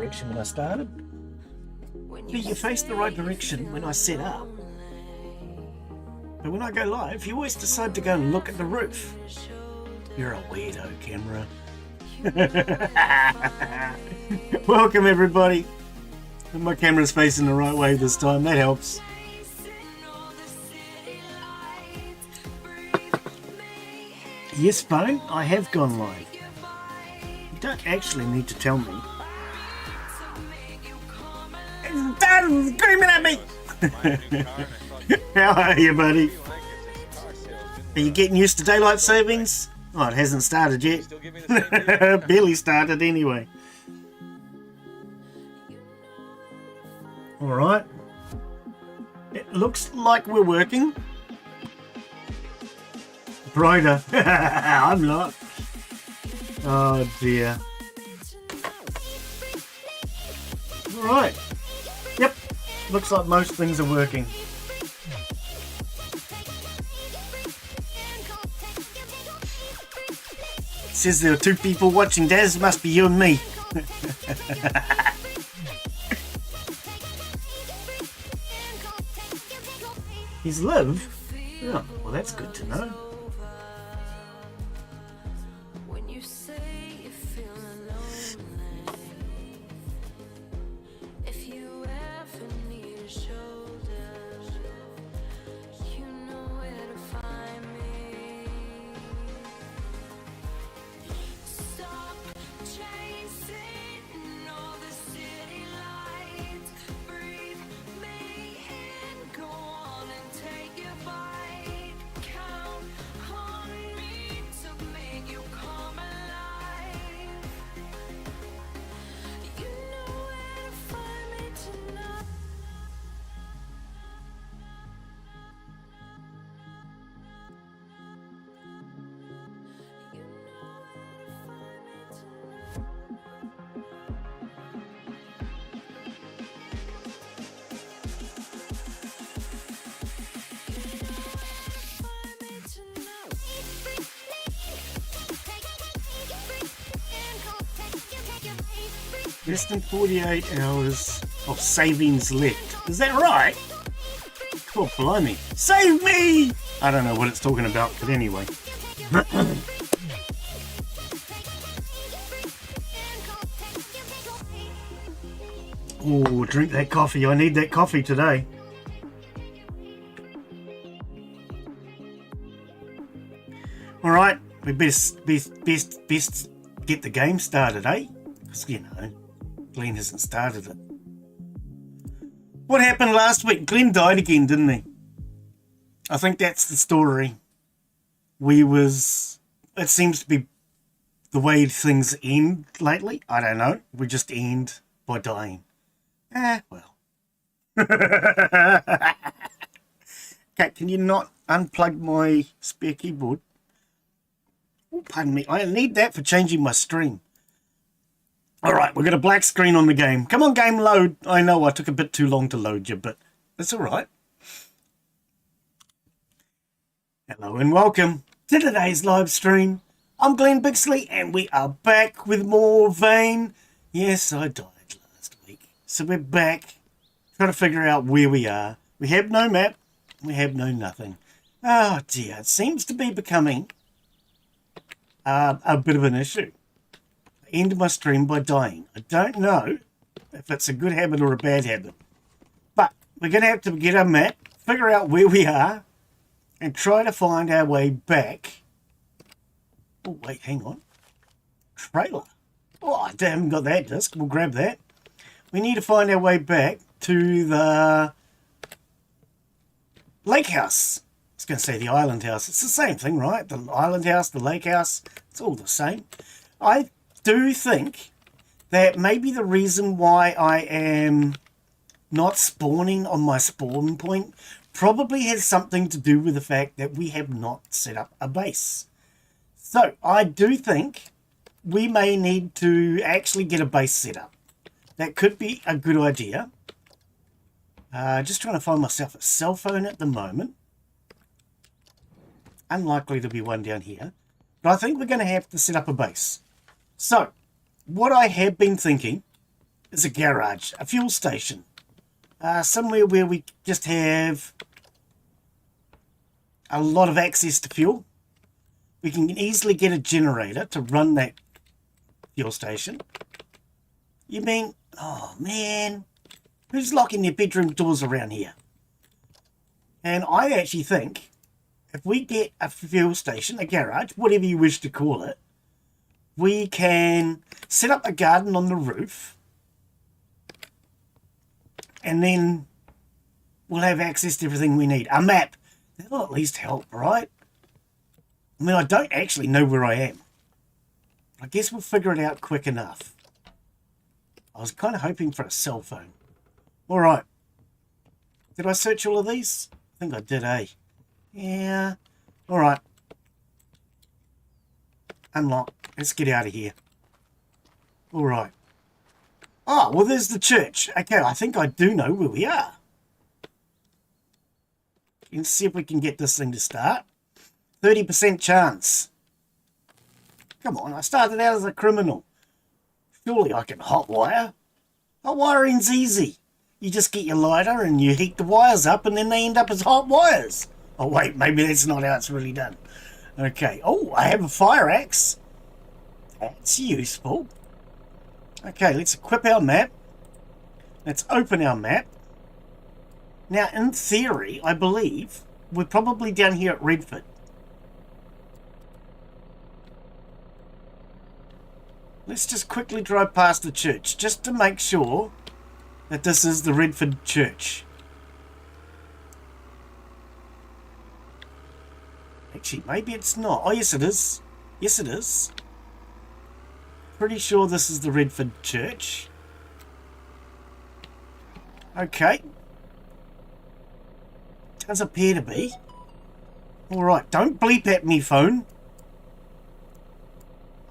direction when I started. But you face the right direction when I set up. But when I go live, you always decide to go and look at the roof. You're a weirdo, camera. Welcome everybody. And my camera's facing the right way this time, that helps. Yes, phone, I have gone live. You don't actually need to tell me. It's done screaming at me! How are you, buddy? Are you getting used to daylight savings? Oh, it hasn't started yet. Barely started anyway. Alright. It looks like we're working. Brighter. I'm not. Oh dear. Alright. Yep. Looks like most things are working. It says there are two people watching. Daz, must be you and me. He's Liv? Oh, well that's good to know. Less than 48 hours of savings left. Is that right? Oh, blimey. Save me! I don't know what it's talking about, but anyway. Oh, drink that coffee. I need that coffee today. Alright, we best get the game started, eh? Because, you know, Glenn hasn't started it. What happened last week? Glenn died again, didn't he? I think that's the story. It seems to be the way things end lately. I don't know. We just end by dying. Well. Okay, can you not unplug my spare keyboard? Oh, pardon me. I need that for changing my stream. Alright, we've got a black screen on the game. Come on, game, load. I know I took a bit too long to load you, but that's alright. Hello and welcome to today's live stream. I'm Glenn Bixley and we are back with more Vane. Yes, I died last week. So we're back trying to figure out where we are. We have no map. We have no nothing. Oh dear, it seems to be becoming a bit of an issue. End my stream by dying. I don't know if it's a good habit or a bad habit, but we're going to have to get our map, figure out where we are, and try to find our way back. Oh wait, hang on. Trailer. Oh, I haven't got that disc. We'll grab that. We need to find our way back to the lake house. I was going to say the island house. It's the same thing, right? The island house, the lake house, it's all the same. I do think that maybe the reason why I am not spawning on my spawn point probably has something to do with the fact that we have not set up a base. So I do think we may need to actually get a base set up. That could be a good idea. Just trying to find myself a cell phone at the moment. Unlikely to be one down here. But I think we're going to have to set up a base. So, what I have been thinking is a garage, a fuel station. Somewhere where we just have a lot of access to fuel. We can easily get a generator to run that fuel station. You mean, oh man, who's locking their bedroom doors around here? And I actually think if we get a fuel station, a garage, whatever you wish to call it, we can set up a garden on the roof, and then we'll have access to everything we need. A map, that'll at least help, right? I mean, I don't actually know where I am. I guess we'll figure it out quick enough. I was kind of hoping for a cell phone. All right. Did I search all of these? I think I did, eh? Yeah. All right. Unlock. Let's get out of here. All right. Oh, well, there's the church. Okay, I think I do know where we are. Let's see if we can get this thing to start. 30% chance. Come on, I started out as a criminal. Surely I can hotwire. Hotwiring's easy. You just get your lighter and you heat the wires up and then they end up as hot wires. Oh wait, maybe that's not how it's really done. Okay, oh, I have a fire axe. That's useful. Okay, let's equip our map. Let's open our map. Now, in theory, I believe we're probably down here at Redford. Let's just quickly drive past the church, just to make sure that this is the Redford church. Actually, maybe it's not. Oh, yes it is. Yes it is. Pretty sure this is the Redford church. Okay. Does appear to be. Alright, don't bleep at me, phone.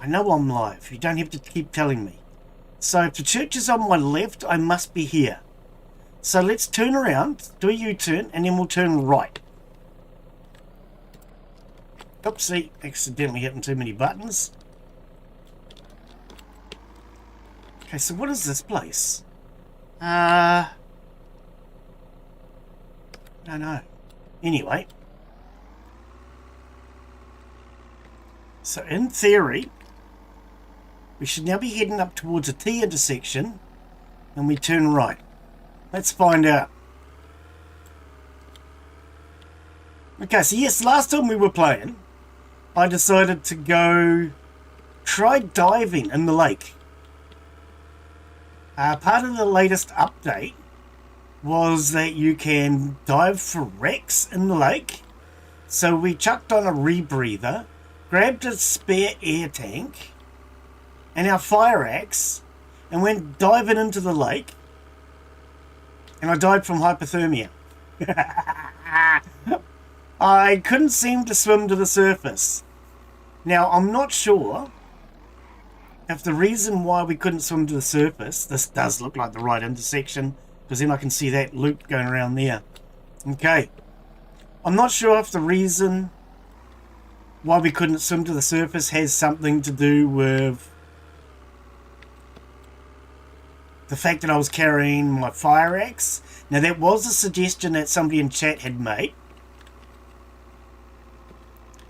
I know I'm live. You don't have to keep telling me. So if the church is on my left, I must be here. So let's turn around, do a U-turn, and then we'll turn right. Oopsie, accidentally hitting too many buttons. Okay, so what is this place? I don't know. Anyway. So in theory, we should now be heading up towards a T intersection and we turn right. Let's find out. Okay, so yes, last time we were playing, I decided to go try diving in the lake. Part of the latest update was that you can dive for wrecks in the lake. So we chucked on a rebreather, grabbed a spare air tank and our fire axe and went diving into the lake, and I died from hypothermia. I couldn't seem to swim to the surface. Now, I'm not sure if the reason why we couldn't swim to the surface, this does look like the right intersection, because then I can see that loop going around there. Okay. I'm not sure if the reason why we couldn't swim to the surface has something to do with the fact that I was carrying my fire axe. Now, that was a suggestion that somebody in chat had made.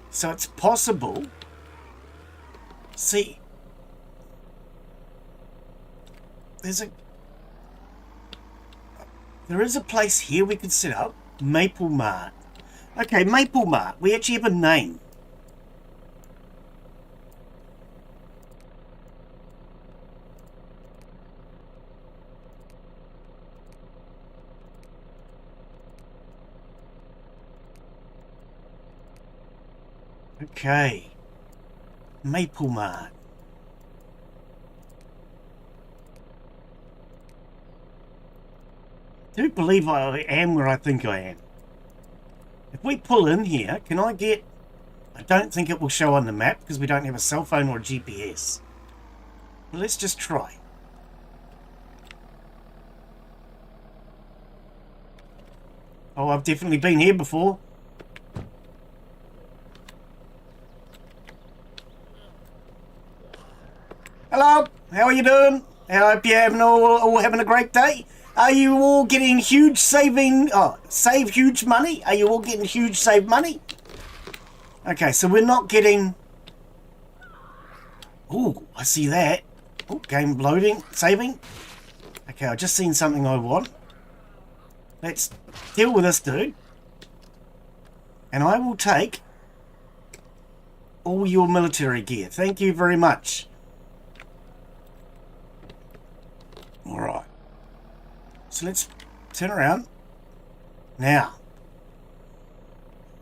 So it's possible. See, there is a place here we could set up. Maple Mart. Okay, Maple Mart. We actually have a name. Okay. Maple Mart. I do believe I am where I think I am. If we pull in here, can I get... I don't think it will show on the map because we don't have a cell phone or a GPS. But let's just try. Oh, I've definitely been here before. Hello, how are you doing? I hope you're all having a great day. Are you all getting huge save huge money? Are you all getting huge save money? Okay, so we're not getting... Oh, I see that. Oh, game loading, saving. Okay, I've just seen something I want. Let's deal with this dude. And I will take all your military gear. Thank you very much. Alright. So let's turn around. Now.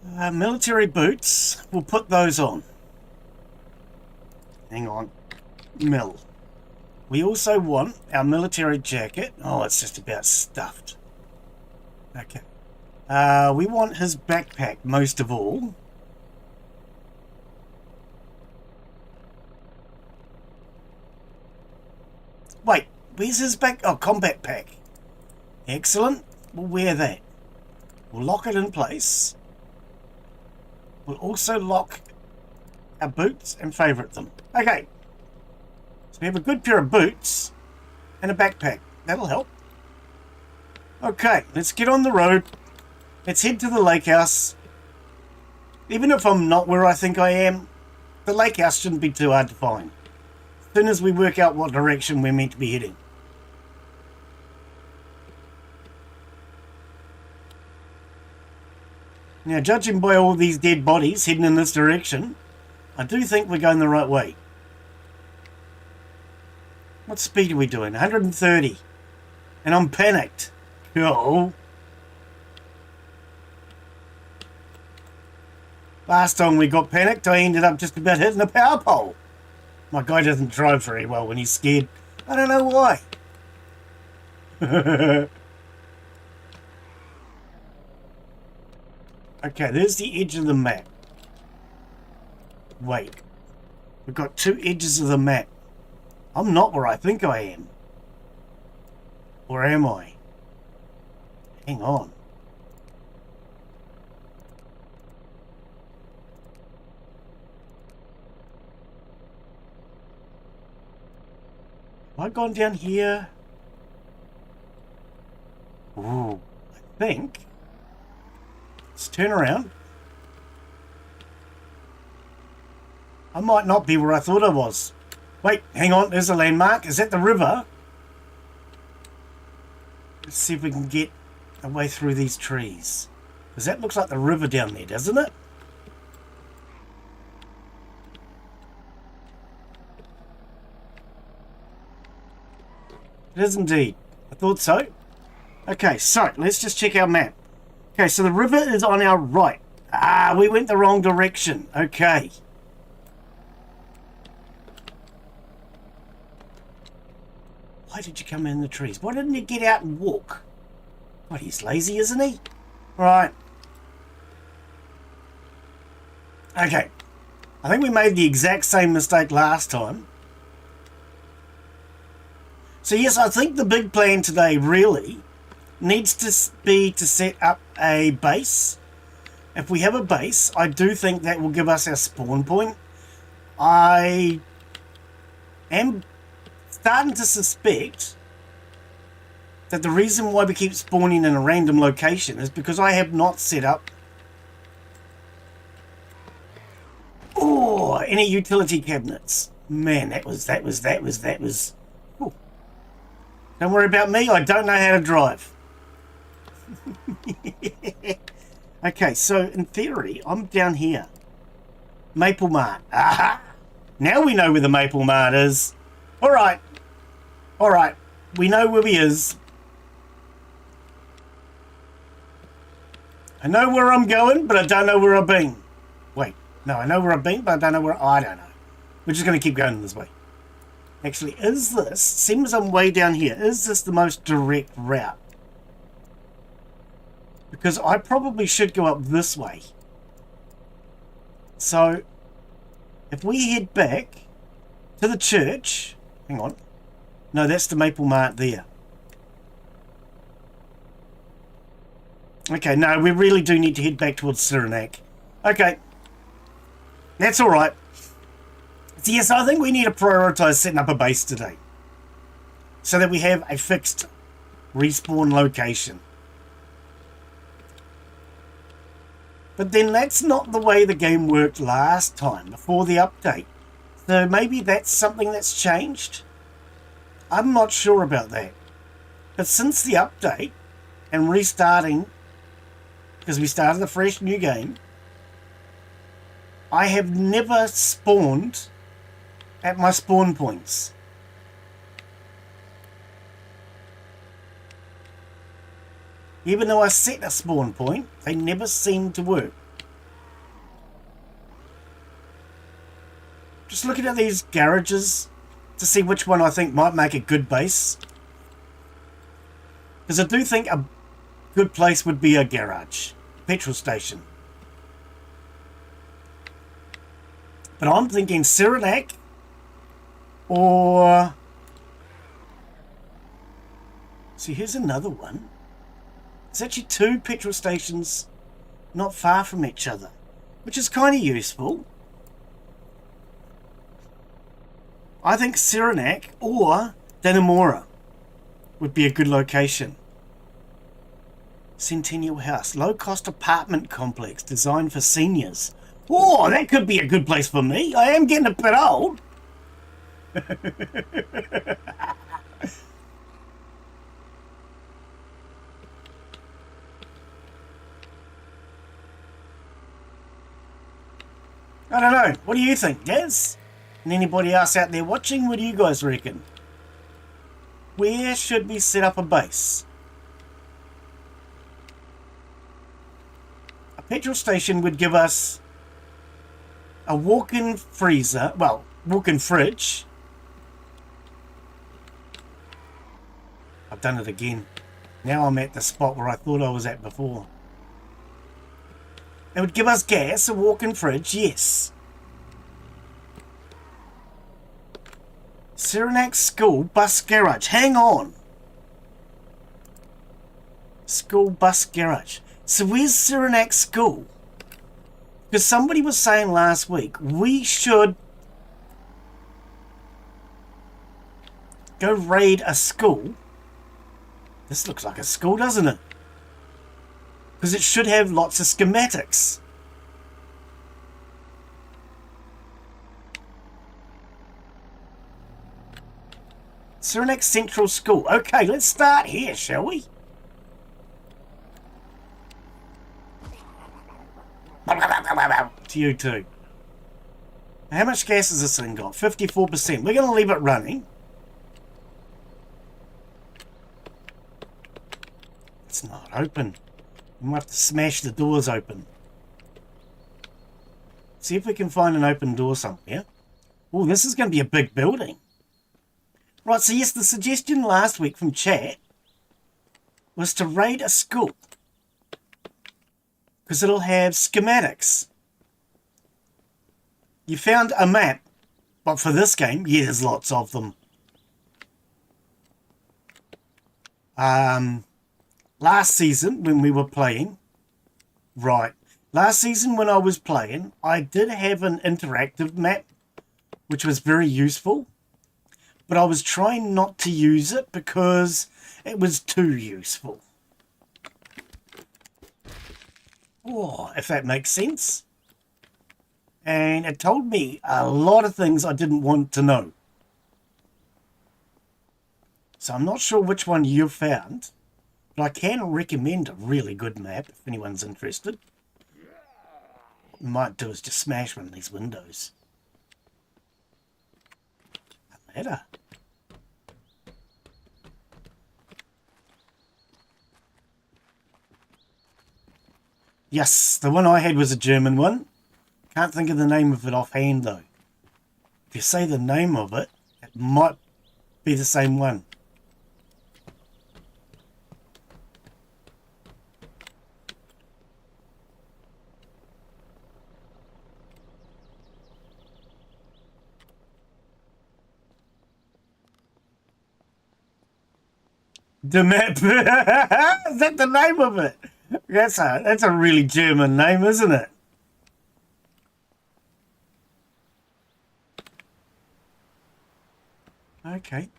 Military boots. We'll put those on. Hang on. Mill. We also want our military jacket. Oh, it's just about stuffed. Okay. We want his backpack most of all. Wait, where's his back? Oh, combat pack. Excellent. We'll wear that. We'll lock it in place. We'll also lock our boots and favourite them. Okay. So we have a good pair of boots and a backpack. That'll help. Okay, let's get on the road. Let's head to the lake house. Even if I'm not where I think I am, the lake house shouldn't be too hard to find. As soon as we work out what direction we're meant to be heading. Now, judging by all these dead bodies heading in this direction, I do think we're going the right way. What speed are we doing? 130. And I'm panicked. Cool. Last time we got panicked, I ended up just about hitting a power pole. My guy doesn't drive very well when he's scared. I don't know why. Okay, there's the edge of the map. Wait. We've got two edges of the map. I'm not where I think I am. Or am I? Hang on. Have I gone down here? Ooh, I think. Let's turn around. I might not be where I thought I was. Wait, hang on, there's a landmark. Is that the river? Let's see if we can get a way through these trees. Because that looks like the river down there, doesn't it? It is indeed. I thought so. Okay, so let's just check our map. Okay, so the river is on our right. Ah, we went the wrong direction. Okay. Why did you come in the trees? Why didn't you get out and walk? What, he's lazy, isn't he? Right. Okay. I think we made the exact same mistake last time. So yes, I think the big plan today really needs to be to set up a base. If we have a base, I do think that will give us our spawn point. I am starting to suspect that the reason why we keep spawning in a random location is because I have not set up any utility cabinets. Man, that was Ooh. Don't worry about me, I don't know how to drive. Okay, so in theory, I'm down here. Maple Mart. Aha! Now we know where the Maple Mart is. Alright. Alright. We know where he is. I know where I'm going, but I don't know where I've been. Wait. No, I know where I've been, but I don't know where... I don't know. We're just going to keep going this way. Actually, is this... Seems I'm way down here. Is this the most direct route? Because I probably should go up this way. So, if we head back to the church... Hang on. No, that's the Maple Mart there. Okay, no, we really do need to head back towards Cyrenac. Okay. That's alright. So yes, I think we need to prioritise setting up a base today. so that we have a fixed respawn location. But then that's not the way the game worked last time, before the update. So maybe that's something that's changed? I'm not sure about that. But since the update, and restarting, because we started a fresh new game, I have never spawned at my spawn points. Even though I set a spawn point, they never seem to work. Just looking at these garages to see which one I think might make a good base. Because I do think a good place would be a garage, petrol station. But I'm thinking Cyrenac or... See, here's another one. There's actually two petrol stations not far from each other, which is kind of useful. I think Cyrenac or Dannemora would be a good location. Centennial House, low-cost apartment complex designed for seniors. Oh, that could be a good place for me. I am getting a bit old. I don't know. What do you think, Gaz? And anybody else out there watching, what do you guys reckon? Where should we set up a base? A petrol station would give us a walk-in freezer, well, walk-in fridge. I've done it again. Now I'm at the spot where I thought I was at before. It would give us gas, a walk-in fridge, yes. Cyrenac School Bus Garage. Hang on. School Bus Garage. So where's Cyrenac School? Because somebody was saying last week we should go raid a school. This looks like a school, doesn't it? Because it should have lots of schematics. Cyrenac Central School. Okay, let's start here, shall we? To you too. How much gas has this thing got? 54%. We're going to leave it running. It's not open. We might have to smash the doors open. See if we can find an open door somewhere. Oh, this is going to be a big building. Right, so yes, the suggestion last week from chat was to raid a school. Because it'll have schematics. You found a map. But for this game, yeah, there's lots of them. Last season, when we were playing, right, last season when I was playing, I did have an interactive map, which was very useful, but I was trying not to use it because it was too useful. Oh, if that makes sense. And it told me a lot of things I didn't want to know. So I'm not sure which one you've found. But I can recommend a really good map if anyone's interested. What we might do is just smash one of these windows. A ladder. Yes, the one I had was a German one. Can't think of the name of it offhand though. If you say the name of it, it might be the same one. The map. Is that the name of it? That's a really German name, isn't it? Okay.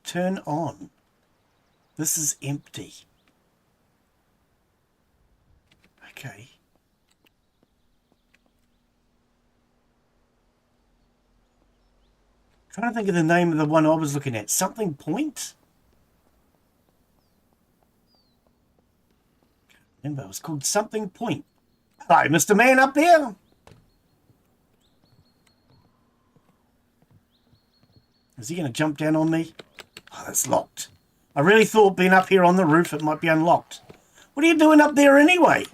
Turn on. This is empty. Okay. Trying to think of the name of the one I was looking at. Something Point? Remember, it was called Something Point. Hello, Mr. Man up there. Is he going to jump down on me? Oh, that's locked. I really thought being up here on the roof it might be unlocked. What are you doing up there anyway?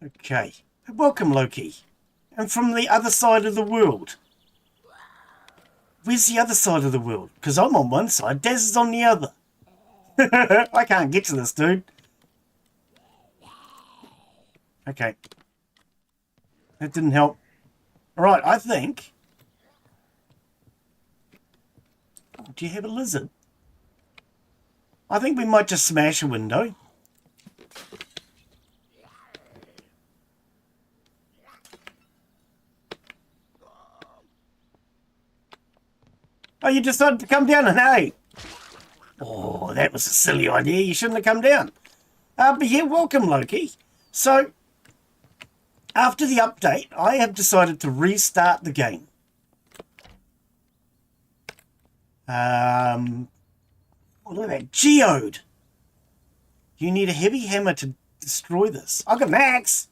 Okay. Welcome, Loki. And from the other side of the world. Where's the other side of the world? Because I'm on one side, Daz is on the other. I can't get to this, dude. Okay. That didn't help. Alright, I think... Oh, do you have a lizard? I think we might just smash a window. Oh, you decided to come down and hey. Oh, that was a silly idea. You shouldn't have come down. But yeah, welcome, Loki. So, after the update, I have decided to restart the game. Oh, look at that. Geode. You need a heavy hammer to destroy this. I got an axe.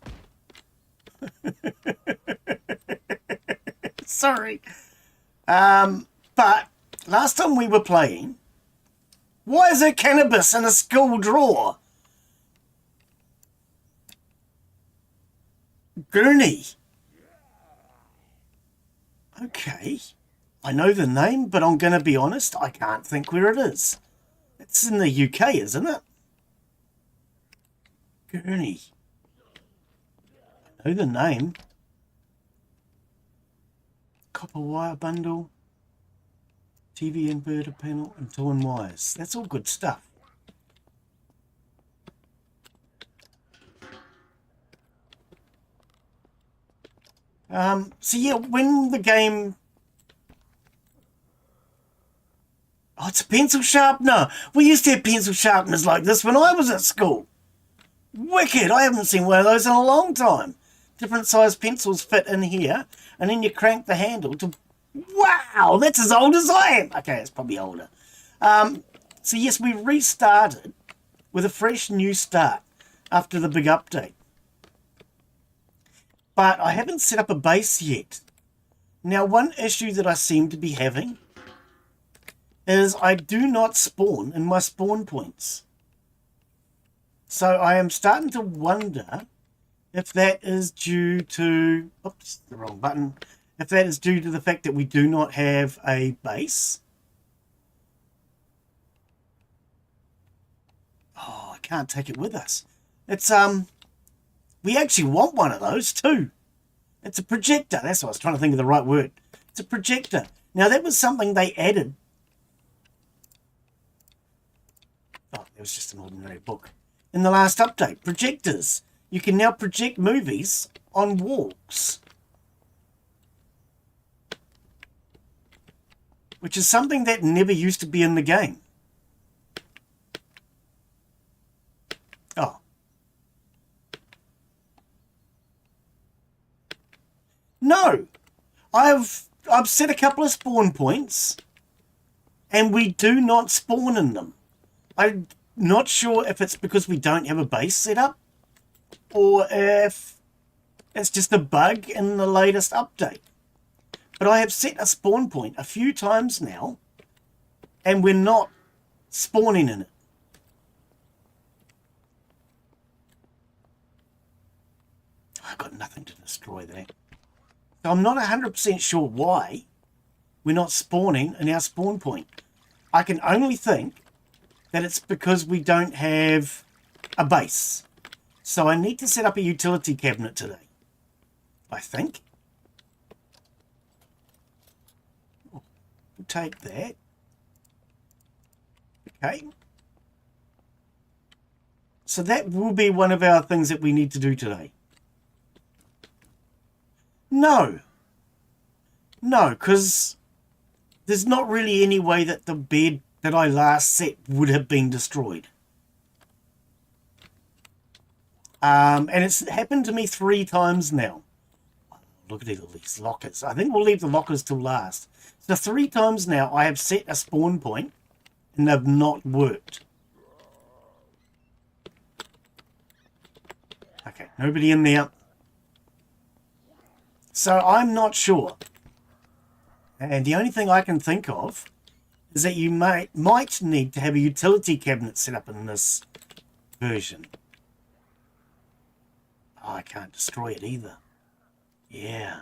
Sorry. But last time we were playing, why is there cannabis in a school drawer? Gurney. Okay. I know the name, but I'm going to be honest, I can't think where it is. It's in the UK, isn't it? Gurney. I know the name. Copper wire bundle. TV inverter panel and torn wires. That's all good stuff. So yeah, when the game... Oh, it's a pencil sharpener. We used to have pencil sharpeners like this when I was at school. Wicked. I haven't seen one of those in a long time. Different size pencils fit in here, and then you crank the handle to... Wow, that's as old as I am. Okay, it's probably older. So yes, we restarted with a fresh new start after the big update. But I haven't set up a base yet. Now, one issue that I seem to be having is I do not spawn in my spawn points. So I am starting to wonder if that is due to... Oops, the wrong button. If that is due to the fact that we do not have a base. Oh, I can't take it with us. It's, we actually want one of those too. It's a projector. That's what I was trying to think of the right word. It's a projector. Now, that was something they added. Oh, it was just an ordinary book. In the last update, projectors. You can now project movies on walls. Which is something that never used to be in the game. Oh. No. I've set a couple of spawn points and we do not spawn in them. I'm not sure if it's because we don't have a base set up or if it's just a bug in the latest update. But I have set a spawn point a few times now, and we're not spawning in it. I've got nothing to destroy that. So I'm not 100% sure why we're not spawning in our spawn point. I can only think that it's because we don't have a base. So I need to set up a utility cabinet today, I think. We'll take that. Okay. So that will be one of our things that we need to do today. No, because there's not really any way that the bed that I last set would have been destroyed. And it's happened to me 3 times now. Look at all these lockers. I think we'll leave the lockers till last. So 3 times now I have set a spawn point and they've not worked. Okay, nobody in there. So I'm not sure. And the only thing I can think of is that you might need to have a utility cabinet set up in this version. Oh, I can't destroy it either. Yeah.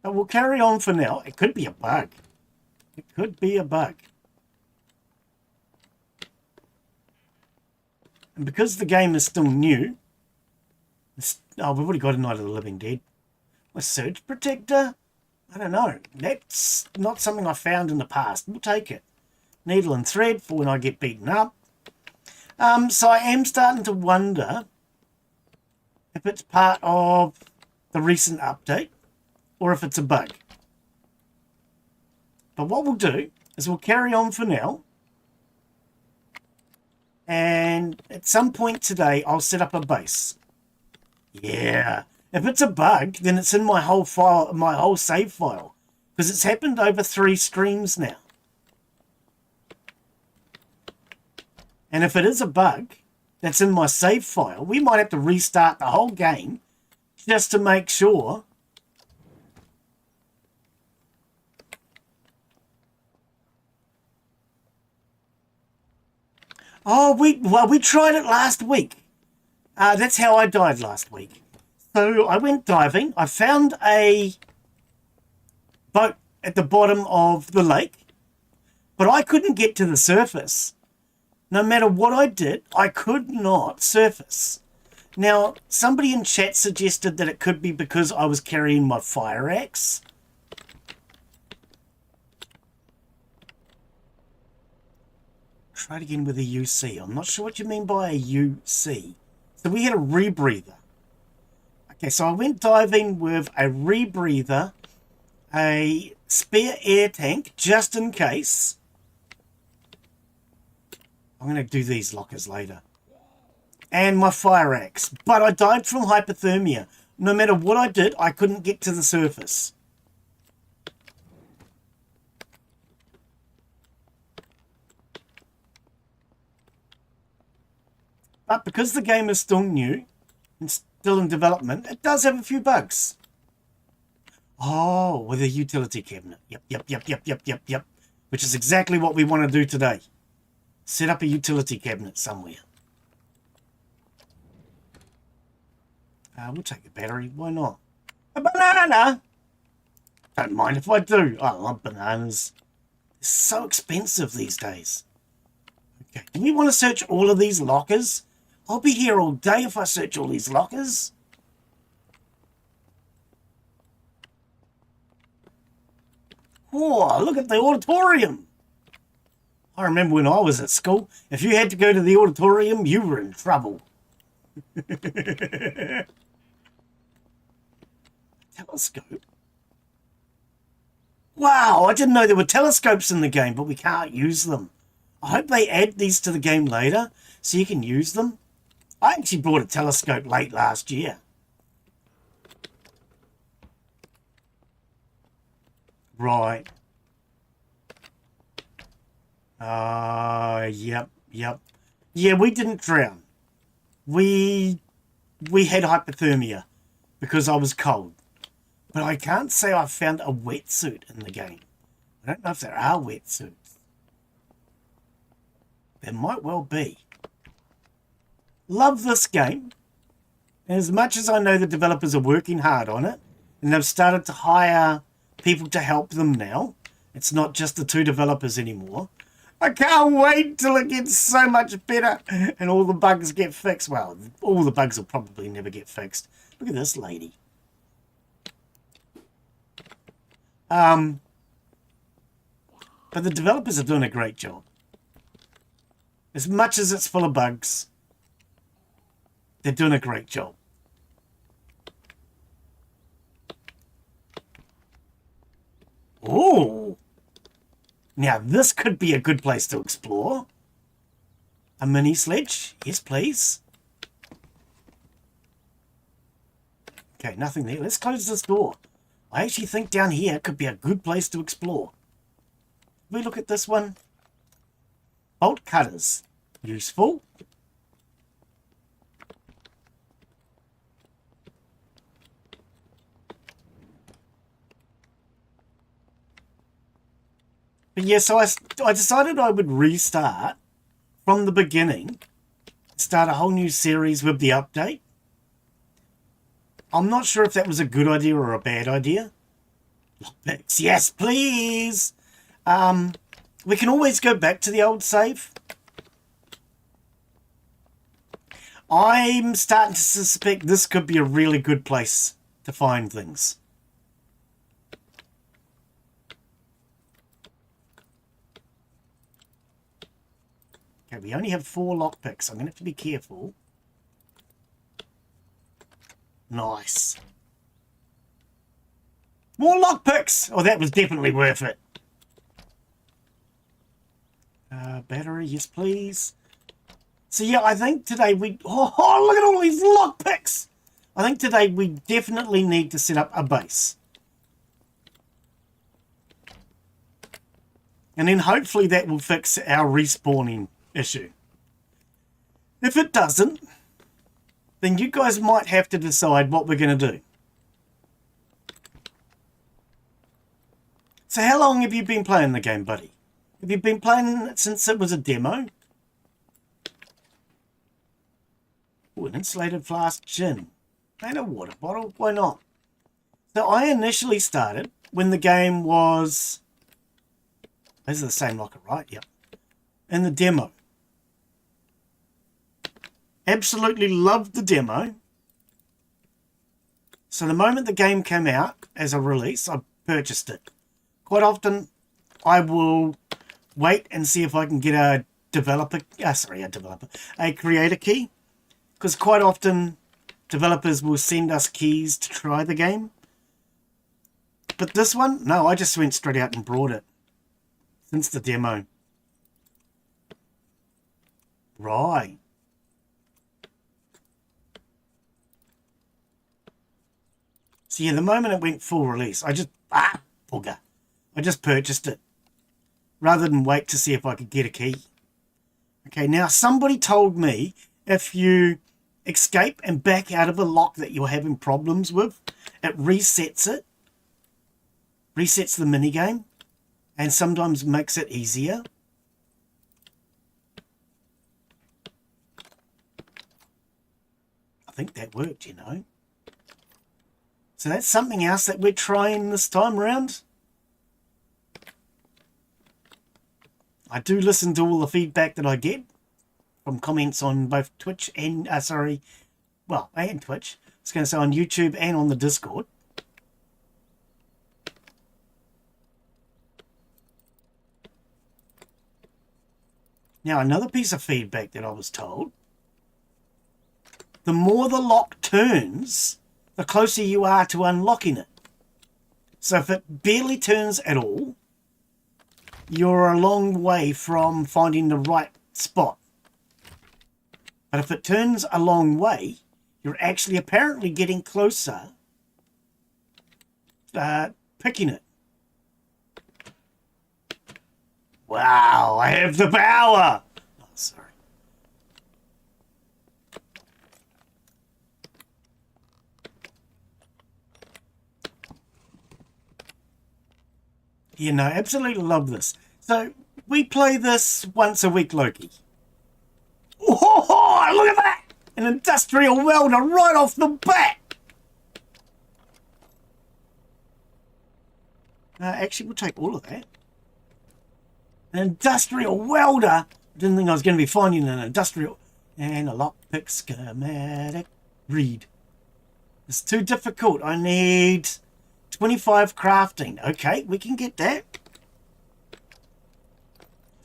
But we'll carry on for now. It could be a bug. It could be a bug. And because the game is still new, oh, we've already got a Night of the Living Dead. A surge protector? I don't know. That's not something I found in the past. We'll take it. Needle and thread for when I get beaten up. So I am starting to wonder if it's part of the recent update or if it's a bug. But what we'll do is we'll carry on for now. And at some point today, I'll set up a base. Yeah. If it's a bug, then it's in my whole file, my whole save file. Because it's happened over 3 streams now. And if it is a bug that's in my save file, we might have to restart the whole game just to make sure. Oh, we tried it last week. That's how I died last week. So I went diving. I found a boat at the bottom of the lake, but I couldn't get to the surface. No matter what I did, I could not surface. Now, somebody in chat suggested that it could be because I was carrying my fire axe. Try it again with a UC. I'm not sure what you mean by a UC. So we had a rebreather. Okay, so I went diving with a rebreather, a spare air tank, just in case. I'm going to do these lockers later. And my fire axe. But I died from hypothermia. No matter what I did, I couldn't get to the surface. But because the game is still new and still in development, it does have a few bugs. Oh, with a utility cabinet. Yep. Which is exactly what we want to do today. Set up a utility cabinet somewhere. We'll take a battery. Why not? A banana! Don't mind if I do. I love bananas. They're so expensive these days. Okay, do we want to search all of these lockers? I'll be here all day if I search all these lockers. Oh, look at the auditorium. I remember when I was at school, if you had to go to the auditorium, you were in trouble. Telescope? Wow, I didn't know there were telescopes in the game, but we can't use them. I hope they add these to the game later so you can use them. I actually bought a telescope late last year. Right. Yep. Yeah, we didn't drown. We had hypothermia because I was cold. But I can't say I found a wetsuit in the game. I don't know if there are wetsuits. There might well be. Love this game. And as much as I know the developers are working hard on it, and they've started to hire people to help them now, it's not just the 2 developers anymore. I can't wait till it gets so much better and all the bugs get fixed. Well, all the bugs will probably never get fixed. Look at this lady. But the developers are doing a great job. As much as it's full of bugs, they're doing a great job. Oh! Now, this could be a good place to explore. A mini sledge? Yes, please. Okay, nothing there. Let's close this door. I actually think down here could be a good place to explore. We look at this one. Bolt cutters. Useful. But yeah, so I decided I would restart from the beginning, start a whole new series with the update. I'm not sure if that was a good idea or a bad idea. Lockpicks, yes, please. We can always go back to the old save. I'm starting to suspect this could be a really good place to find things. Okay, we only have 4 lockpicks. I'm going to have to be careful. Nice. More lockpicks! Oh, that was definitely worth it. Battery, yes please. So yeah, I think today we... Oh, look at all these lockpicks! I think today we definitely need to set up a base. And then hopefully that will fix our respawning issue. If it doesn't, then you guys might have to decide what we're going to do. So how long have you been playing the game, buddy? Have you been playing it since it was a demo? Ooh, an insulated flask gin. And a water bottle, why not? So I initially started when the game was... These are the same locker, right? Yep. In the demo. Absolutely loved the demo. So the moment the game came out as a release, I purchased it. Quite often, I will wait and see if I can get a creator key. Because quite often, developers will send us keys to try the game. But this one, no, I just went straight out and brought it. Since the demo. Right. So yeah, the moment it went full release, I just, bugger. I just purchased it. Rather than wait to see if I could get a key. Okay, now somebody told me if you escape and back out of a lock that you're having problems with, it resets it. Resets the minigame. And sometimes makes it easier. I think that worked, you know. So that's something else that we're trying this time around. I do listen to all the feedback that I get from comments on both Twitch and, and Twitch. I was going to say on YouTube and on the Discord. Now, another piece of feedback that I was told, the more the lock turns, the closer you are to unlocking it. So if it barely turns at all, you're a long way from finding the right spot. But if it turns a long way, you're actually apparently getting closer picking it. Wow, I have the power! Oh, sorry. You know, absolutely love this. So, we play this once a week, Loki. Oh, look at that! An industrial welder right off the bat! Actually, we'll take all of that. An industrial welder. I didn't think I was going to be finding an industrial... And a lockpick schematic. Read. It's too difficult. I need 25 crafting. Okay, we can get that.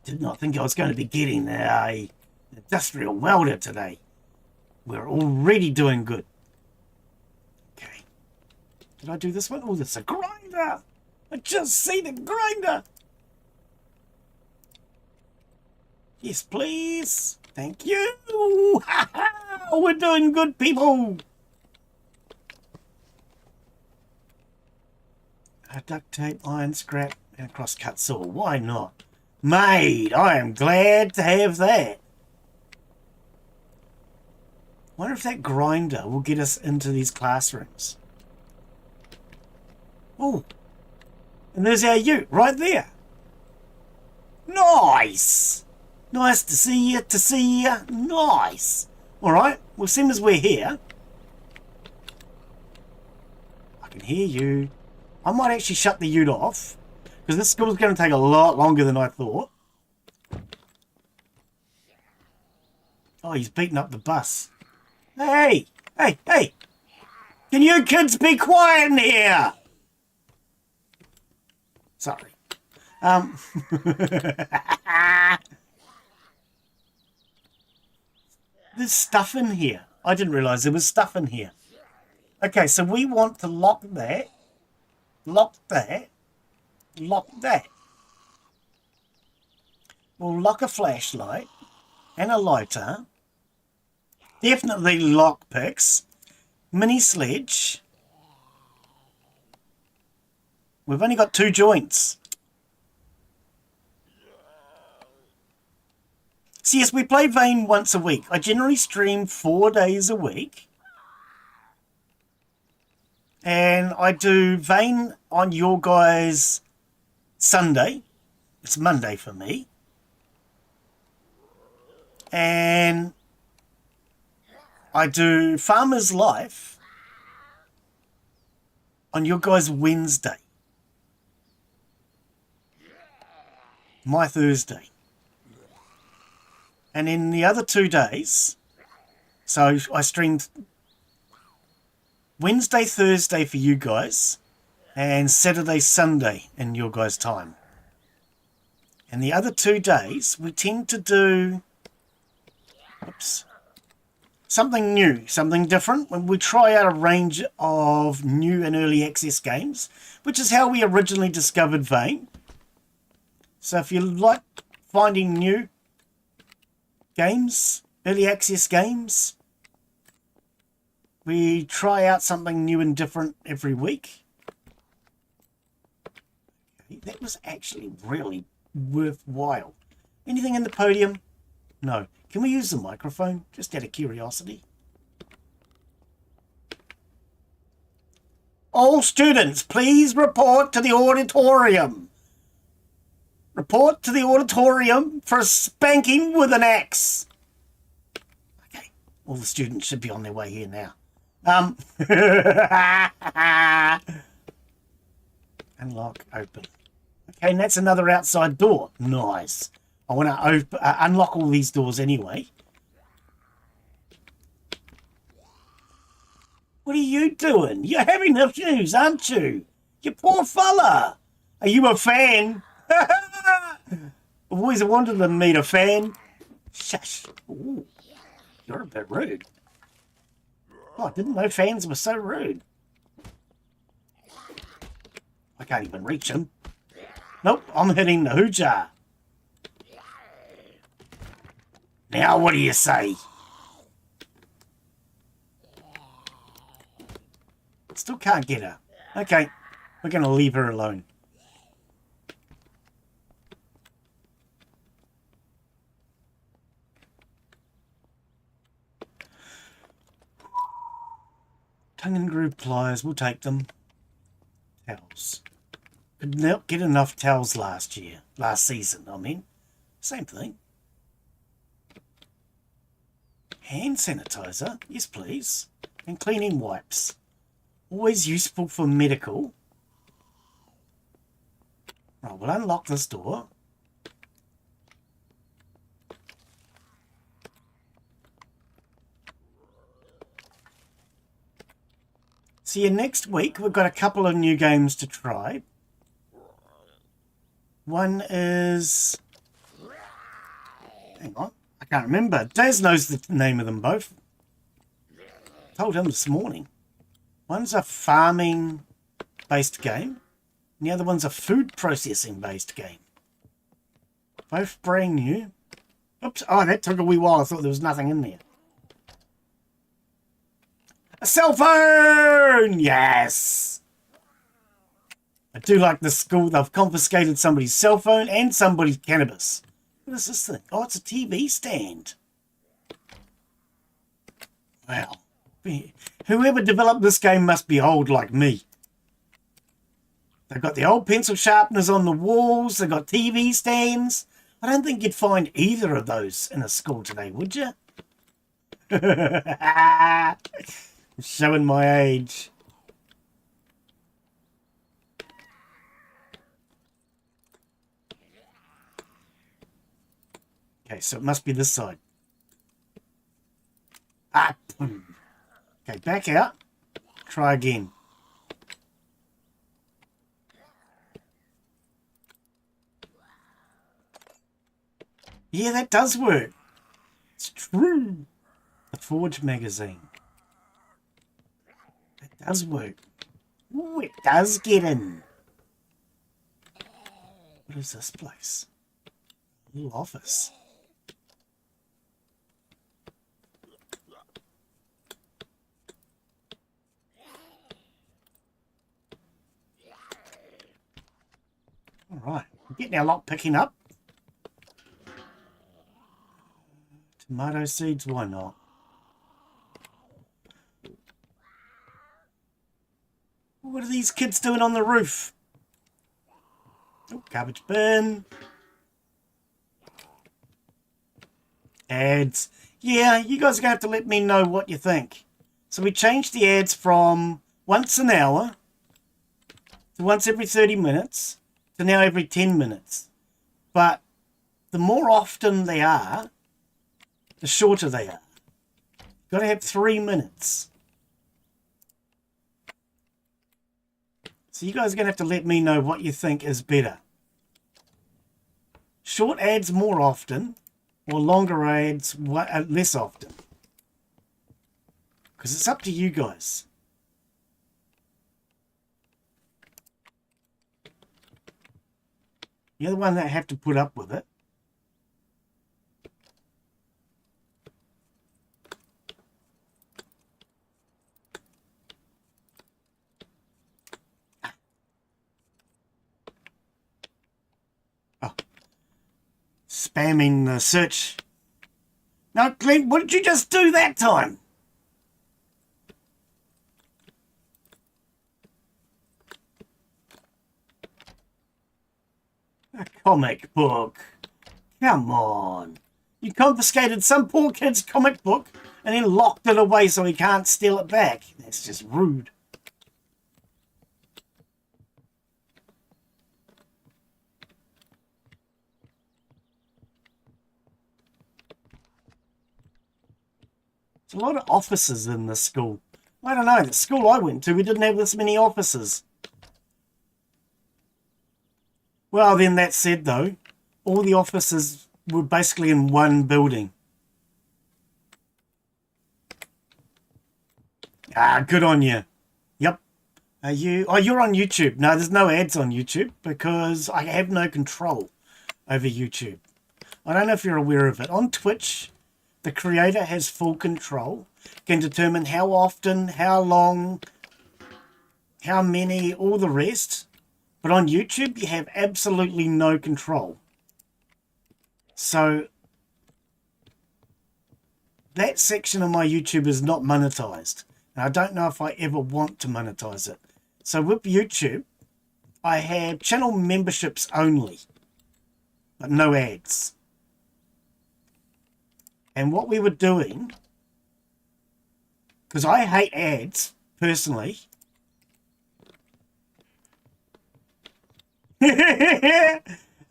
Did not think I was going to be getting a Industrial welder today. We're already doing good. Okay. Did I do this one? Oh, that's a grinder. I just see the grinder. Yes, please. Thank you. We're doing good, people. A duct tape, iron scrap, and a cross-cut saw. Why not? Made. I am glad to have that. Wonder if that grinder will get us into these classrooms. Oh, and there's our ute right there. Nice. Nice to see you, Nice. All right, well, seeing as we're here, I can hear you. I might actually shut the ute off, because this school's going to take a lot longer than I thought. Oh, he's beating up the bus. Hey, hey, hey! Can you kids be quiet in here? Sorry. There's stuff in here. I didn't realise there was stuff in here. Okay, so we want to lock that, lock that, lock that. We'll lock a flashlight and a lighter. Definitely lock picks. Mini sledge. We've only got 2 joints. So yes, we play Vane once a week. I generally stream 4 days a week. And I do Vane on your guys' Sunday. It's Monday for me. And I do Farmer's Life on your guys' Wednesday. My Thursday. And in the other 2 days, so I streamed Wednesday, Thursday for you guys, and Saturday, Sunday in your guys' time. And the other 2 days, we tend to do something new, something different. When we try out a range of new and early access games, which is how we originally discovered Vane. So if you like finding new games, early access games, we try out something new and different every week. Okay, that was actually really worthwhile. Anything in the podium? No. Can we use the microphone? Just out of curiosity. All students, please report to the auditorium. Report to the auditorium for a spanking with an axe. Okay, all the students should be on their way here now. Unlock, open. Okay, and that's another outside door. Nice. I want to unlock all these doors anyway. What are you doing? You're having issues, aren't you? You poor fella. Are you a fan? I've always wanted to meet a fan. Shush. Ooh, you're a bit rude. Oh, I didn't know fans were so rude. I can't even reach him. Nope, I'm hitting the hooja. Now what do you say? Still can't get her. Okay, we're going to leave her alone. Tongue and groove pliers, we'll take them. Towels. Could not get enough towels last season, I mean. Same thing. Hand sanitizer, yes please. And cleaning wipes. Always useful for medical. Right, we'll unlock this door. See you next week. We've got a couple of new games to try. One is... Hang on. I can't remember. Daz knows the name of them both. Told him this morning. One's a farming-based game, and the other one's a food processing-based game. Both brand new. Oops. Oh, that took a wee while. I thought there was nothing in there. A cell phone! Yes! I do like the school. They've confiscated somebody's cell phone and somebody's cannabis. What is this thing? Oh, it's a TV stand. Wow. Whoever developed this game must be old like me. They've got the old pencil sharpeners on the walls. They've got TV stands. I don't think you'd find either of those in a school today, would you? Showing my age. Okay, so it must be this side. Ah, boom. Okay, back out. Try again. Yeah, that does work. It's true. The Forge magazine. That does work. Ooh, it does get in. What is this place? A little office. Alright, we're getting our lot picking up. Tomato seeds, why not? What are these kids doing on the roof? Oh, garbage bin. Ads. Yeah, you guys are going to have to let me know what you think. So we changed the ads from once an hour to once every 30 minutes to now every 10 minutes. But the more often they are, the shorter they are. You've got to have 3 minutes. So you guys are going to have to let me know what you think is better. Short ads more often, or longer ads less often. Because it's up to you guys. You're the one that have to put up with it. Spamming the search. Now, Clint, what did you just do that time? A comic book. Come on. You confiscated some poor kid's comic book and then locked it away so he can't steal it back. That's just rude. There's a lot of offices in this school. I don't know, the school I went to, we didn't have this many offices. Well, then that said though, all the offices were basically in one building. Ah, good on you. Yep. Are you? Oh, you're on YouTube. No, there's no ads on YouTube because I have no control over YouTube. I don't know if you're aware of it. On Twitch, the creator has full control, can determine how often, how long, how many, all the rest. But on YouTube, you have absolutely no control. So that section of my YouTube is not monetized. And I don't know if I ever want to monetize it. So with YouTube, I have channel memberships only, but no ads. And what we were doing, because I hate ads personally.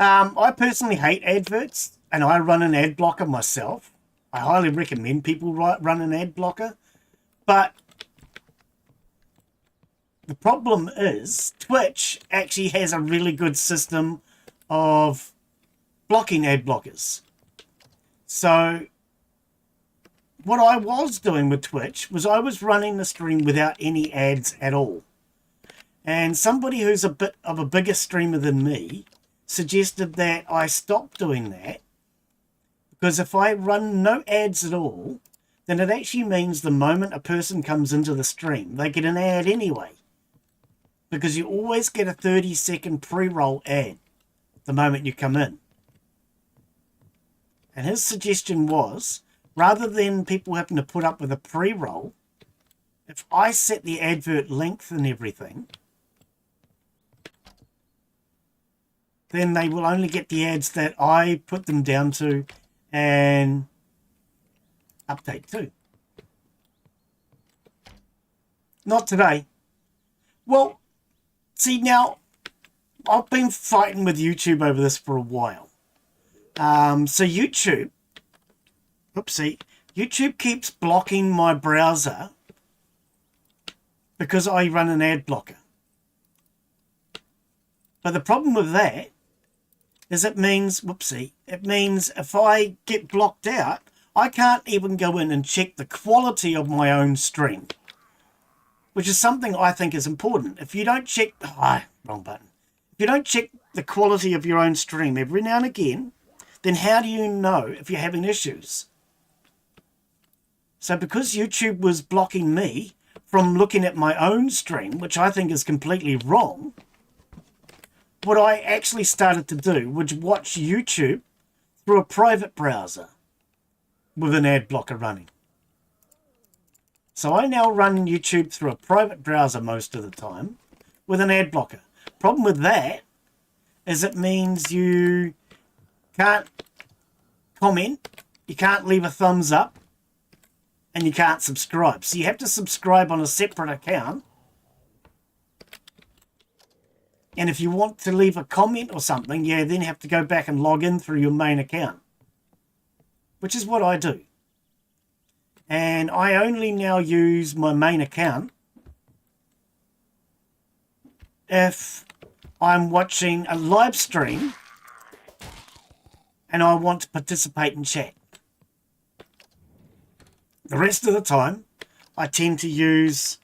I personally hate adverts, and I run an ad blocker myself. I highly recommend people run an ad blocker. But the problem is Twitch actually has a really good system of blocking ad blockers. So what I was doing with Twitch was I was running the stream without any ads at all. And somebody who's a bit of a bigger streamer than me suggested that I stop doing that, because if I run no ads at all, then it actually means the moment a person comes into the stream, they get an ad anyway. Because you always get a 30-second pre-roll ad the moment you come in. And his suggestion was, rather than people having to put up with a pre-roll, if I set the advert length and everything, then they will only get the ads that I put them down to and update to. Not today. Well, see, now, I've been fighting with YouTube over this for a while. So YouTube keeps blocking my browser because I run an ad blocker. But the problem with that is it means if I get blocked out, I can't even go in and check the quality of my own stream, which is something I think is important. If you don't check, wrong button. If you don't check the quality of your own stream every now and again, then how do you know if you're having issues? So because YouTube was blocking me from looking at my own stream, which I think is completely wrong, what I actually started to do was watch YouTube through a private browser with an ad blocker running. So I now run YouTube through a private browser most of the time with an ad blocker. Problem with that is it means you can't comment, you can't leave a thumbs up, and you can't subscribe. So you have to subscribe on a separate account. And if you want to leave a comment or something, you then have to go back and log in through your main account, which is what I do. And I only now use my main account if I'm watching a live stream and I want to participate in chat. The rest of the time, I tend to use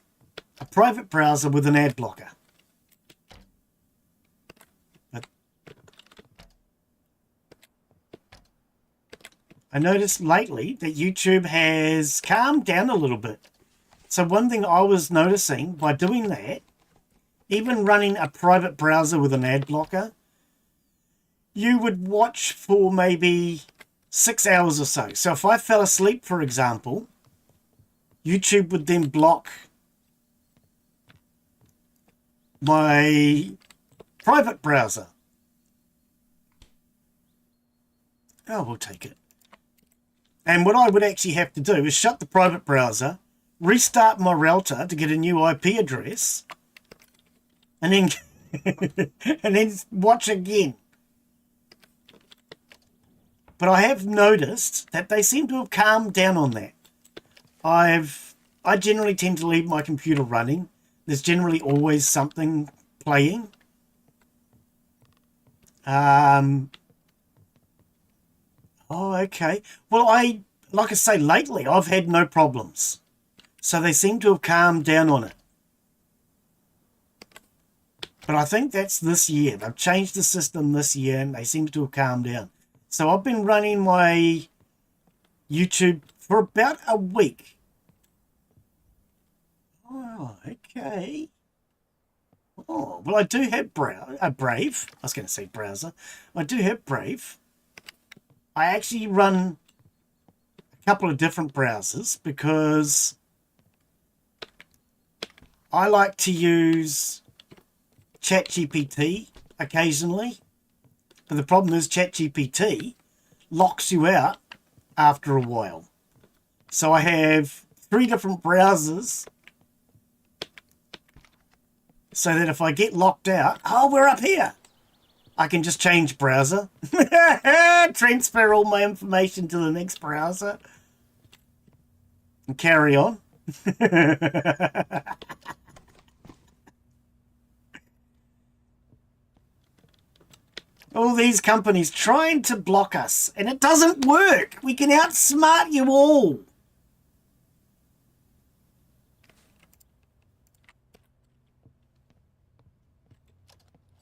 a private browser with an ad blocker. I noticed lately that YouTube has calmed down a little bit. So one thing I was noticing by doing that, even running a private browser with an ad blocker, you would watch for maybe 6 hours or so. So if I fell asleep, for example, YouTube would then block my private browser. Oh, we'll take it. And what I would actually have to do is shut the private browser, restart my router to get a new IP address, and then and then watch again. But I have noticed that they seem to have calmed down on that. I generally tend to leave my computer running. There's generally always something playing. Oh, okay. Well, like I say, lately I've had no problems. So they seem to have calmed down on it. But I think that's this year. They've changed the system this year and they seem to have calmed down. So I've been running my YouTube for about a week. Oh, okay. Oh, well, I do have Brave. I was going to say browser. I do have Brave. I actually run a couple of different browsers because I like to use ChatGPT occasionally. But the problem is ChatGPT locks you out after a while. So I have 3 different browsers so that if I get locked out, oh, we're up here. I can just change browser, transfer all my information to the next browser, and carry on. All these companies trying to block us, and it doesn't work. We can outsmart you all.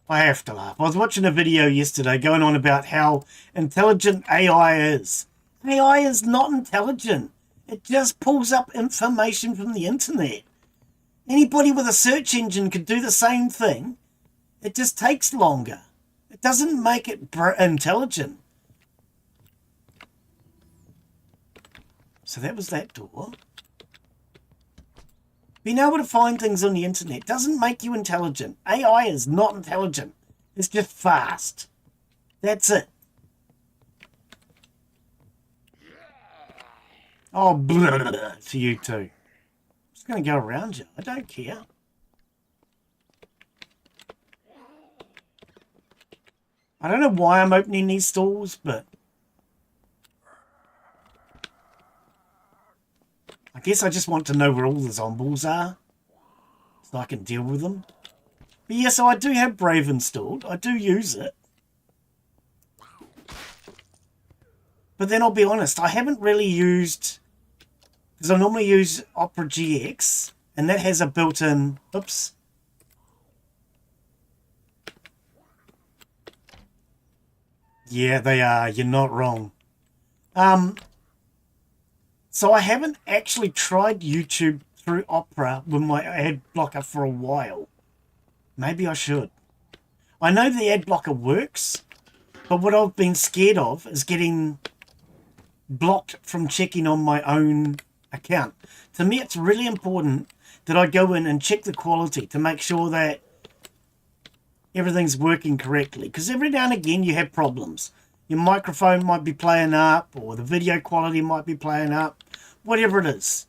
I have to laugh. I was watching a video yesterday going on about how intelligent AI is. AI is not intelligent. It just pulls up information from the internet. Anybody with a search engine could do the same thing. It just takes longer. It doesn't make it intelligent. So that was that door. Being able to find things on the internet doesn't make you intelligent. AI is not intelligent. It's just fast. That's it. Oh, blah, blah, blah, to you too. I'm just going to go around you. I don't care. I don't know why I'm opening these stalls, but I guess I just want to know where all the zombies are so I can deal with them. But yeah, so I do have Brave installed. I do use it. But then I'll be honest, I haven't really used, because I normally use Opera GX, and that has a built-in, oops. Yeah, they are. You're not wrong. So I haven't actually tried YouTube through Opera with my ad blocker for a while. Maybe I should. I know the ad blocker works, but what I've been scared of is getting blocked from checking on my own account. To me, it's really important that I go in and check the quality to make sure that everything's working correctly. Because every now and again you have problems. Your microphone might be playing up, or the video quality might be playing up, whatever it is.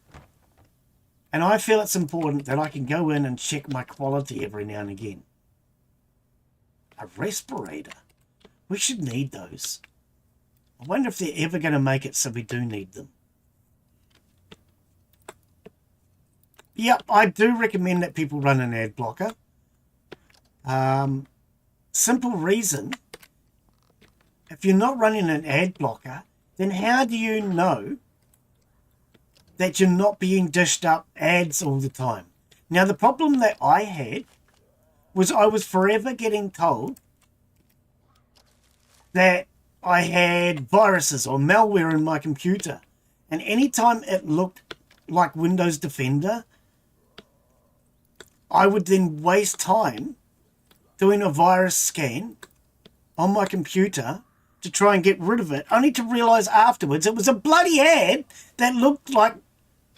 And I feel it's important that I can go in and check my quality every now and again. A respirator. We should need those. I wonder if they're ever going to make it so we do need them. Yep, I do recommend that people run an ad blocker. Simple reason, if you're not running an ad blocker, then how do you know that you're not being dished up ads all the time? Now, the problem that I had was I was forever getting told that I had viruses or malware in my computer. And anytime it looked like Windows Defender, I would then waste time doing a virus scan on my computer to try and get rid of it, only to realize afterwards it was a bloody ad that looked like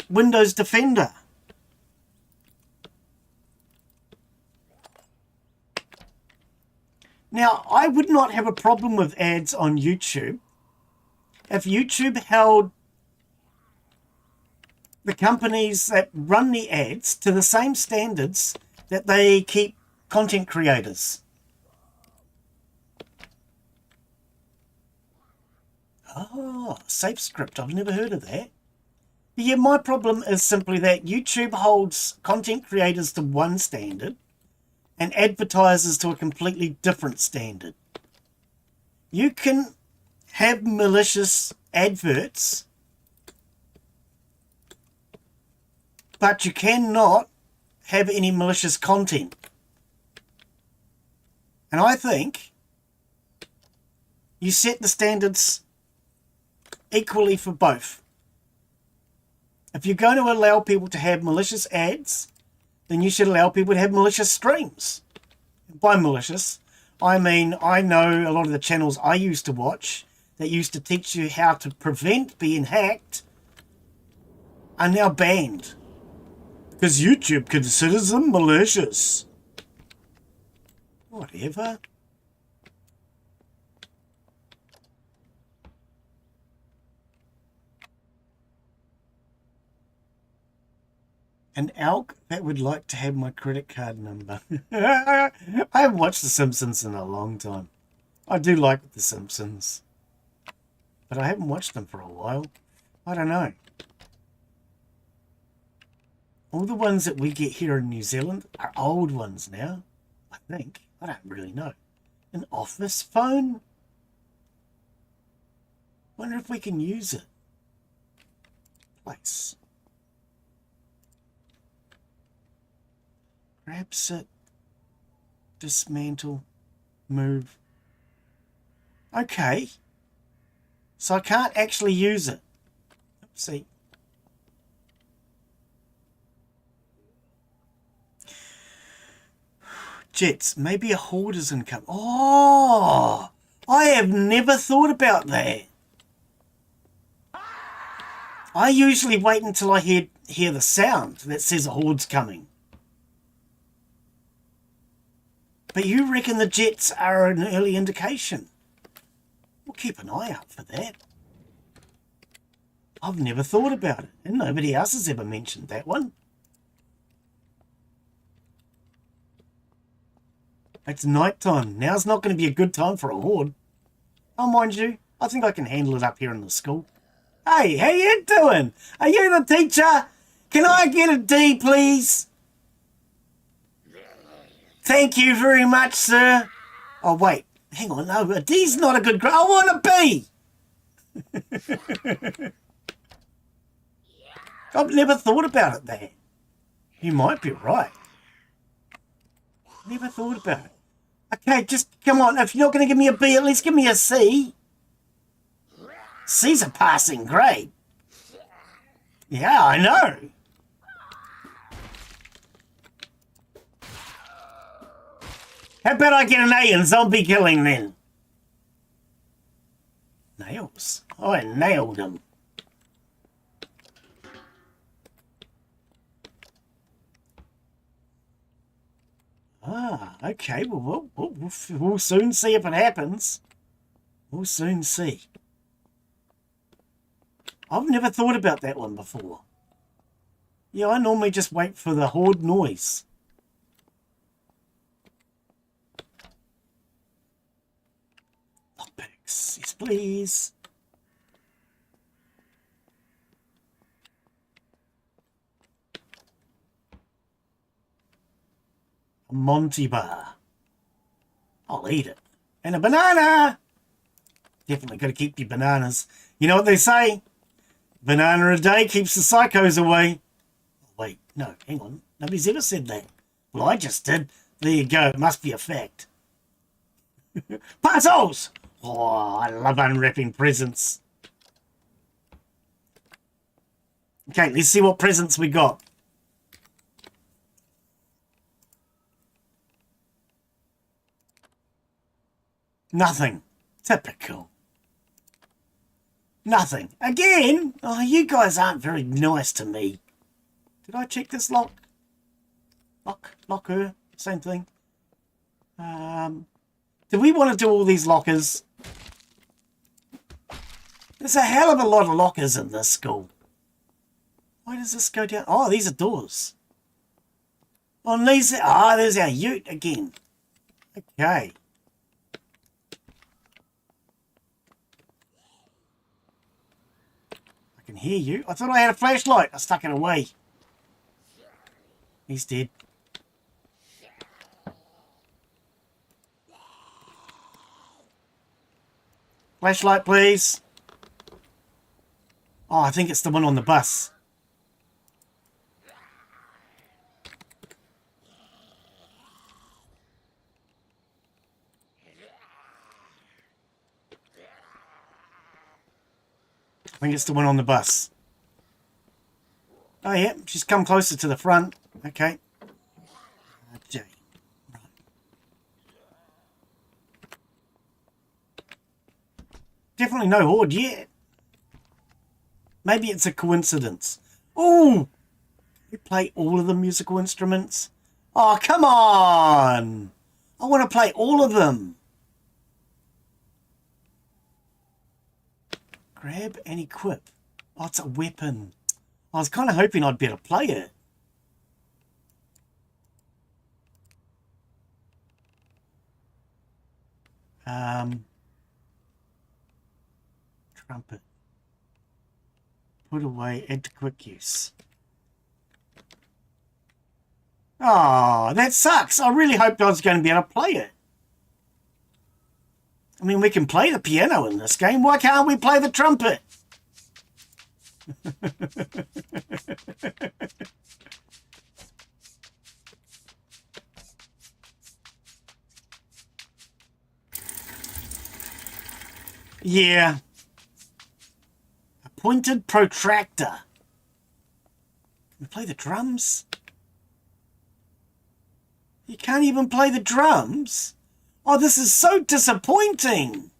Windows Defender. Now, I would not have a problem with ads on YouTube if YouTube held the companies that run the ads to the same standards that they keep content creators. Oh, safe script. I've never heard of that. But yeah, my problem is simply that YouTube holds content creators to one standard and advertisers to a completely different standard. You can have malicious adverts, but you cannot have any malicious content. And I think you set the standards equally for both. If you're going to allow people to have malicious ads, then you should allow people to have malicious streams. By malicious, I mean I know a lot of the channels I used to watch that used to teach you how to prevent being hacked are now banned because YouTube considers them malicious. Whatever. An elk that would like to have my credit card number. I haven't watched The Simpsons in a long time. I do like The Simpsons, but I haven't watched them for a while. I don't know. All the ones that we get here in New Zealand are old ones now, I think. I don't really know. An office phone? Wonder if we can use it. Place. Grabs it. Dismantle. Move. Okay. So I can't actually use it. Oopsie. Jets. Maybe a hoarder's income. Oh! I have never thought about that. I usually wait until I hear the sound that says a horde's coming. But you reckon the jets are an early indication? We'll keep an eye out for that. I've never thought about it, and nobody else has ever mentioned that one. It's night time. Now's not going to be a good time for a horde. Oh, mind you, I think I can handle it up here in the school. Hey, how you doing? Are you the teacher? Can I get a D, please? Thank you very much, sir. Oh, wait. Hang on. No, a D's not a good grade. I want a B. I've never thought about it there. You might be right. Never thought about it. Okay, just come on. If you're not going to give me a B, at least give me a C. C's a passing grade. Yeah, I know. How about I get an A in zombie killing then? Nails. Oh, I nailed him. Ah, okay. Well, we'll soon see if it happens. We'll soon see. I've never thought about that one before. Yeah, I normally just wait for the horde noise. Lockpicks. Yes, please. A Monty bar. I'll eat it. And a banana! Definitely got to keep your bananas. You know what they say? Banana a day keeps the psychos away. Oh, wait, no, hang on. Nobody's ever said that. Well, I just did. There you go. It must be a fact. Puzzles! Oh, I love unwrapping presents. Okay, let's see what presents we got. Nothing. Typical. Nothing. Again? Oh, you guys aren't very nice to me. Did I check this lock? Locker? Same thing. Do we want to do all these lockers? There's a hell of a lot of lockers in this school. Why does this go down? Oh, these are doors. On these... Ah, there's our ute again. Okay. I can hear you. I thought I had a flashlight. I stuck it away. He's dead. Flashlight, please. Oh, I think it's the one on the bus. I think it's the one on the bus. Oh, yeah. She's come closer to the front. Okay. Okay. Right. Definitely no horde yet. Maybe it's a coincidence. Ooh! You play all of the musical instruments? Oh, come on! I want to play all of them. Grab and equip. Oh, it's a weapon. I was kind of hoping I'd better play it. Trumpet. Put away, add to quick use. Oh, that sucks. I really hoped I was going to be able to play it. I mean, we can play the piano in this game. Why can't we play the trumpet? Yeah. A pointed protractor. Can we play the drums? You can't even play the drums? Oh, this is so disappointing.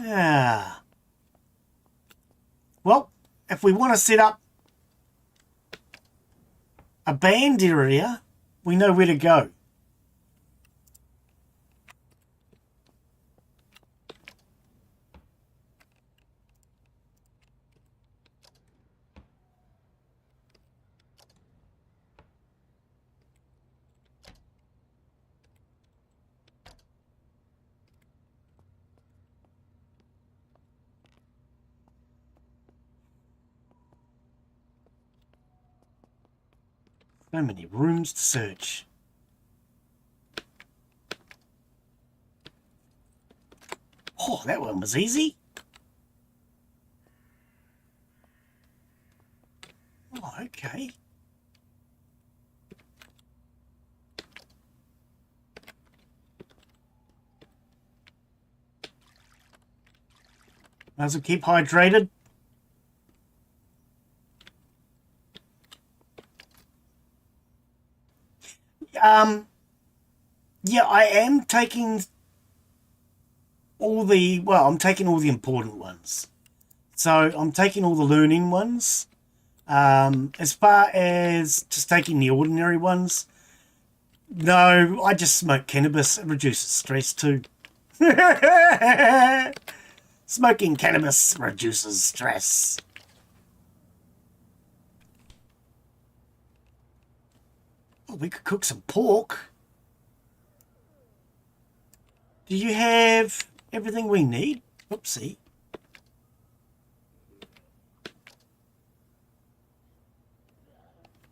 Yeah. Well, if we want to set up a band area, we know where to go. So many rooms to search. Oh, that one was easy. Oh, okay. Might as well keep hydrated. Yeah, I am taking all the, well, I'm taking all the important ones. So I'm taking all the learning ones. As far as just taking the ordinary ones, no, I just smoke cannabis. It reduces stress too. Smoking cannabis reduces stress. Oh, we could cook some pork. Do you have everything we need? Oopsie.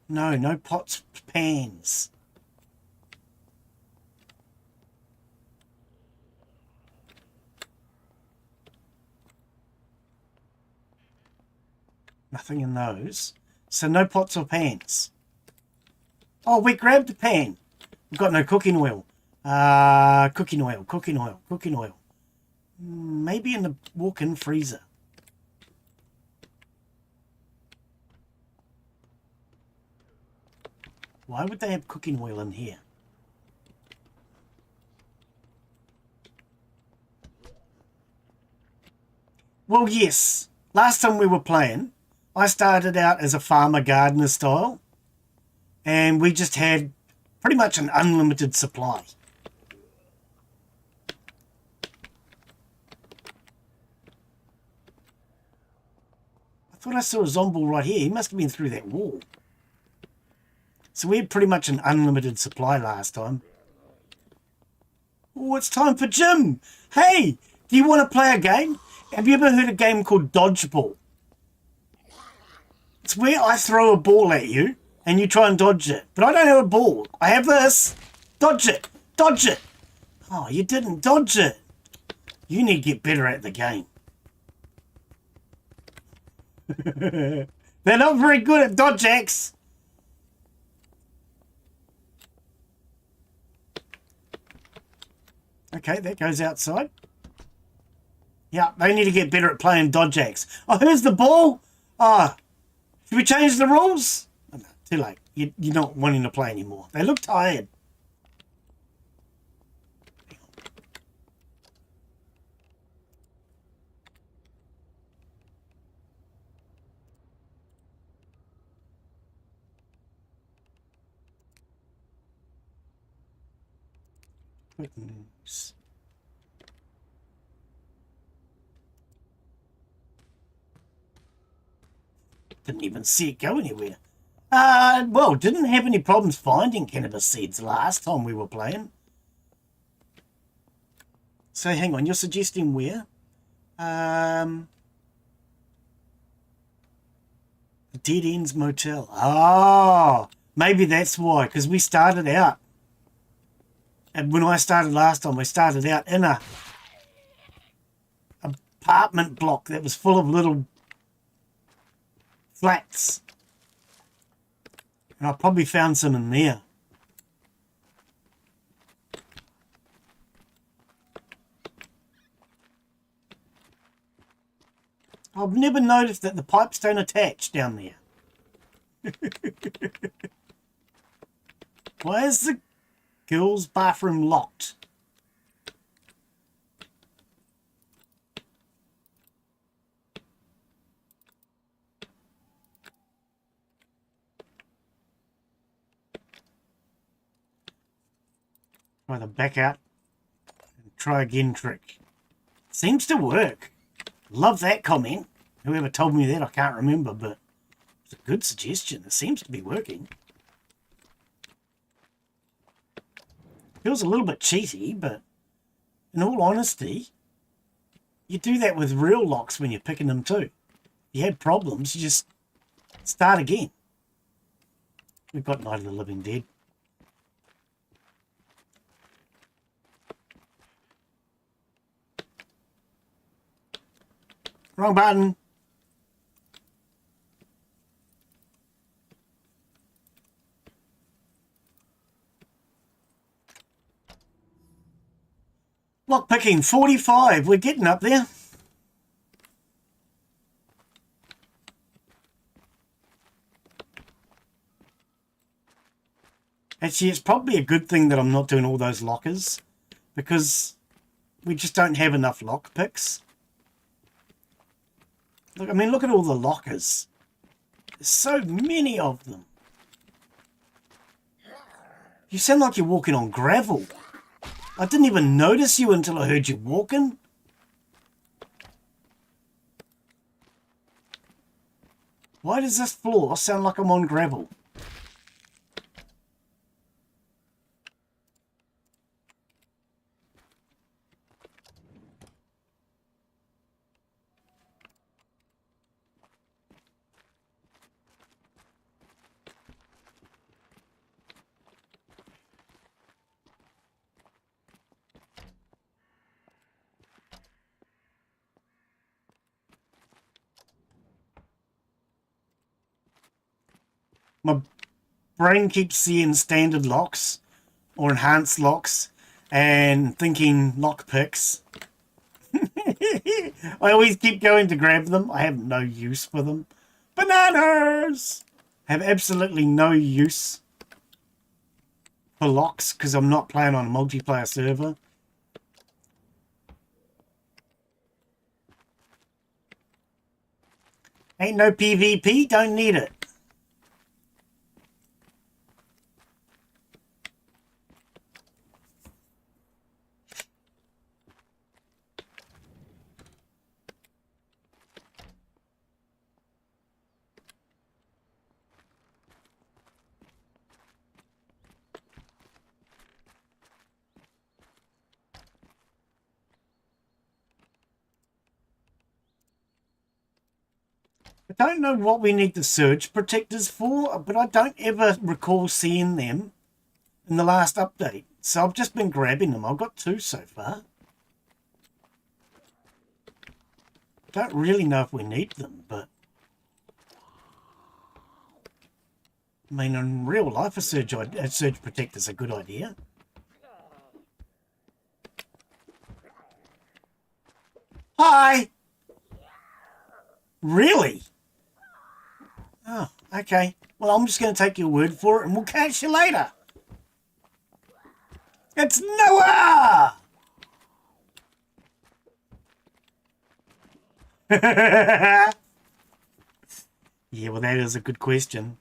No, no pots, pans. Nothing in those. So no pots or pans. Oh, we grabbed the pan. We've got no cooking oil. Cooking oil. Maybe in the walk-in freezer. Why would they have cooking oil in here? Well, yes. Last time we were playing, I started out as a farmer gardener style, and we just had pretty much an unlimited supply. I thought I saw a zombie right here. He must have been through that wall. So we had pretty much an unlimited supply last time. Oh, it's time for gym. Hey, do you want to play a game? Have you ever heard of a game called Dodgeball? It's where I throw a ball at you and you try and dodge it. But I don't have a ball. I have this. Dodge it. Dodge it. Oh, you didn't dodge it. You need to get better at the game. They're not very good at DirectX. Okay, that goes outside. Yeah, they need to get better at playing DirectX. Oh, who's the ball? Ah, should we change the rules? Oh, no, too late. You're not wanting to play anymore. They look tired. Quick news. Didn't even see it go anywhere. Well, didn't have any problems finding cannabis seeds last time we were playing. So hang on, you're suggesting where? The Dead Ends Motel. Ah, Maybe that's why, because we started out, and when I started last time, we started out in a apartment block that was full of little flats. And I probably found some in there. I've never noticed that the pipes don't attach down there. Why is the girls' bathroom locked? Try the back out and try again trick. Seems to work. Love that comment. Whoever told me that, I can't remember, but it's a good suggestion. It seems to be working. Feels a little bit cheaty, but in all honesty, you do that with real locks when you're picking them too. If you had problems, you just start again. We've got Night of the Living Dead. Wrong button. Lock picking 45. We're getting up there. Actually, it's probably a good thing that I'm not doing all those lockers, because we just don't have enough lock picks. Look, I mean, look at all the lockers. There's so many of them. You sound like you're walking on gravel. I didn't even notice you until I heard you walking. Why does this floor sound like I'm on gravel? My brain keeps seeing standard locks or enhanced locks and thinking lock picks. I always keep going to grab them. I have no use for them. Bananas! I have absolutely no use for locks because I'm not playing on a multiplayer server. Ain't no PvP, don't need it. I don't know what we need the surge protectors for, but I don't ever recall seeing them in the last update. So I've just been grabbing them. I've got 2 so far. Don't really know if we need them, but I mean, in real life, a surge protector is a good idea. Hi! Really? Oh, okay. Well, I'm just going to take your word for it, and we'll catch you later. It's Noah! Yeah, well, that is a good question.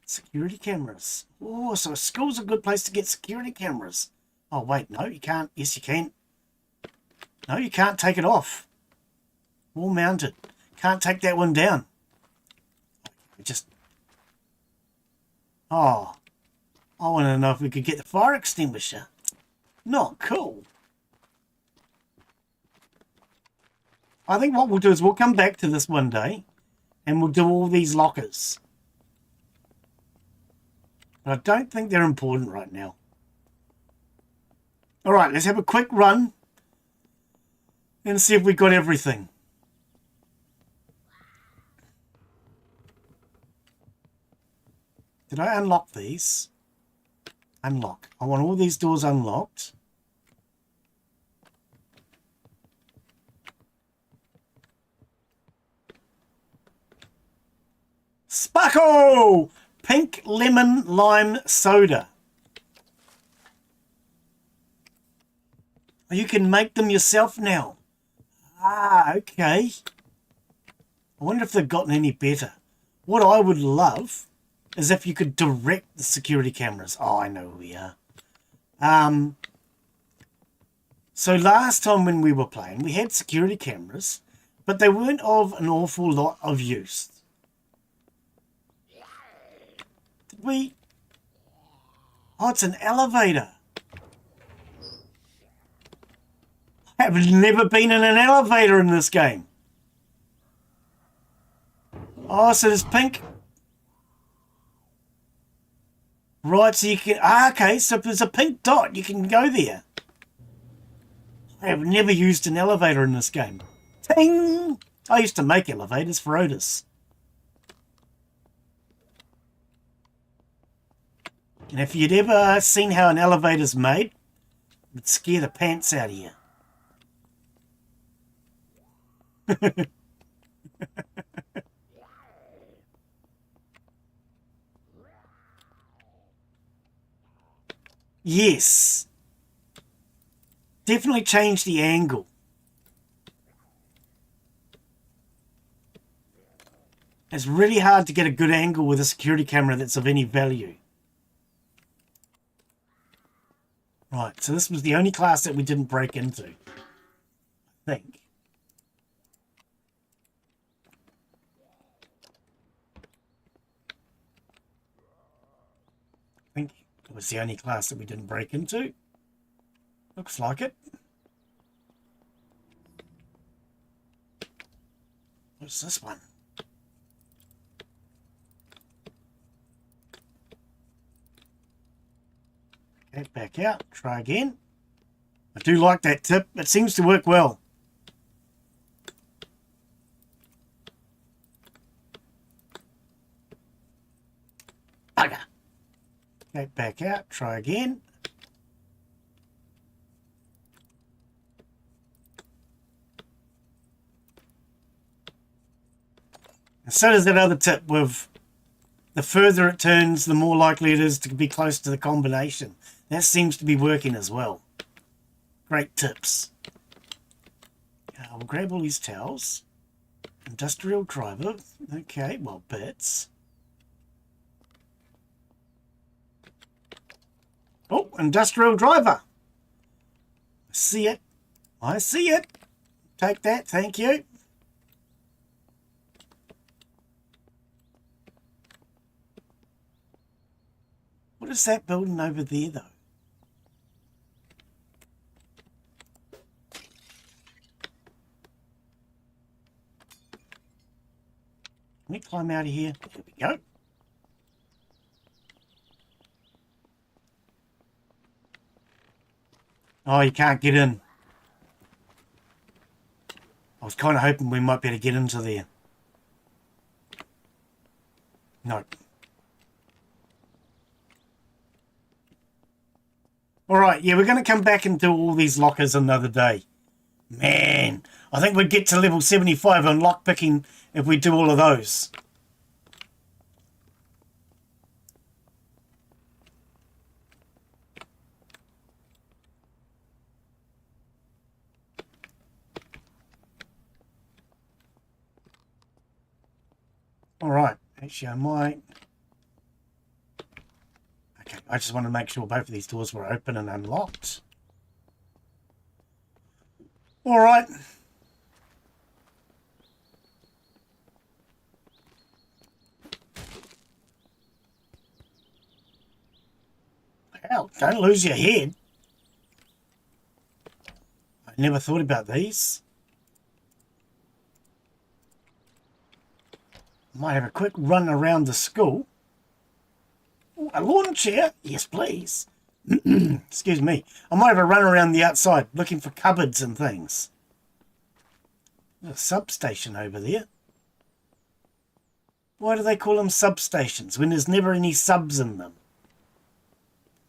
Security cameras. Oh, so a school's a good place to get security cameras. Oh, wait, no, you can't. Yes, you can. No, you can't take it off. Wall mounted. Can't take that one down. Just... Oh, I want to know if we could get the fire extinguisher. Not cool. I think what we'll do is we'll come back to this one day and we'll do all these lockers. But I don't think they're important right now. All right, let's have a quick run and see if we got everything. Did I unlock these? Unlock. I want all these doors unlocked. Sparkle! Pink lemon lime soda. You can make them yourself now. Ah, okay. I wonder if they've gotten any better. What I would love is if you could direct the security cameras. Oh, I know who we are. So last time when we were playing, we had security cameras, but they weren't of an awful lot of use. Did we? Oh, it's an elevator. I've never been in an elevator in this game. Oh, so there's pink. Right, so you can... Ah, okay, so if there's a pink dot, you can go there. I have never used an elevator in this game. Ting! I used to make elevators for Otis. And if you'd ever seen how an elevator's made, it would scare the pants out of you. Yes. Definitely change the angle. It's really hard to get a good angle with a security camera that's of any value. Right, so this was the only class that we didn't break into, I think. It was the only class that we didn't break into. Looks like it. What's this one? Okay, back out. Try again. I do like that tip. It seems to work well. Bugger. Okay, back out. Try again. And so does that other tip with the further it turns, the more likely it is to be close to the combination. That seems to be working as well. Great tips. We'll grab all these towels. Industrial driver. Okay, well, bits. Oh, industrial driver. I see it. I see it. Take that, thank you. What is that building over there, though? Can we climb out of here? There we go. Oh, you can't get in. I was kind of hoping we might be able to get into there. Nope. Alright, yeah, we're going to come back and do all these lockers another day. Man, I think we'd get to level 75 on lockpicking if we do all of those. Alright, actually I might... Okay, I just want to make sure both of these doors were open and unlocked. Alright. Hell, don't lose your head. I never thought about these. Might have a quick run around the school. Ooh, a lawn chair? Yes, please. Excuse me. I might have a run around the outside looking for cupboards and things. There's a substation over there. Why do they call them substations when there's never any subs in them?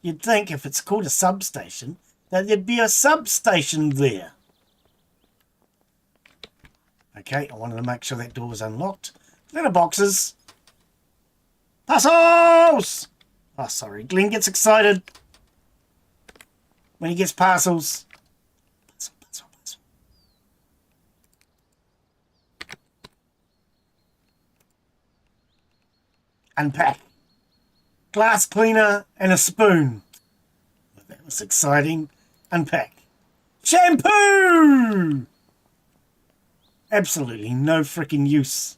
You'd think if it's called a substation that there'd be a substation there. Okay, I wanted to make sure that door was unlocked. Letterboxes. Parcels! Oh, sorry. Glenn gets excited when he gets parcels. Parcel, parcel, parcel. Unpack. Glass cleaner and a spoon. Well, that was exciting. Unpack. Shampoo! Absolutely no freaking use.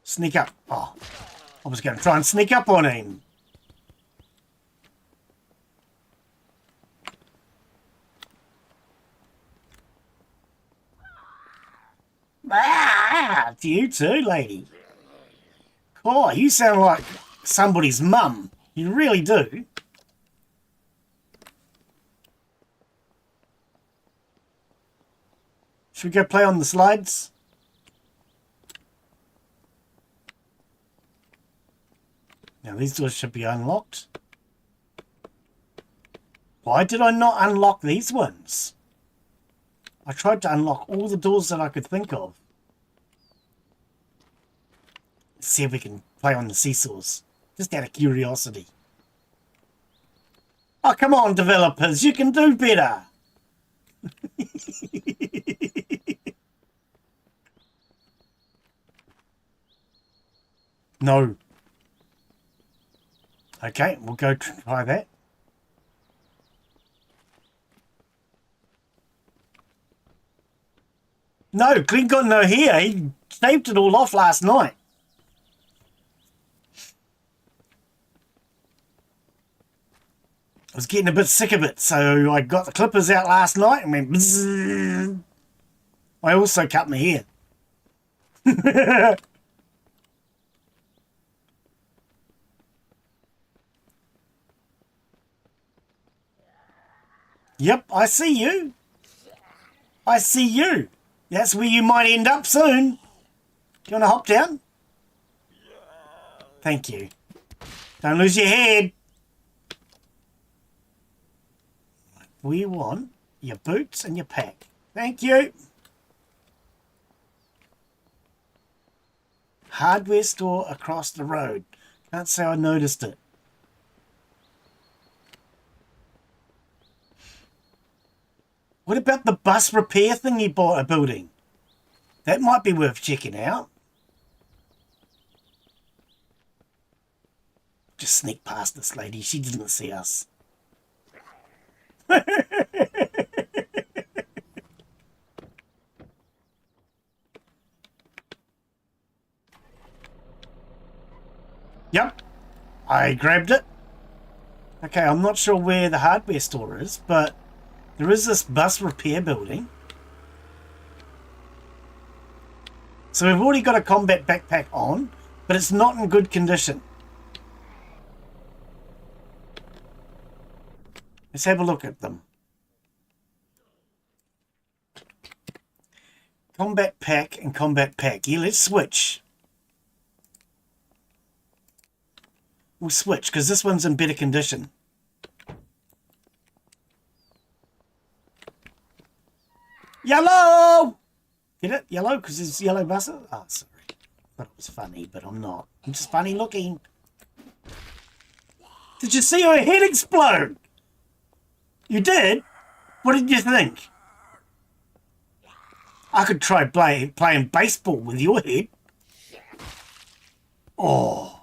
Sneak up. Oh, I was going to try and sneak up on him. Ah, it's you too, lady. Oh, you sound like somebody's mum. You really do. Should we go play on the slides? Now these doors should be unlocked. Why did I not unlock these ones? I tried to unlock all the doors that I could think of. Let's see if we can play on the seesaws. Just out of curiosity. Oh, come on, developers. You can do better. No. Okay, we'll go try that. No, Clint got no hair. He shaved it all off last night. I was getting a bit sick of it, so I got the clippers out last night and went bzzz. I also cut my hair. Yep, I see you. I see you. That's where you might end up soon. Do you want to hop down? Thank you. Don't lose your head. We want your boots and your pack. Thank you. Hardware store across the road. Can't say I noticed it. What about the bus repair thing you bought a building? That might be worth checking out. Just sneak past this lady. She didn't see us. Yep, I grabbed it. Okay, I'm not sure where the hardware store is, but there is this bus repair building. So we've already got a combat backpack on, but it's not in good condition. Let's have a look at them. Combat pack and combat pack. Yeah, let's switch. We'll switch because this one's in better condition. Yellow! Get it? Yellow? Because there's yellow buses? Oh, sorry. I thought it was funny, but I'm not. I'm just funny looking. Did you see her head explode? You did? What did you think? I could try playing baseball with your head. Oh.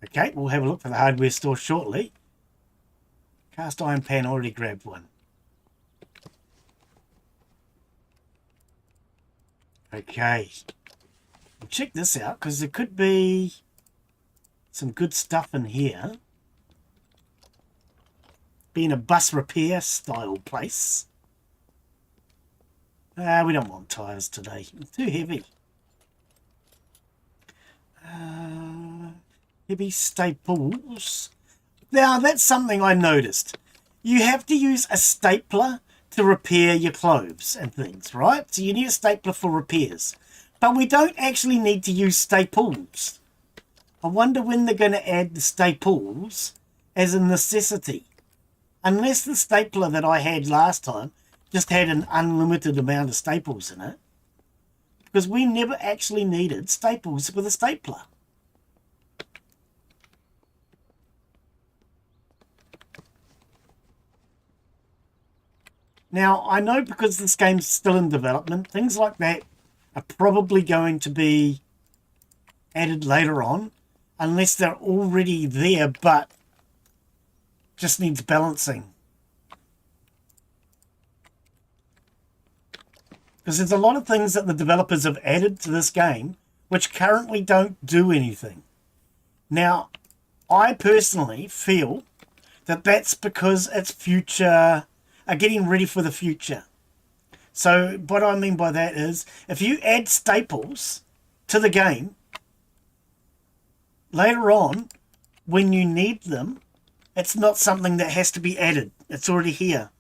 Okay, we'll have a look for the hardware store shortly. Cast iron pan, already grabbed one. Okay. We'll check this out because there could be some good stuff in here. being a bus repair style place. We don't want tyres today. Too heavy. Heavy staples. Now, that's something I noticed. You have to use a stapler to repair your clothes and things, right? So you need a stapler for repairs. But we don't actually need to use staples. I wonder when they're going to add the staples as a necessity. Unless the stapler that I had last time just had an unlimited amount of staples in it. Because we never actually needed staples with a stapler. Now, I know because this game's still in development, things like that are probably going to be added later on, unless they're already there, but just needs balancing. Because there's a lot of things that the developers have added to this game which currently don't do anything. Now, I personally feel that that's because it's future... are getting ready for the future. So what I mean by that is, if you add staples to the game, later on, when you need them, it's not something that has to be added. It's already here.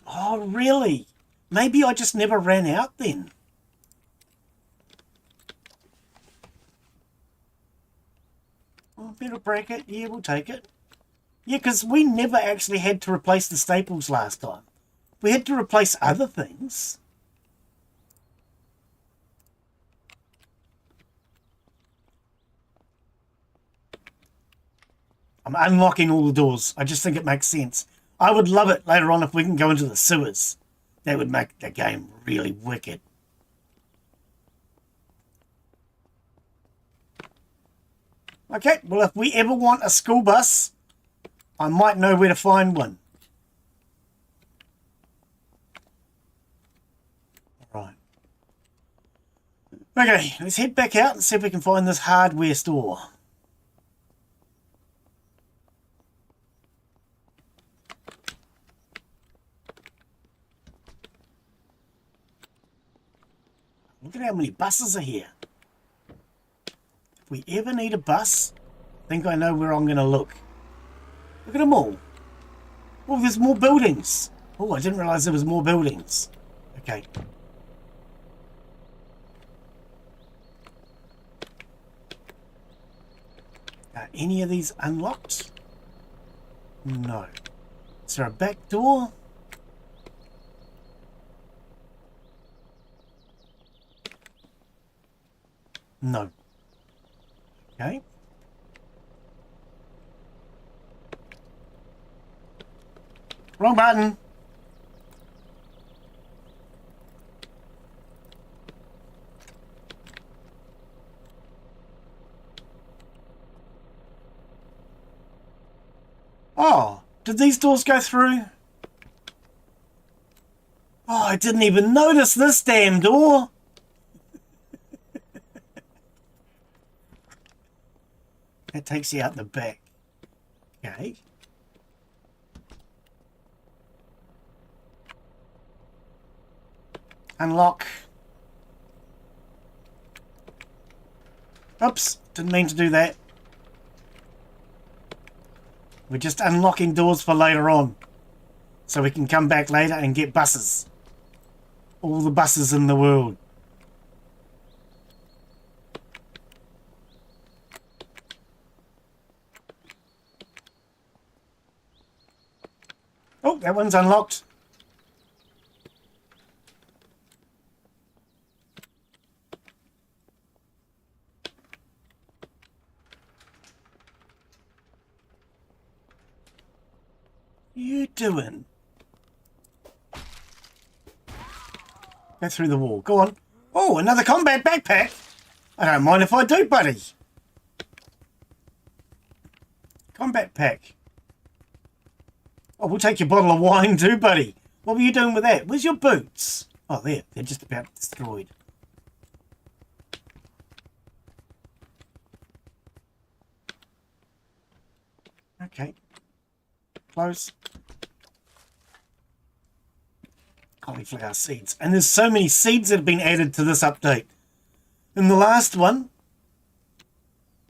Oh, really? Maybe I just never ran out then. Metal bracket, yeah, we'll take it. Yeah, because we never actually had to replace the staples last time. We had to replace other things. I'm unlocking all the doors. I just think it makes sense. I would love it later on if we can go into the sewers. That would make the game really wicked. Okay, well, if we ever want a school bus, I might know where to find one. Right. Okay, let's head back out and see if we can find this hardware store. Look at how many buses are here. If we ever need a bus, I think I know where I'm going to look. Look at them all. Oh, there's more buildings. Oh, I didn't realise there was more buildings. Okay. Are any of these unlocked? No. Is there a back door? No. Okay. Wrong button. Oh, did these doors go through? Oh, I didn't even notice this damn door. That takes you out the back. Okay. Unlock. Oops, didn't mean to do that. We're just unlocking doors for later on. So we can come back later and get buses. All the buses in the world. Oh, that one's unlocked. What are you doing? Go through the wall. Go on. Oh, another combat backpack. I don't mind if I do, buddy. Combat pack. Oh, we'll take your bottle of wine too, buddy. What were you doing with that? Where's your boots? Oh, there. They're just about destroyed. Okay. Close. Cauliflower seeds. And there's so many seeds that have been added to this update. In the last one,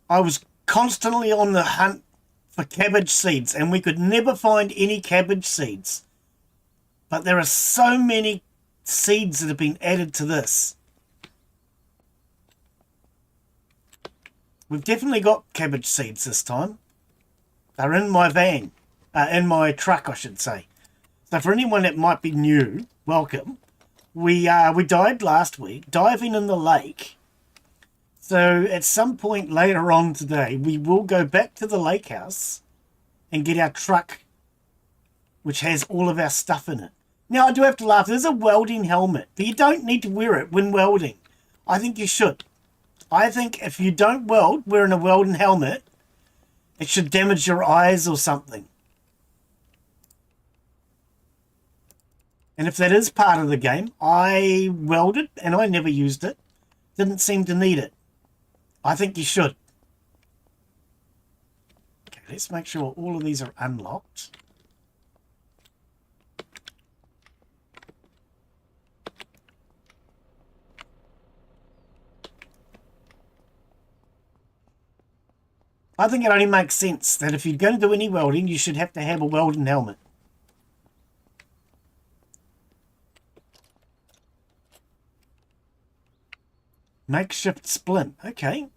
I was constantly on the hunt for cabbage seeds, and we could never find any cabbage seeds. But there are so many seeds that have been added to this. We've definitely got cabbage seeds this time. They're in my van. In my truck, I should say. So for anyone that might be new, welcome. We died last week, diving in the lake. So at some point later on today, we will go back to the lake house and get our truck, which has all of our stuff in it. Now, I do have to laugh. There's a welding helmet, but you don't need to wear it when welding. I think you should. I think if you don't weld wearing a welding helmet, it should damage your eyes or something. And if that is part of the game, I welded and I never used it. Didn't seem to need it. I think you should. Okay, let's make sure all of these are unlocked. I think it only makes sense that if you're going to do any welding, you should have to have a welding helmet. Makeshift splint. Okay.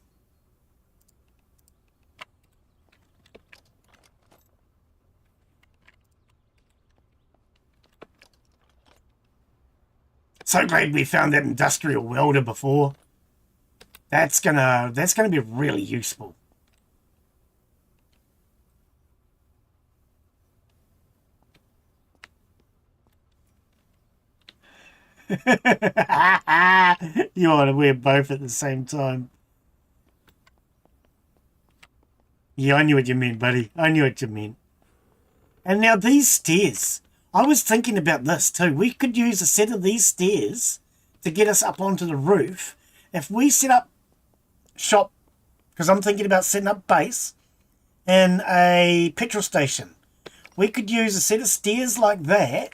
So glad we found that industrial welder before. That's gonna be really useful. You want to wear both at the same time. Yeah, I knew what you meant, buddy. I knew what you meant. And now these stairs. I was thinking about this too. We could use a set of these stairs to get us up onto the roof. If we set up shop, because I'm thinking about setting up base in a petrol station, we could use a set of stairs like that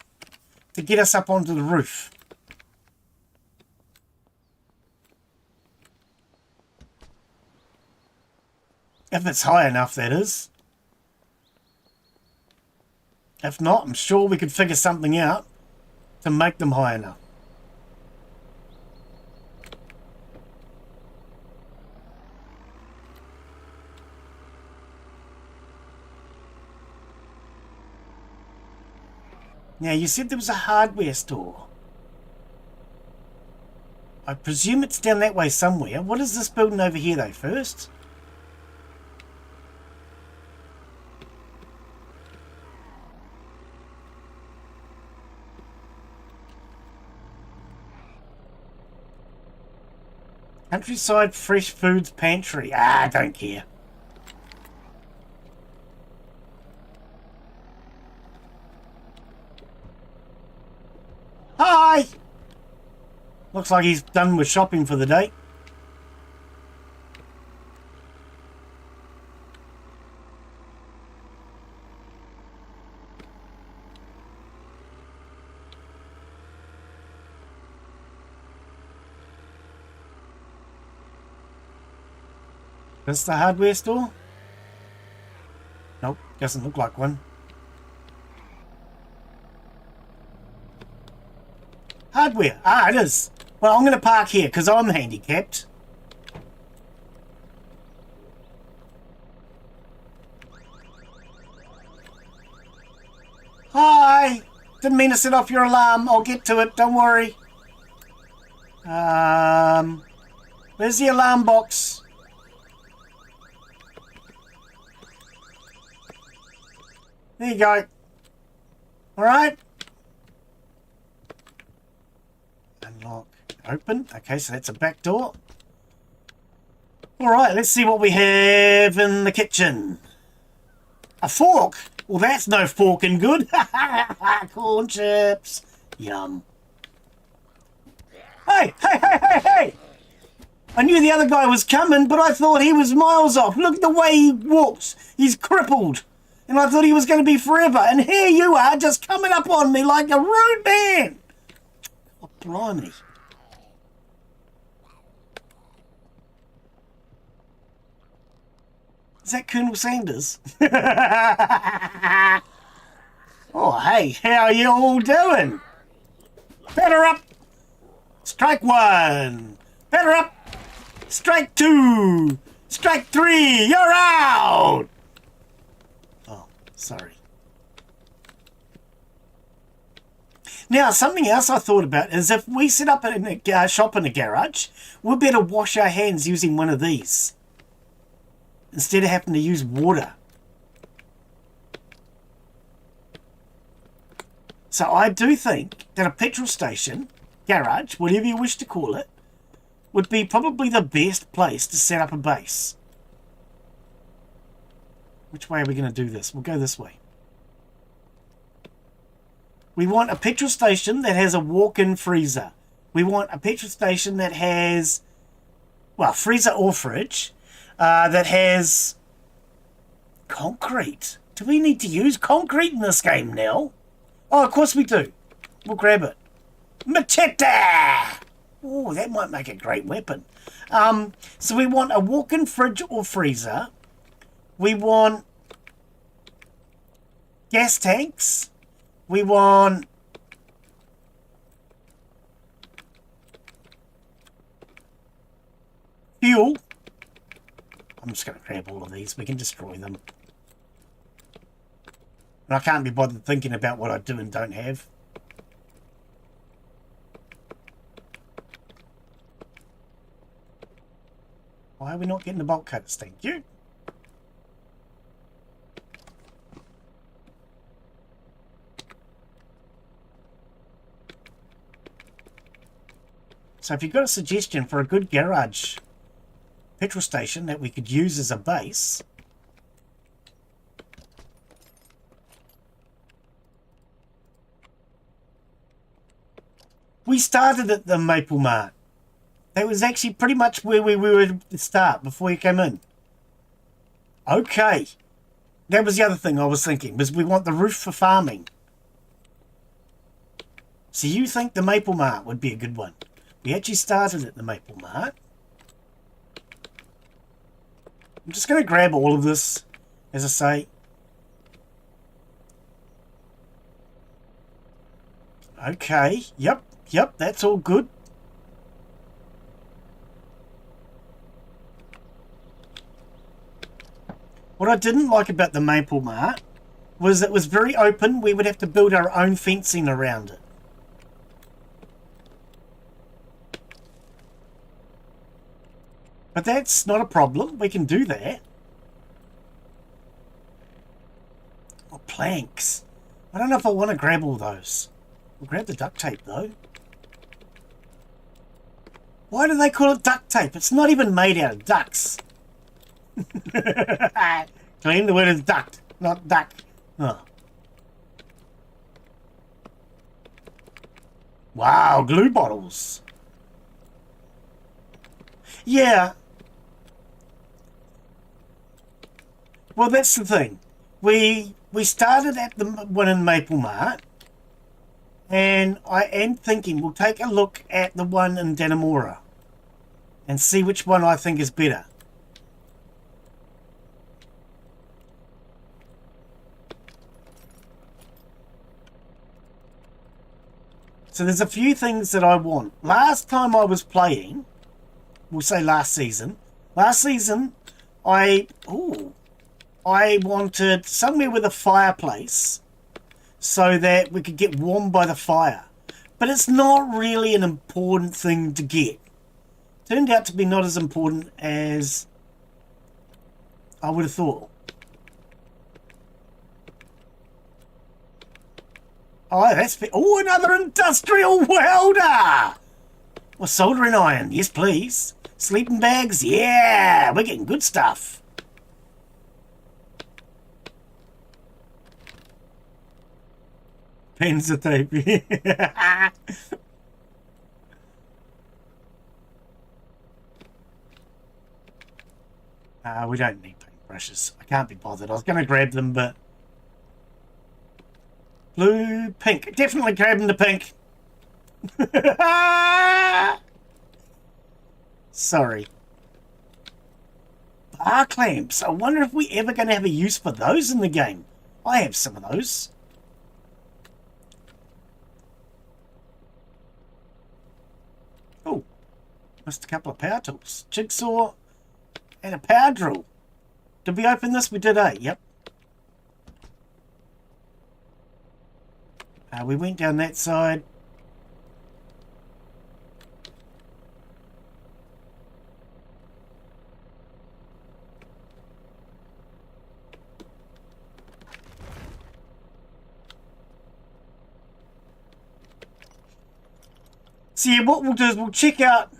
to get us up onto the roof. If it's high enough, that is. If not, I'm sure we could figure something out to make them high enough. Now, you said there was a hardware store. I presume it's down that way somewhere. What is this building over here, though, first? Countryside Fresh Foods Pantry. Ah, I don't care. Hi! Looks like he's done with shopping for the day. This the hardware store? Nope, doesn't look like one. Hardware. Ah, it is. Well, I'm going to park here because I'm handicapped. Hi! Didn't mean to set off your alarm. I'll get to it. Don't worry. Where's the alarm box? There you go. Alright. Unlock. Open. Okay, so that's a back door. Alright, let's see what we have in the kitchen. A fork? Well, that's no forking good. Corn chips. Yum. Hey, hey, hey, hey, hey! I knew the other guy was coming, but I thought he was miles off. Look at the way he walks. He's crippled. And I thought he was going to be forever. And here you are, just coming up on me like a rude man. Oh, blimey. Is that Colonel Sanders? Oh, hey, how are you all doing? Batter up. Strike one. Batter up. Strike two. Strike three. You're out. Oh, sorry. Now, something else I thought about is if we set up a shop in a garage, we'll better wash our hands using one of these instead of having to use water. So I do think that a petrol station, garage, whatever you wish to call it, would be probably the best place to set up a base. Which way are we going to do this? We'll go this way. We want a petrol station that has a walk-in freezer. We want a petrol station that has, well, freezer or fridge, that has concrete. Do we need to use concrete in this game now? Oh, of course we do. We'll grab it. Machete! Oh, that might make a great weapon. So we want a walk-in fridge or freezer. We want gas tanks. We want fuel. I'm just going to grab all of these. We can destroy them. And I can't be bothered thinking about what I do and don't have. Why are we not getting the bolt cutters? Thank you. So if you've got a suggestion for a good garage petrol station that we could use as a base, we started at the Maple Mart. That was actually pretty much where we were to start before you came in. Okay. That was the other thing I was thinking, was we want the roof for farming. So you think the Maple Mart would be a good one. We actually started at the Maple Mart. I'm just going to grab all of this, as I say. Okay, yep, that's all good. What I didn't like about the Maple Mart was it was very open. We would have to build our own fencing around it. But that's not a problem. We can do that. Oh, planks. I don't know if I want to grab all those. We'll grab the duct tape, though. Why do they call it duct tape? It's not even made out of ducks. Clean, the word is duct, not duck. Oh. Wow, glue bottles. Yeah. Well, that's the thing. We started at the one in Maple Mart, and I am thinking we'll take a look at the one in Dannemora and see which one I think is better. So there's a few things that I want. Last time I was playing, we'll say last season I wanted somewhere with a fireplace so that we could get warm by the fire. But it's not really an important thing to get. Turned out to be not as important as I would have thought. Oh, another industrial welder! Well, soldering iron, yes please. Sleeping bags, yeah, we're getting good stuff. Pens of tape. We don't need paintbrushes. I can't be bothered. I was going to grab them, but Blue, pink. Definitely grabbing the pink. Sorry. Bar clamps. I wonder if we ever going to have a use for those in the game. I have some of those. Oh, missed a couple of power tools. Jigsaw and a power drill. Did we open this? We did, eh? Yep. We went down that side. So yeah, what we'll do is we'll check out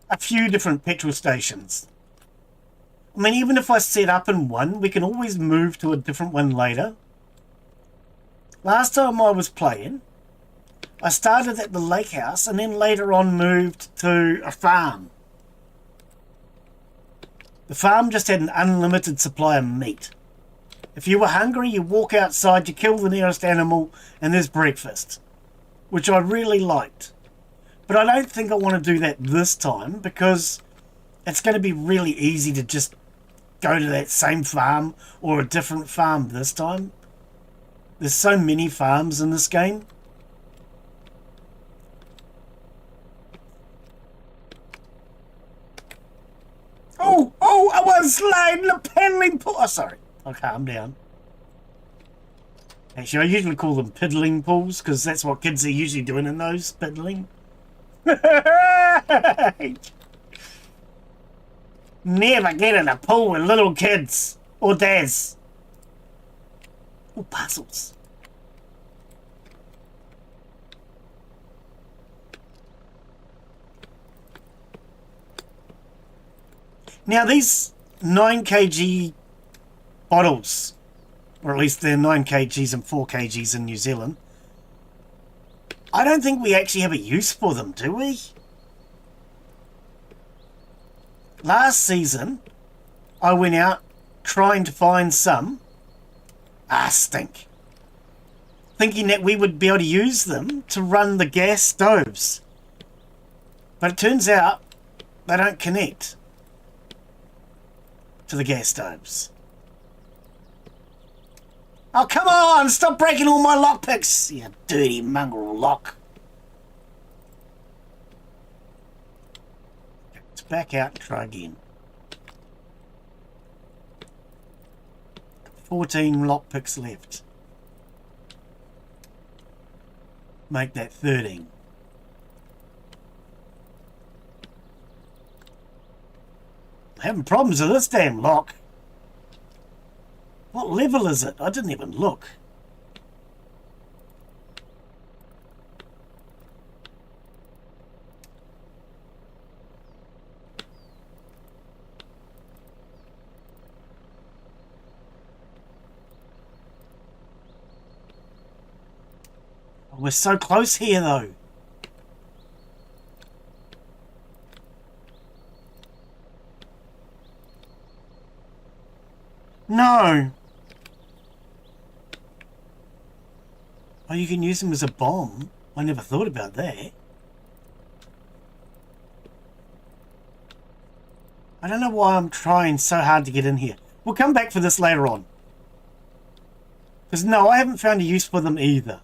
a few different petrol stations. I mean, even if I set up in one, we can always move to a different one later. Last time I was playing, I started at the lake house and then later on moved to a farm. The farm just had an unlimited supply of meat. If you were hungry, you walk outside, you kill the nearest animal, and there's breakfast, which I really liked. But I don't think I want to do that this time because it's going to be really easy to just go to that same farm or a different farm this time. There's so many farms in this game. Oh, I was sliding the peddling pool. Oh, sorry. I'll calm down. Actually, I usually call them piddling pools because that's what kids are usually doing in those, piddling. Never get in a pool with little kids or dads. Oh, puzzles. Now these 9 kg bottles, or at least they're 9 kgs and 4 kgs in New Zealand, I don't think we actually have a use for them, do we? Last season, I went out trying to find some. Stink. Thinking that we would be able to use them to run the gas stoves. But it turns out they don't connect to the gas stoves. Oh, come on! Stop breaking all my lockpicks, you dirty mongrel lock. Let's back out and try again. 14 lockpicks left. Make that 13. I'm having problems with this damn lock. What level is it? I didn't even look. Oh, we're so close here though. No. Oh, you can use them as a bomb. I never thought about that. I don't know why I'm trying so hard to get in here. We'll come back for this later on. Because no, I haven't found a use for them either.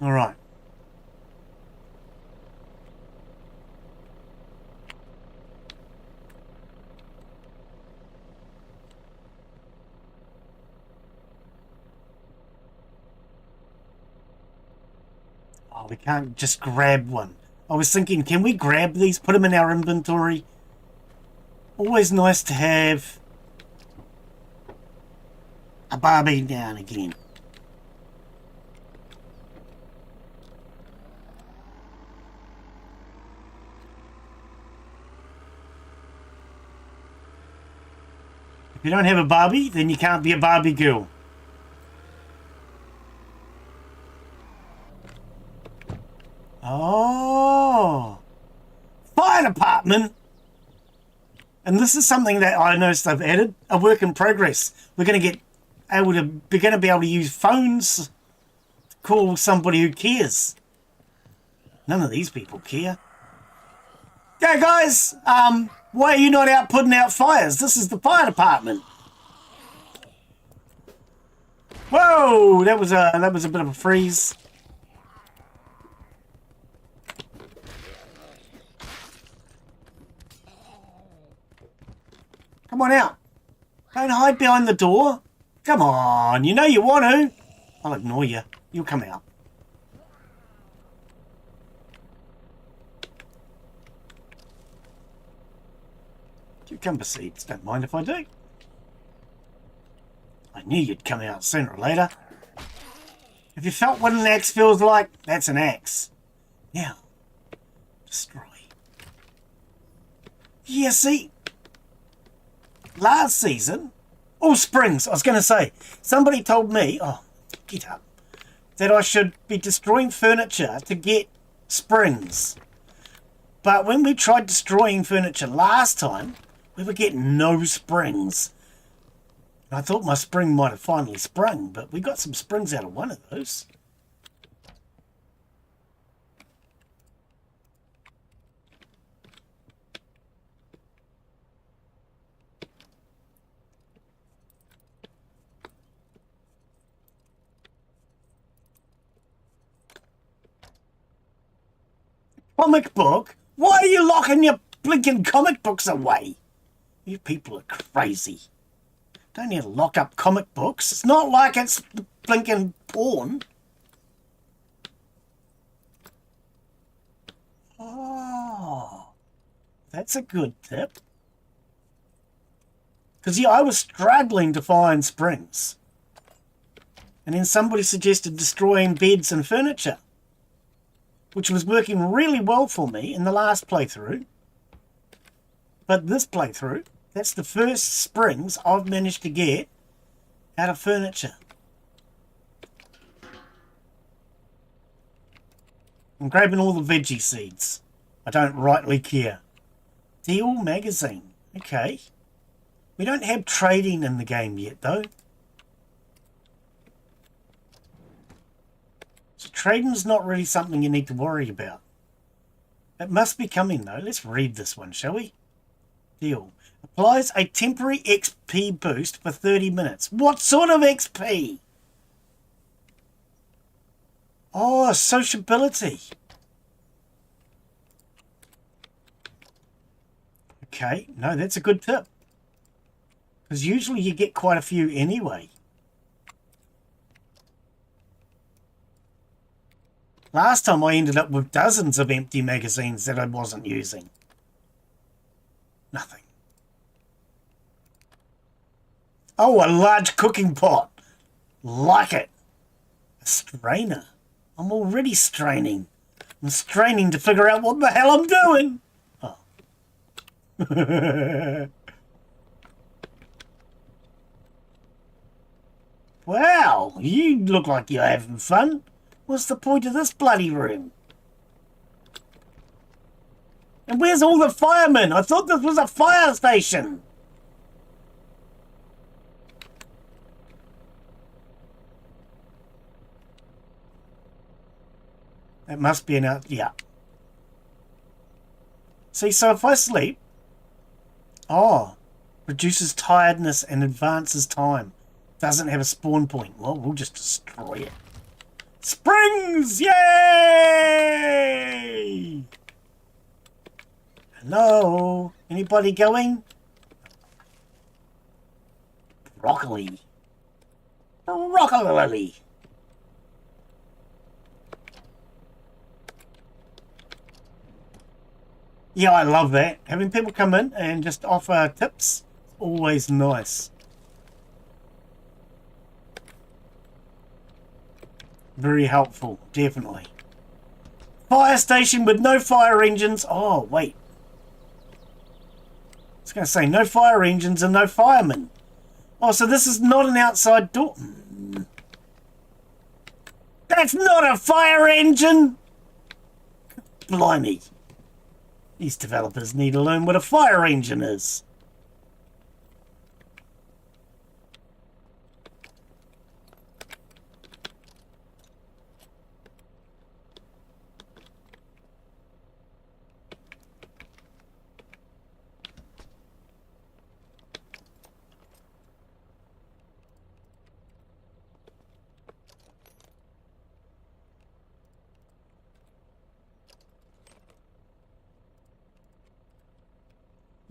Alright. Oh, we can't just grab one. I was thinking, can we grab these, put them in our inventory? Always nice to have a Barbie now and again. If you don't have a Barbie, then you can't be a Barbie girl. Oh, fire department. And this is something that I noticed they've added, a work in progress. We're going to be able to use phones to call somebody who cares. None of these people care. Okay, guys, why are you not out putting out fires? This is the fire department. Whoa, that was a bit of a freeze. Come on out. Don't hide behind the door. Come on, you know you want to. I'll ignore you. You'll come out. Cucumber seeds. Don't mind if I do. I knew you'd come out sooner or later. If you felt what an axe feels like, that's an axe. Now, destroy. Yeah, see? Last season, springs, I was going to say, somebody told me, get up, that I should be destroying furniture to get springs. But when we tried destroying furniture last time, we were getting no springs. I thought my spring might have finally sprung, but we got some springs out of one of those. Comic book? Why are you locking your blinking comic books away? You people are crazy. Don't need to lock up comic books. It's not like it's blinking porn. Oh, that's a good tip. Because, yeah, I was struggling to find springs. And then somebody suggested destroying beds and furniture, which was working really well for me in the last playthrough. But this playthrough, that's the first springs I've managed to get out of furniture. I'm grabbing all the veggie seeds. I don't rightly care. Deal magazine. Okay. We don't have trading in the game yet, though. So trading's not really something you need to worry about. It must be coming, though. Let's read this one, shall we? Deal. Applies a temporary XP boost for 30 minutes. What sort of XP? Oh, sociability. Okay, no, that's a good tip. Because usually you get quite a few anyway. Last time I ended up with dozens of empty magazines that I wasn't using. Nothing. Oh, a large cooking pot. Like it. A strainer. I'm already straining. I'm straining to figure out what the hell I'm doing. Oh. Wow, you look like you're having fun. What's the point of this bloody room? And where's all the firemen? I thought this was a fire station. It must be an yeah. See, so if I sleep, reduces tiredness and advances time. Doesn't have a spawn point. Well, we'll just destroy it. Springs! Yay! Hello? Anybody going? Broccoli. Broccoli. Yeah, I love that. Having people come in and just offer tips, always nice. Very helpful, definitely. Fire station with no fire engines. Oh, wait. I was going to say no fire engines and no firemen. Oh, so this is not an outside door. That's not a fire engine! Blimey. These developers need to learn what a fire engine is.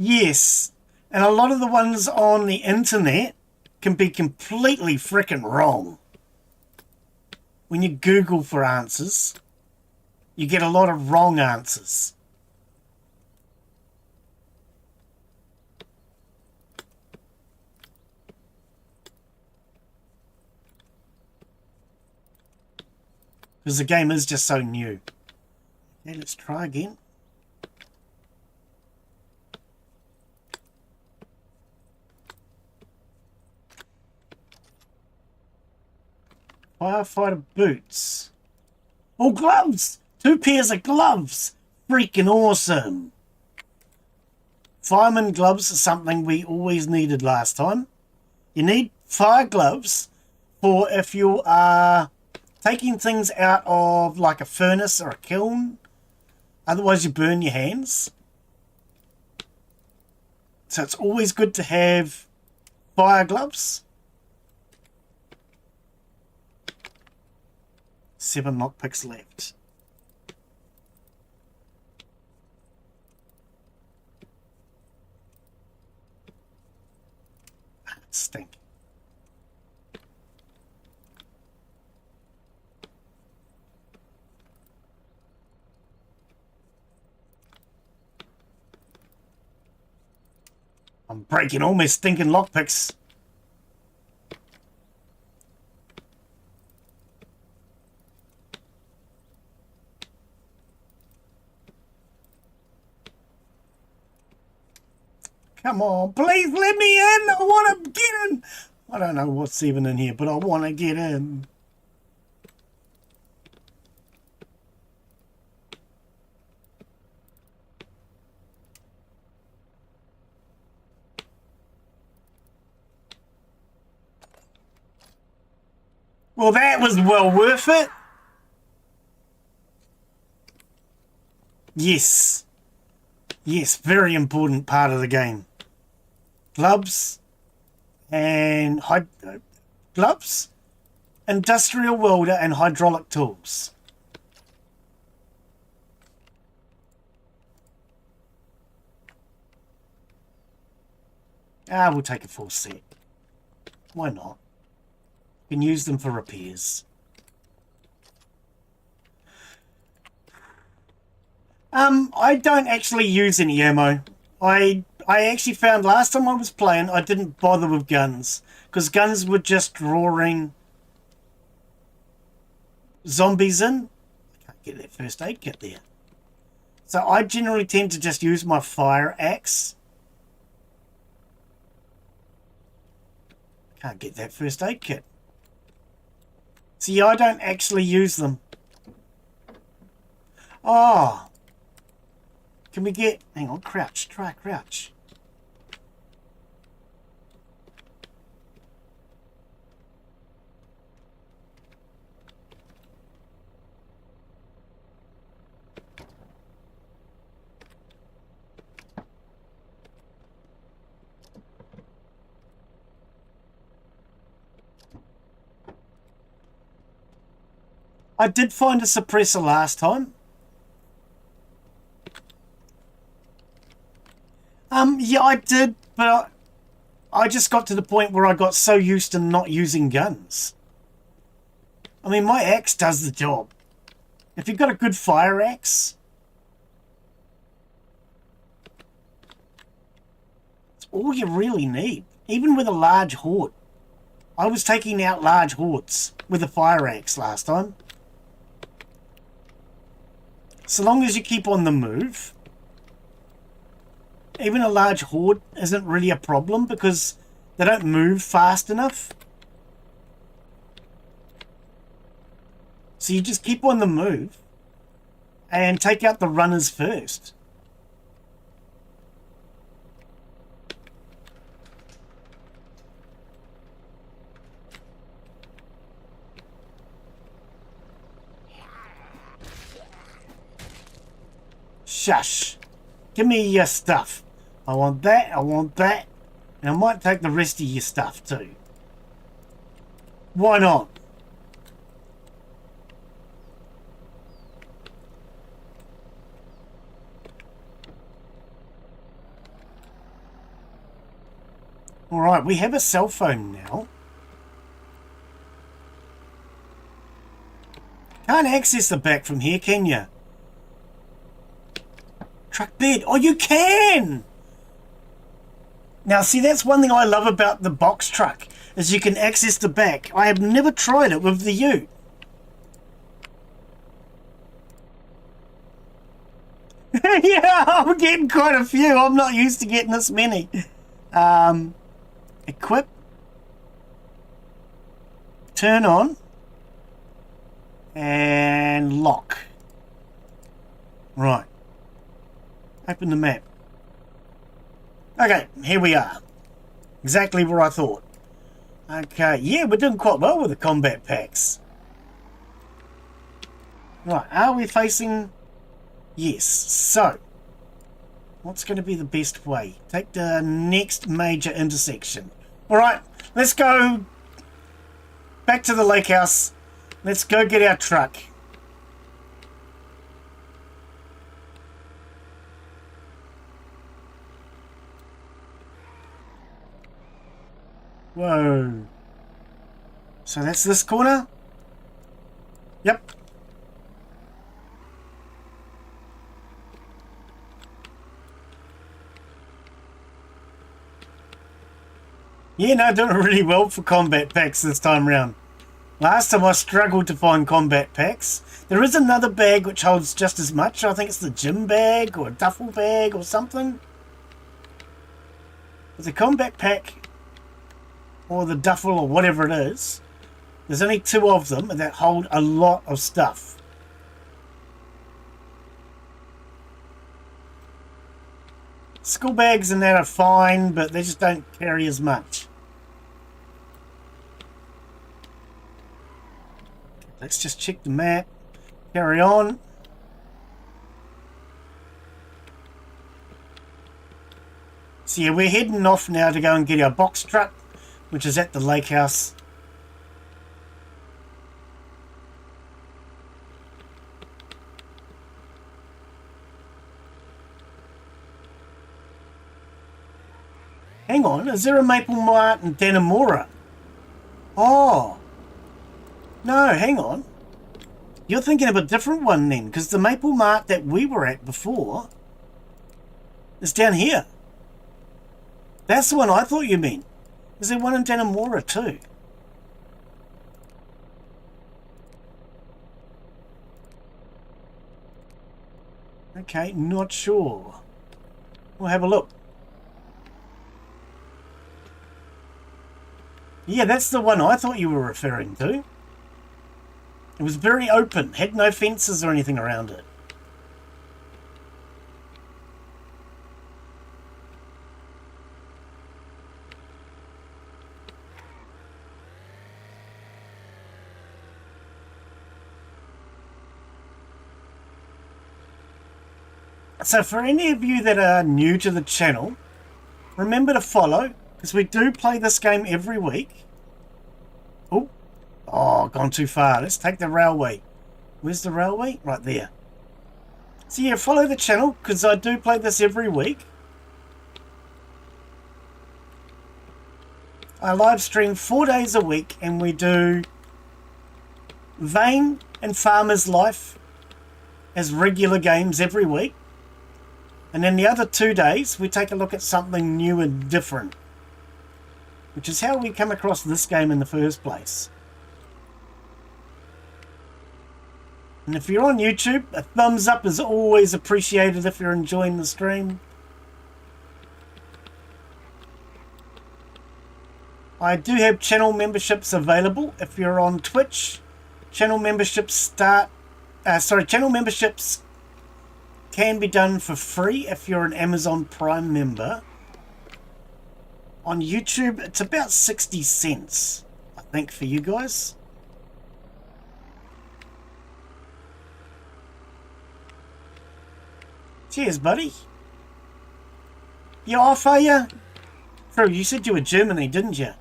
Yes, and a lot of the ones on the internet can be completely frickin' wrong. When you Google for answers, you get a lot of wrong answers. Because the game is just so new. Okay, let's try again. Firefighter boots. Oh, gloves! 2 pairs of gloves! Freaking awesome! Fireman gloves are something we always needed last time. You need fire gloves for if you are taking things out of like a furnace or a kiln. Otherwise you burn your hands. So it's always good to have fire gloves. 7 lockpicks left. Stink. I'm breaking all my stinking lockpicks. Come on, please let me in. I want to get in. I don't know what's even in here, but I want to get in. Well, that was well worth it. Yes. Yes, very important part of the game. Gloves and gloves, industrial welder and hydraulic tools. We'll take a full set. Why not? You can use them for repairs. I don't actually use any ammo. I actually found last time I was playing, I didn't bother with guns. Because guns were just drawing zombies in. I can't get that first aid kit there. So I generally tend to just use my fire axe. Can't get that first aid kit. See, I don't actually use them. Oh. Can we get... Hang on, crouch. Try crouch. I did find a suppressor last time. Yeah, I did, but I just got to the point where I got so used to not using guns. I mean, my axe does the job. If you've got a good fire axe, it's all you really need. Even with a large horde. I was taking out large hordes with a fire axe last time. So long as you keep on the move, even a large horde isn't really a problem because they don't move fast enough. So you just keep on the move and take out the runners first. Shush. Give me your stuff. I want that, and I might take the rest of your stuff too. Why not? Right, we have a cell phone now. Can't access the back from here, can you? Truck bed. Oh, you can! Now, see, that's one thing I love about the box truck, is you can access the back. I have never tried it with the Ute. Yeah, I'm getting quite a few. I'm not used to getting this many. Equip. Turn on. And lock. Right. Open the map. Okay, here we are. Exactly where I thought. Okay, yeah, we're doing quite well with the combat packs. Right, are we facing... Yes, so... What's going to be the best way? Take the next major intersection. Alright, let's go back to the lake house. Let's go get our truck. Whoa. So that's this corner? Yep. Yeah, no, doing really well for combat packs this time round. Last time I struggled to find combat packs. There is another bag which holds just as much. I think it's the gym bag or a duffel bag or something. But the combat pack or the duffel or whatever it is, there's only 2 of them that hold a lot of stuff. School bags and that are fine, but they just don't carry as much. Let's just check the map. Carry on. So yeah, we're heading off now to go and get our box truck, which is at the lake house. Hang on, is there a Maple Mart in Dannemora? Oh. No, hang on. You're thinking of a different one then, because the Maple Mart that we were at before is down here. That's the one I thought you meant. Is there one in Dannemora too? Okay, not sure. We'll have a look. Yeah, that's the one I thought you were referring to. It was very open, had no fences or anything around it. So for any of you that are new to the channel, remember to follow, because we do play this game every week. Oh, gone too far. Let's take the railway. Where's the railway? Right there. So yeah, follow the channel, because I do play this every week. I live stream 4 days a week, and we do Vane and Farmer's Life as regular games every week. And then the other 2 days, we take a look at something new and different, which is how we come across this game in the first place. And if you're on YouTube, a thumbs up is always appreciated if you're enjoying the stream. I do have channel memberships available. If you're on Twitch, channel memberships channel memberships can be done for free if you're an Amazon Prime member. On YouTube, it's about 60 cents, I think, for you guys. Cheers, buddy. You off, are you? Bro, you said you were Germany, didn't you?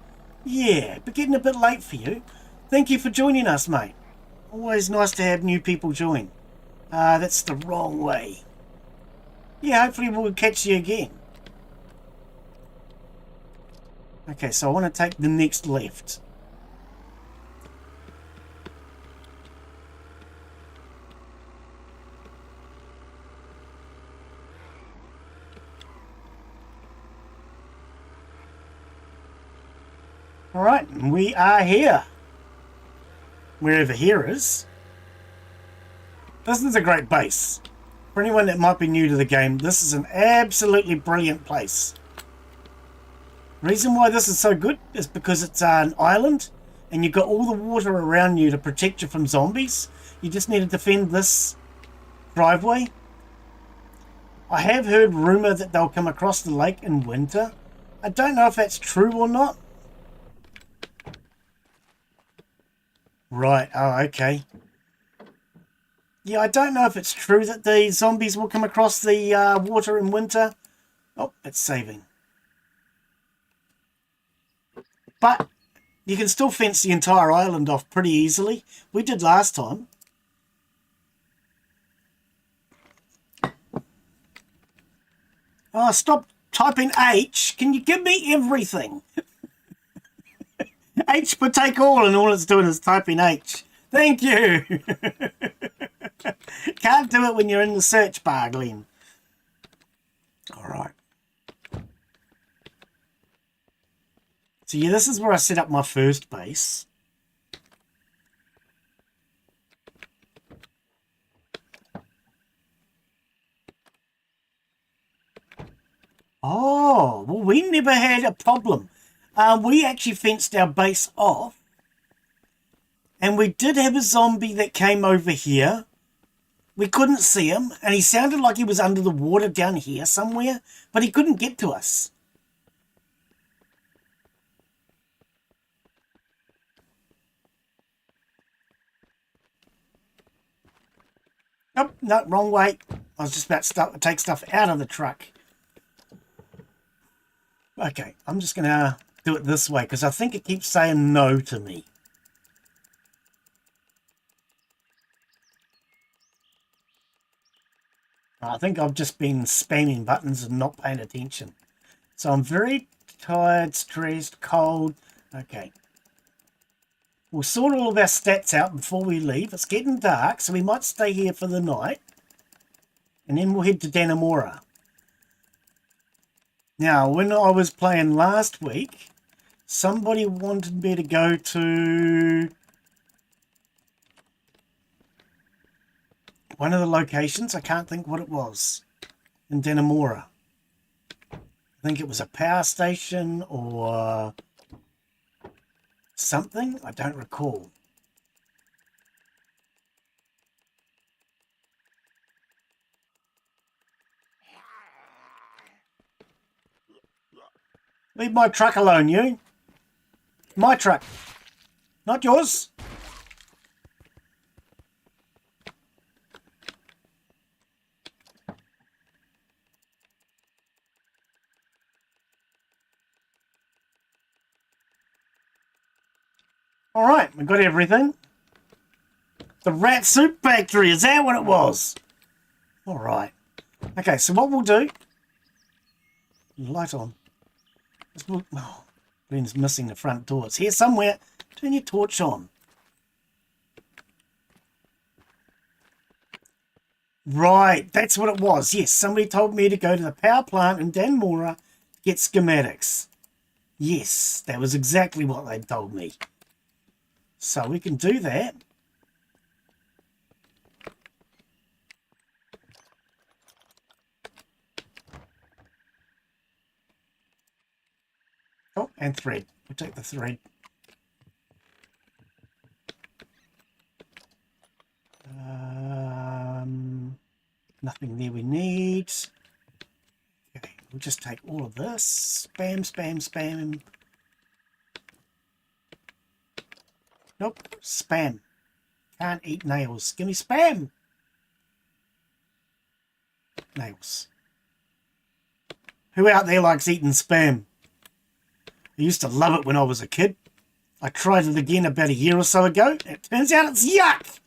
Yeah, but getting a bit late for you. Thank you for joining us, mate. Always nice to have new people join. That's the wrong way. Yeah, hopefully we'll catch you again. Okay, so I want to take the next left. All right, we are here. Wherever here is. This is a great base. For anyone that might be new to the game, this is an absolutely brilliant place. Reason why this is so good is because it's an island and you've got all the water around you to protect you from zombies. You just need to defend this driveway. I have heard rumour that they'll come across the lake in winter. I don't know if that's true or not. Right, oh, okay. Yeah, I don't know if it's true that the zombies will come across the water in winter. Oh, it's saving. But you can still fence the entire island off pretty easily. We did last time. Oh, stop typing H. Can you give me everything? H for take all it's doing is typing H. Thank you. Can't do it when you're in the search bar, Glenn. All right. So yeah, this is where I set up my first base. Oh, well, we never had a problem. We actually fenced our base off. And we did have a zombie that came over here. We couldn't see him. And he sounded like he was under the water down here somewhere. But he couldn't get to us. Nope, no, wrong way. I was just about to take stuff out of the truck. Okay, I'm just going to do it this way because I think it keeps saying no to me. I think I've just been spamming buttons and not paying attention. So I'm very tired, stressed, cold. Okay. We'll sort all of our stats out before we leave. It's getting dark, so we might stay here for the night. And then we'll head to Dannemora. Now, when I was playing last week, somebody wanted me to go to one of the locations. I can't think what it was in Dannemora. I think it was a power station or something. I don't recall. Leave my truck alone, you. My truck. Not yours. All right, we got everything. The rat soup factory, is that what it was? All right. Okay, so what we'll do... Light on. Oh, Glenn's missing the front door. It's here somewhere. Turn your torch on. Right, that's what it was. Yes, somebody told me to go to the power plant in Dannemora to get schematics. Yes, that was exactly what they told me. So we can do that. Oh, and thread. We'll take the thread. Nothing there we need. Okay, we'll just take all of this. Spam, spam, spam. Nope, spam. Can't eat nails. Give me spam. Nails. Who out there likes eating spam? I used to love it when I was a kid. I tried it again about a year or so ago. It turns out it's yuck.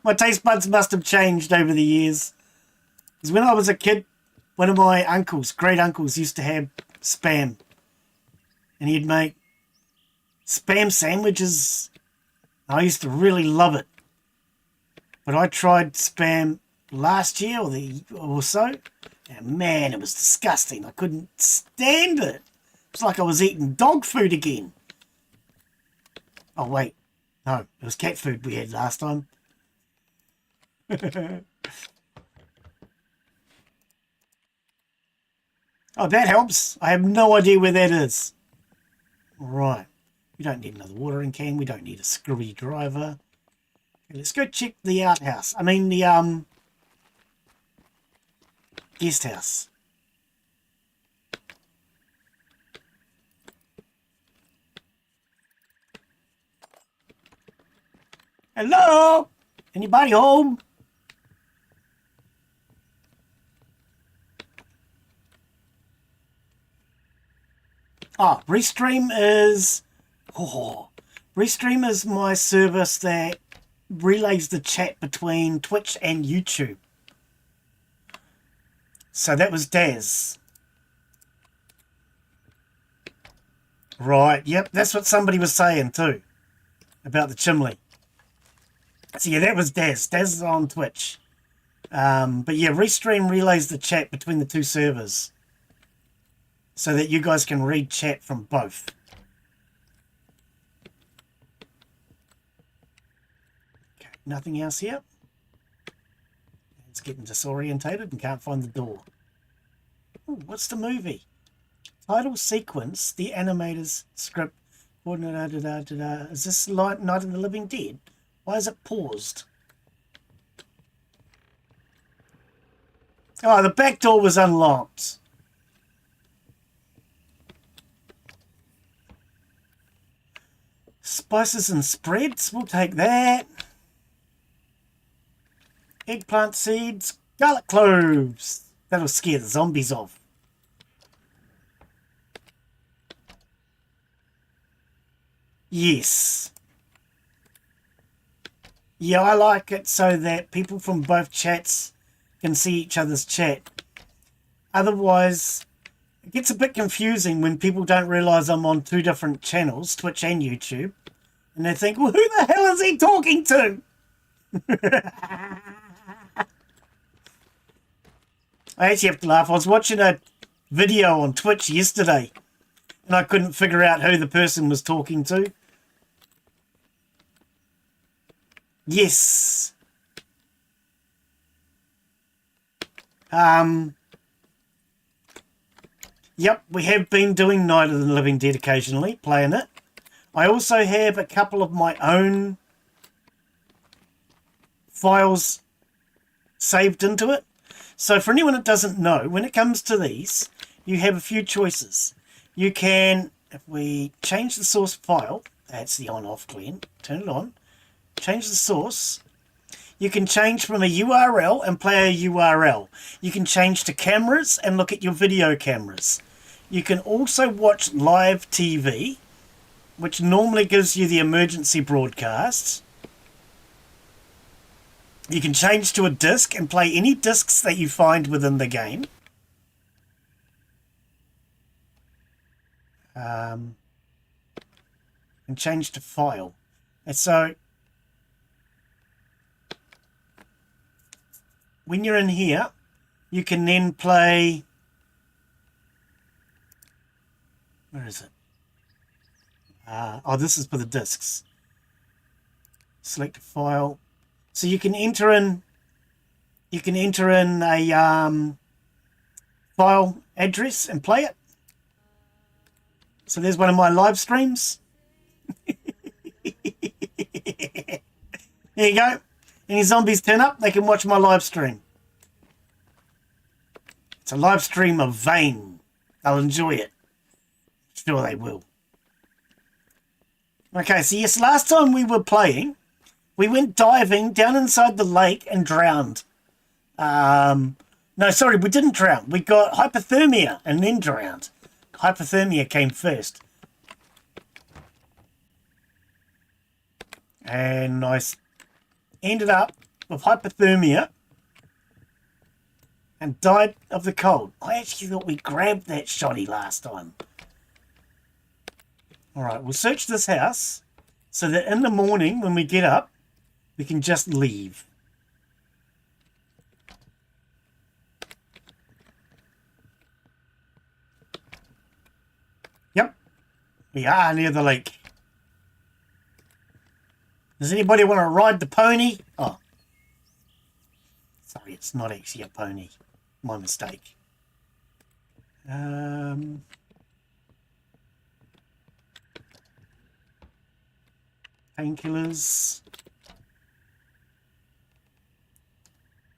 My taste buds must have changed over the years. Because when I was a kid, one of my uncles, great uncles, used to have spam. And he'd make spam sandwiches. I used to really love it. But I tried spam last year or so. And man, it was disgusting. I couldn't stand it. It's like I was eating dog food again. Oh, wait. No, it was cat food we had last time. Oh, that helps. I have no idea where that is. Right. We don't need another watering can. We don't need a screwdriver. Okay, let's go check the outhouse. I mean the guest house. Hello? Anybody home? Ah, Restream is... Oh, Restream is my service that relays the chat between Twitch and YouTube. So that was Daz. Right, yep, that's what somebody was saying too. About the chimney. So yeah, that was Daz. Daz is on Twitch. But yeah, Restream relays the chat between the two servers. So that you guys can read chat from both. Okay, nothing else here. It's getting disorientated and can't find the door. Ooh, what's the movie? Title sequence, the animator's script. Is this Night of the Living Dead? Why is it paused? Oh, the back door was unlocked. Spices and spreads, we'll take that. Eggplant seeds, garlic cloves. That'll scare the zombies off. Yes. Yeah, I like it so that people from both chats can see each other's chat. Otherwise, it gets a bit confusing when people don't realise I'm on two different channels, Twitch and YouTube. And they think, well, who the hell is he talking to? I actually have to laugh. I was watching a video on Twitch yesterday and I couldn't figure out who the person was talking to. Yes. Yep, we have been doing Night of the Living Dead occasionally, playing it. I also have a couple of my own files saved into it. So for anyone that doesn't know, when it comes to these, you have a few choices. You can, if we change the source file, that's the on-off clean, turn it on, change the source. You can change from a URL and play a URL. You can change to cameras and look at your video cameras. You can also watch live TV, which normally gives you the emergency broadcasts. You can change to a disc and play any discs that you find within the game. And change to file. And so when you're in here, you can then play... Where is it? Oh, this is for the discs. Select a file. So you can enter in a file address and play it. So there's one of my live streams. There you go. Any zombies turn up, they can watch my live stream. It's a live stream of Vane. They'll enjoy it. Sure they will. Okay, so yes, last time we were playing, we went diving down inside the lake and drowned. No, sorry, we didn't drown. We got hypothermia and then drowned. Hypothermia came first. And I ended up with hypothermia. and died of the cold. I actually thought we grabbed that shoddy last time. Alright, we'll search this house so that in the morning when we get up, we can just leave. Yep, we are near the lake. Does anybody want to ride the pony? Oh. Sorry, it's not actually a pony. My mistake. Painkillers.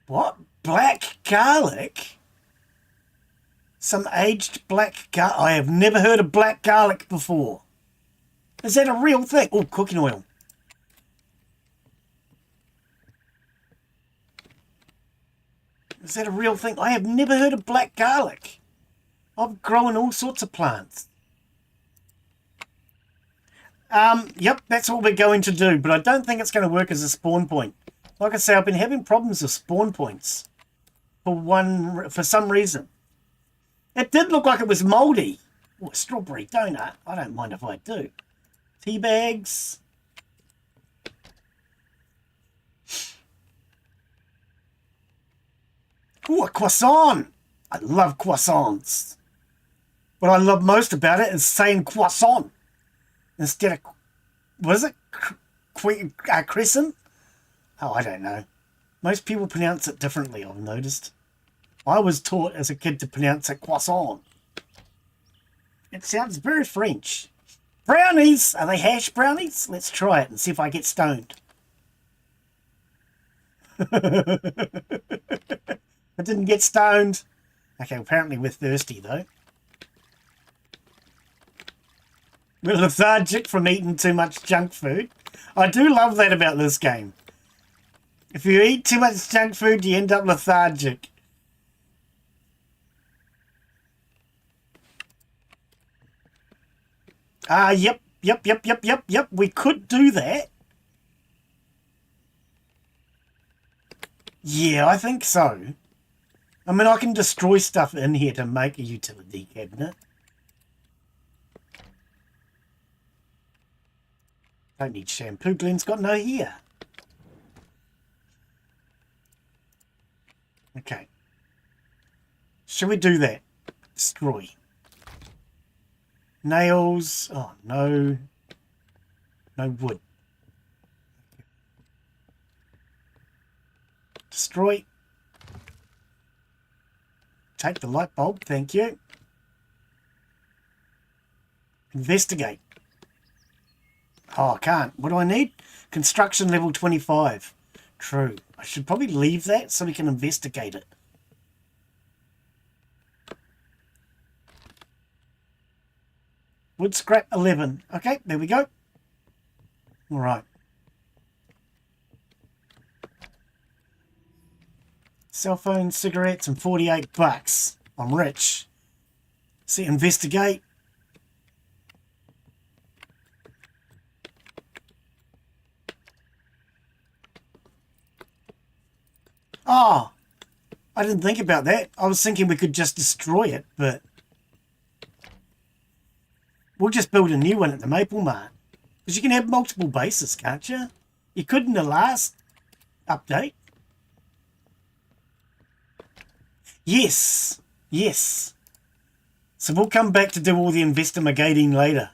What? Black garlic? Some aged black garlic? I have never heard of black garlic before. Is that a real thing? Oh, cooking oil. Is that a real thing? I have never heard of black garlic. I've grown all sorts of plants. Yep, that's what we're going to do, but I don't think it's going to work as a spawn point. Like I say, I've been having problems with spawn points for some reason. It did look like it was mouldy. Oh, a strawberry donut. I don't mind if I do. Tea bags. Ooh, a croissant. I love croissants. What I love most about it is saying croissant instead of, what is it? Crescent? Oh, I don't know. Most people pronounce it differently, I've noticed. I was taught as a kid to pronounce it croissant. It sounds very French. Brownies! Are they hash brownies? Let's try it and see if I get stoned. I didn't get stoned. Okay, apparently we're thirsty though. We're lethargic from eating too much junk food. I do love that about this game. If you eat too much junk food, you end up lethargic. Yep. We could do that. Yeah, I think so. I mean, I can destroy stuff in here to make a utility cabinet. Don't need shampoo. Glenn's got no hair. Okay. Shall we do that? Destroy. Nails. Oh, no. No wood. Destroy. Take the light bulb. Thank you. Investigate. Oh, I can't. What do I need? Construction level 25. True. I should probably leave that so we can investigate it. Wood scrap 11. Okay, there we go. All right. Cell phone, cigarettes, and 48 bucks. I'm rich. See, investigate. Oh, I didn't think about that. I was thinking we could just destroy it, but we'll just build a new one at the Maple Mart. Because you can have multiple bases, can't you? You could in the last update. Yes, yes. So we'll come back to do all the investigating later.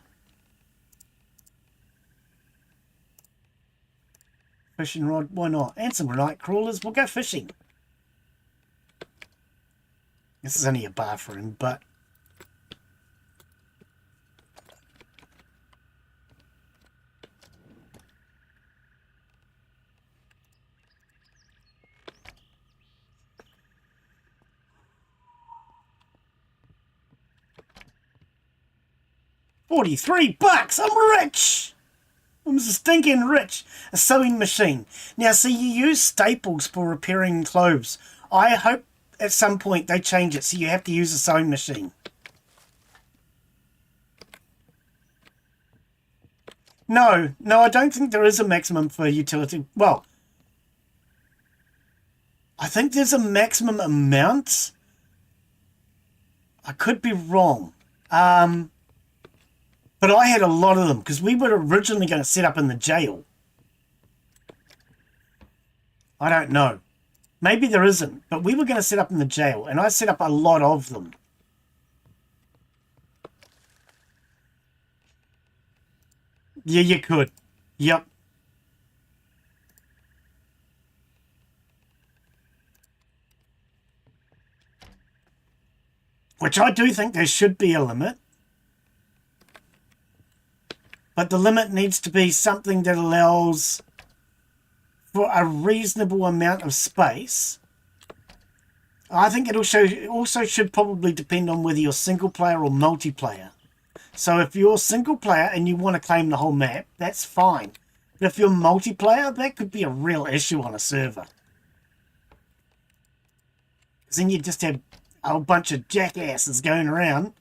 Fishing rod, why not? And some night crawlers, we'll go fishing. This is only a bathroom, but $43. I'm rich. I'm stinking rich. A sewing machine. Now, see, you use staples for repairing clothes. I hope at some point they change it so you have to use a sewing machine. No, I don't think there is a maximum for utility. Well, I think there's a maximum amount. I could be wrong. But I had a lot of them because we were originally going to set up in the jail. I don't know. Maybe there isn't, but we were going to set up in the jail, and I set up a lot of them. Yeah, you could. Yep. Which I do think there should be a limit. But the limit needs to be something that allows for a reasonable amount of space. I think it also should probably depend on whether you're single player or multiplayer. So if you're single player and you want to claim the whole map, that's fine. But if you're multiplayer, that could be a real issue on a server. Because then you just have a whole bunch of jackasses going around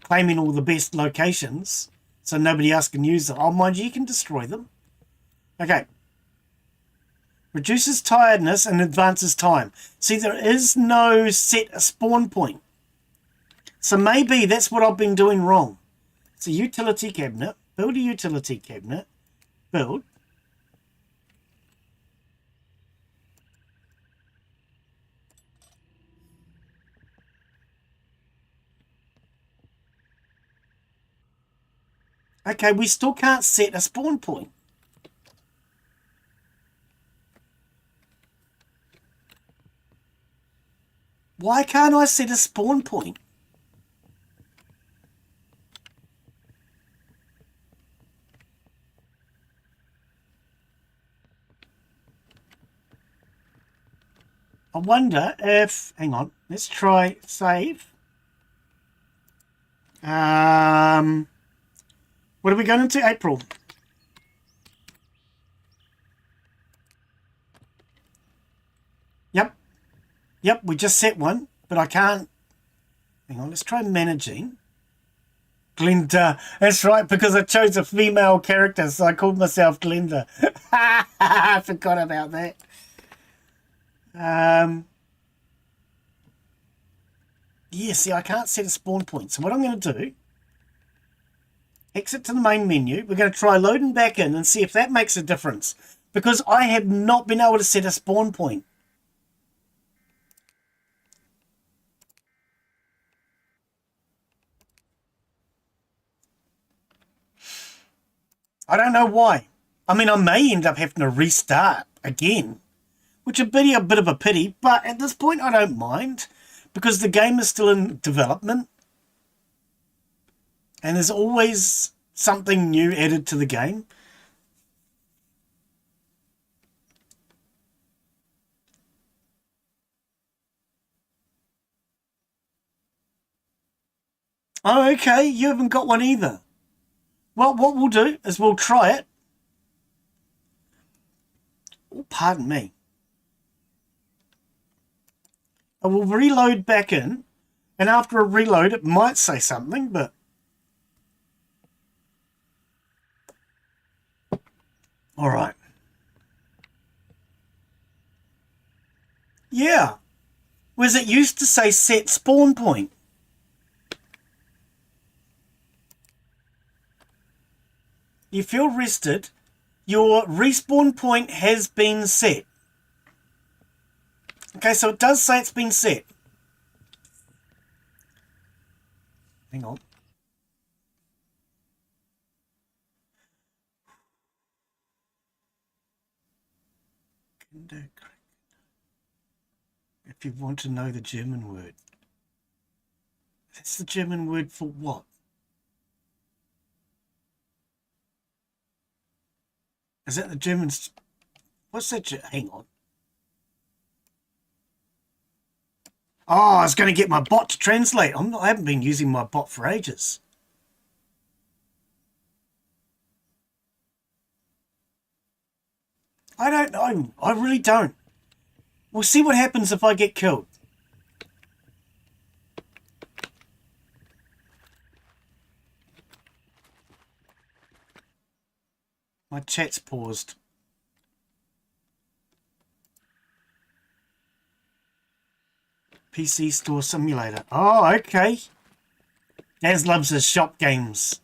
claiming all the best locations so nobody else can use them. Oh, mind you can destroy them. Okay. Reduces tiredness and advances time. See, there is no set spawn point. So maybe that's what I've been doing wrong. It's a utility cabinet. Build a utility cabinet. Build. Okay, we still can't set a spawn point. Why can't I set a spawn point? I wonder if... Hang on. Let's try save. What are we going into? April. Yep. Yep, we just set one, but I can't... Hang on, let's try managing. Glenda. That's right, because I chose a female character, so I called myself Glenda. I forgot about that. Yeah, see, I can't set a spawn point. So what I'm going to do, exit to the main menu. We're going to try loading back in and see if that makes a difference. Because I have not been able to set a spawn point. I don't know why. I mean, I may end up having to restart again, which would be a bit of a pity, but at this point I don't mind because the game is still in development and there's always something new added to the game. Oh, okay, you haven't got one either. Well, what we'll do is we'll try it. Oh, pardon me. I will reload back in, and after a reload it might say something, but... Alright. Yeah. Whereas it used to say set spawn point. You feel rested. Your respawn point has been set. Okay, so it does say it's been set. Hang on. If you want to know the German word. That's the German word for what? Is that the German... What's that? Hang on. Oh, I was going to get my bot to translate. I haven't been using my bot for ages. I don't know. I really don't. We'll see what happens if I get killed. My chat's paused. PC Store Simulator. Oh, okay. Daz loves his shop games.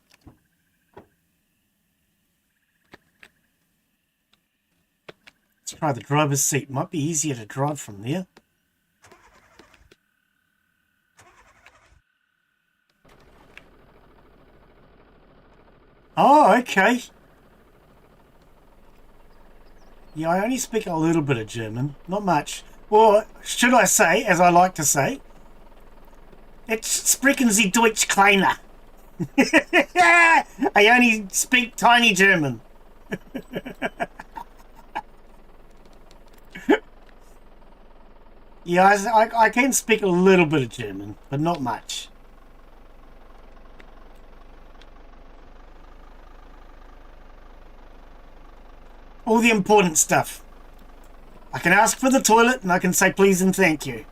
Let's try the driver's seat. Might be easier to drive from there. Oh, okay. Yeah, I only speak a little bit of German. Not much. Or should I say, as I like to say, it's sprechen Sie Deutsch kleiner. I only speak tiny German. Yeah, I can speak a little bit of German, but not much. All the important stuff. I can ask for the toilet and I can say please and thank you.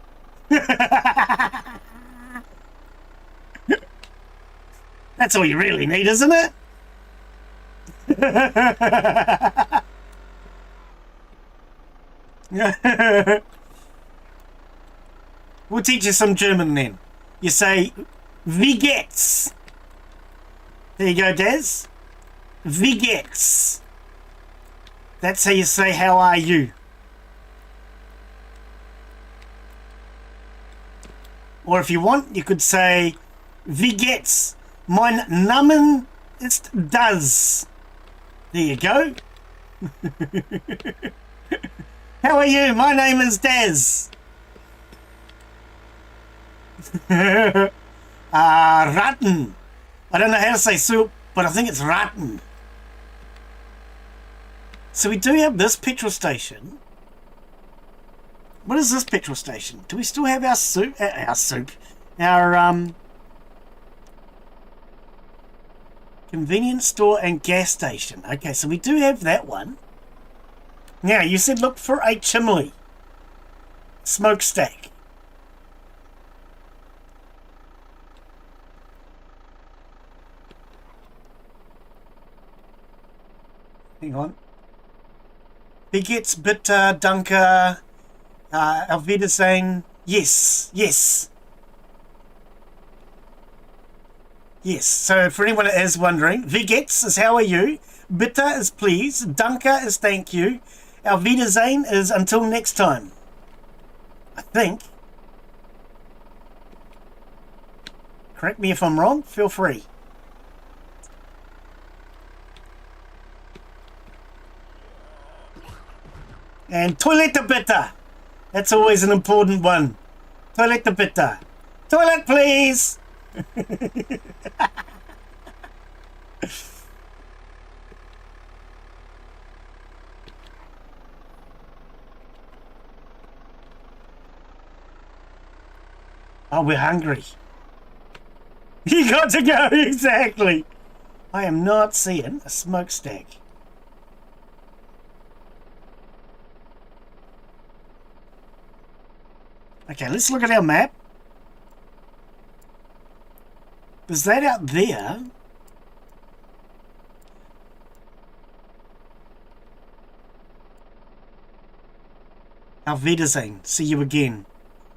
That's all you really need, isn't it? We'll teach you some German then. You say, wie geht's? There you go, Daz. Wie geht's? That's how you say, how are you? Or if you want, you could say, wie geht's? Mein Namen ist Daz. There you go. How are you? My name is Daz. Ratten. I don't know how to say soup, but I think it's ratten. So we do have this petrol station. What is this petrol station? Do we still have our soup? Our convenience store and gas station. Okay, so we do have that one. Now, you said look for a chimney. Smokestack. Hang on. Wie geht's bitte, danke, auf Wiedersehen. Yes, yes. Yes, so for anyone that is wondering, wie geht's is how are you, bitte is please, danke is thank you, auf Wiedersehen is until next time. I think. Correct me if I'm wrong, feel free. And toilet bitte. That's always an important one. Toilet bitte. Toilet please. Oh, we're hungry. You got to go, exactly. I am not seeing a smokestack. Okay, let's look at our map. Is that out there? Auf Wiedersehen. See you again.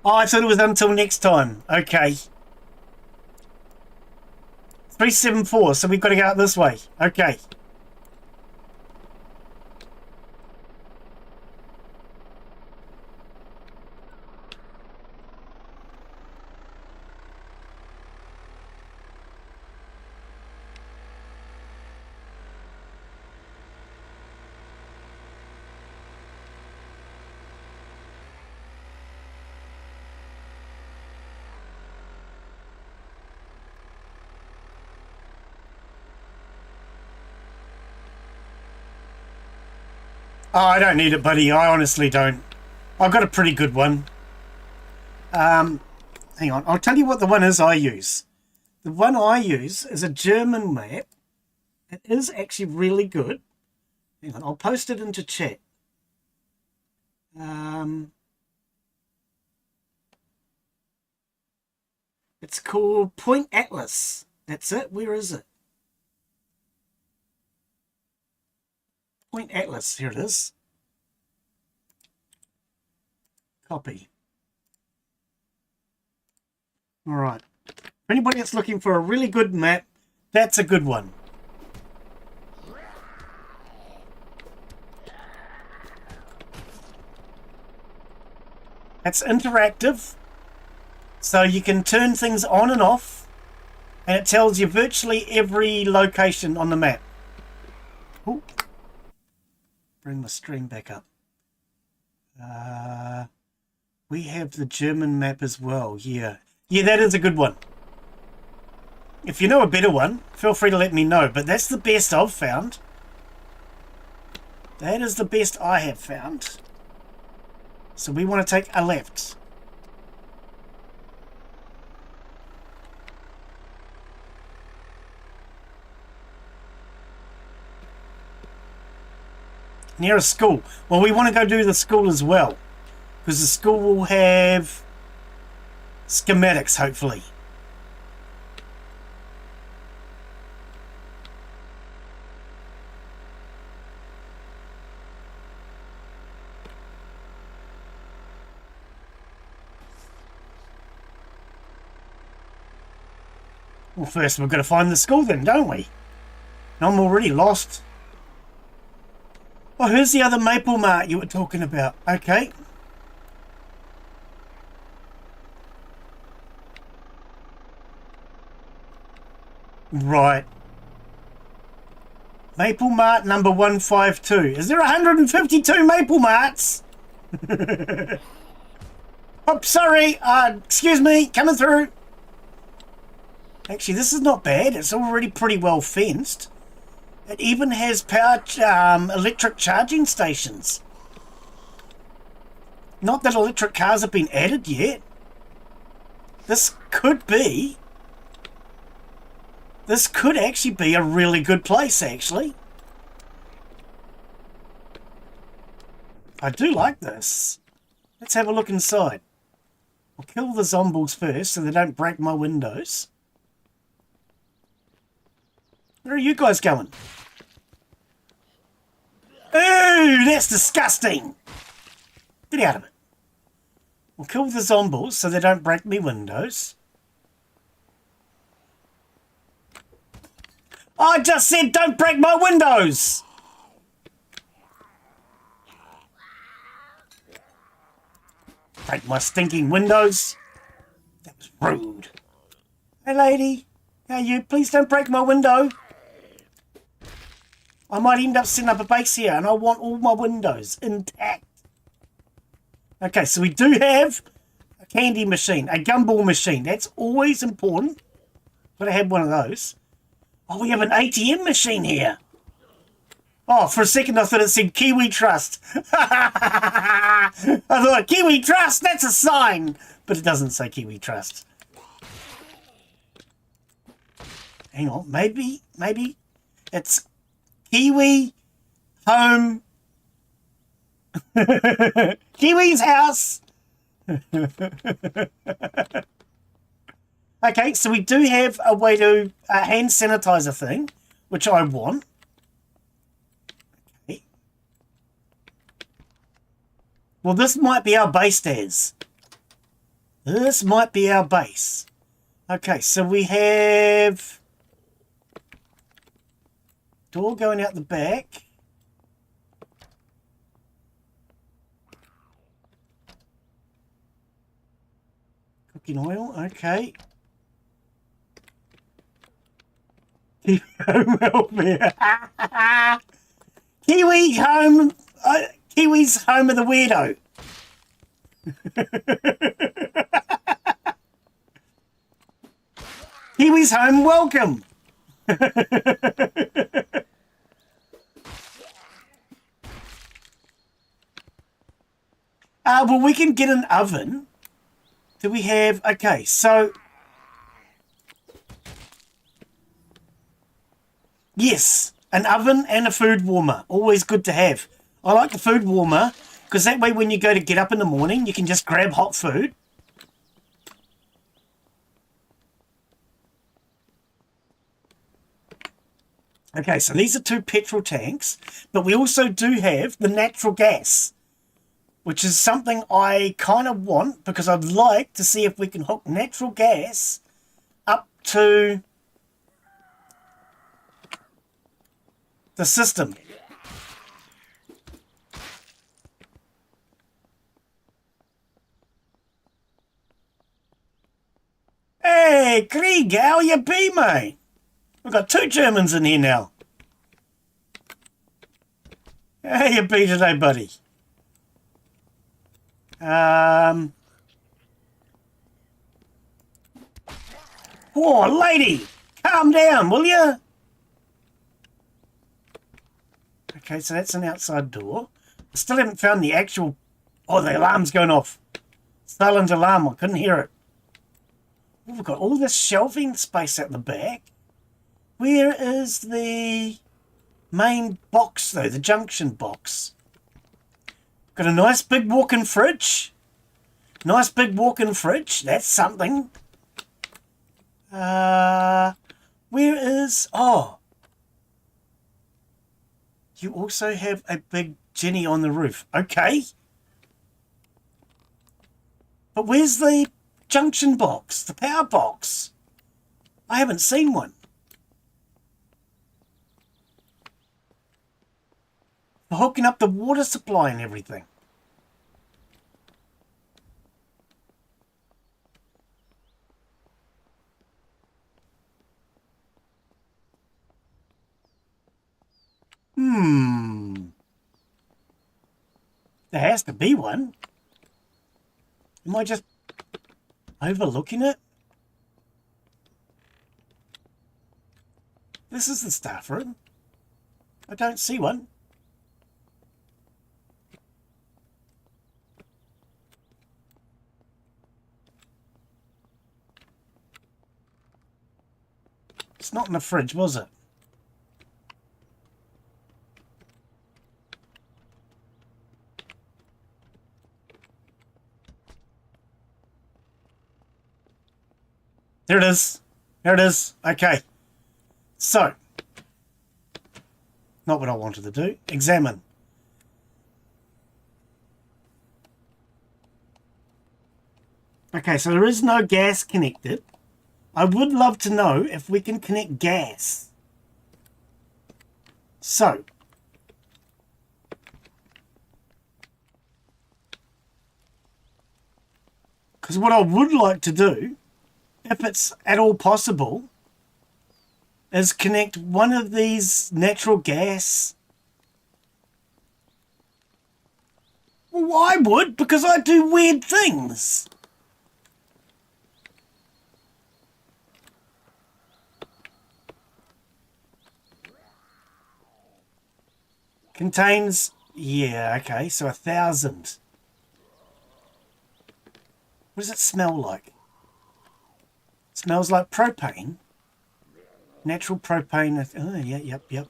Oh, I thought it was until next time. Okay. 374, so we've got to go out this way. Okay. Oh, I don't need it, buddy. I honestly don't. I've got a pretty good one. Hang on. I'll tell you what the one is I use. The one I use is a German map. It is actually really good. Hang on. I'll post it into chat. It's called Point Atlas. That's it. Where is it? Point Atlas, here it is. Copy. All right. For anybody that's looking for a really good map, that's a good one. It's interactive, so you can turn things on and off, and it tells you virtually every location on the map. Ooh. Bring my stream back up. We have the German map as well. Yeah, that is a good one. If you know a better one, feel free to let me know, but that's the best I've found. That is the best I have found. So we want to take a left. Near a school. Well, we want to go do the school as well, because the school will have schematics, hopefully. Well, first we've got to find the school then, don't we? I'm already lost. Oh, here's the other maple mart you were talking about. Okay. Right. Maple Mart number 152. Is there 152 Maple Marts? Oh, sorry. Excuse me. Coming through. Actually, this is not bad. It's already pretty well fenced. It even has electric charging stations. Not that electric cars have been added yet. This could actually be a really good place, actually. I do like this. Let's have a look inside. I'll kill the zombies first so they don't break my windows. Where are you guys going? Ooh, that's disgusting. Get out of it. We'll kill the zombies so they don't break me windows. I just said don't break my windows. Break my stinking windows. That was rude. Hey lady, how are you? Please don't break my window. I might end up setting up a base here and I want all my windows intact. Okay, so we do have a candy machine, a gumball machine. That's always important. Gotta have one of those. Oh, we have an ATM machine here. Oh, for a second I thought it said Kiwi Trust. I thought, Kiwi Trust, that's a sign. But it doesn't say Kiwi Trust. Hang on, maybe it's Kiwi Home. Kiwi's house. Okay, so we do have a way to a hand sanitizer thing, which I want. Okay. Well, this might be our base, Daz. This might be our base. Okay, so we have door going out the back. Cooking oil, okay. Kiwi home welfare. Kiwi home. Kiwi's home of the weirdo. Kiwi's home welcome. Well, we can get an oven. Do we have... Okay, so... Yes, an oven and a food warmer. Always good to have. I like the food warmer because that way when you go to get up in the morning, you can just grab hot food. Okay, so these are 2 petrol tanks, but we also do have the natural gas. which is something I kind of want because I'd like to see if we can hook natural gas up to the system. Hey, Krieg, how you be, mate? We've got 2 Germans in here now. How you be today, buddy? Oh, lady, calm down, will you? Okay, so that's an outside door. I still haven't found the actual... Oh, the alarm's going off. Silent alarm, I couldn't hear it. Oh, we've got all this shelving space at the back. Where is the main box, though? The junction box. Got a nice big walk-in fridge. Nice big walk-in fridge. That's something. Where is... Oh. You also have a big Jenny on the roof. Okay. But where's the junction box? The power box? I haven't seen one. For hooking up the water supply and everything. There has to be one. Am I just overlooking it? This is the staff room. I don't see one. It's not in the fridge, was it? There it is. There it is. Okay. So, not what I wanted to do. Examine. Okay, so there is no gas connected. I would love to know if we can connect gas. So, because what I would like to do, if it's at all possible, is connect one of these natural gas. Well, I would, because I do weird things. Contains, yeah, okay, so 1,000. What does it smell like? It smells like propane. Natural propane. Oh, yeah, yep.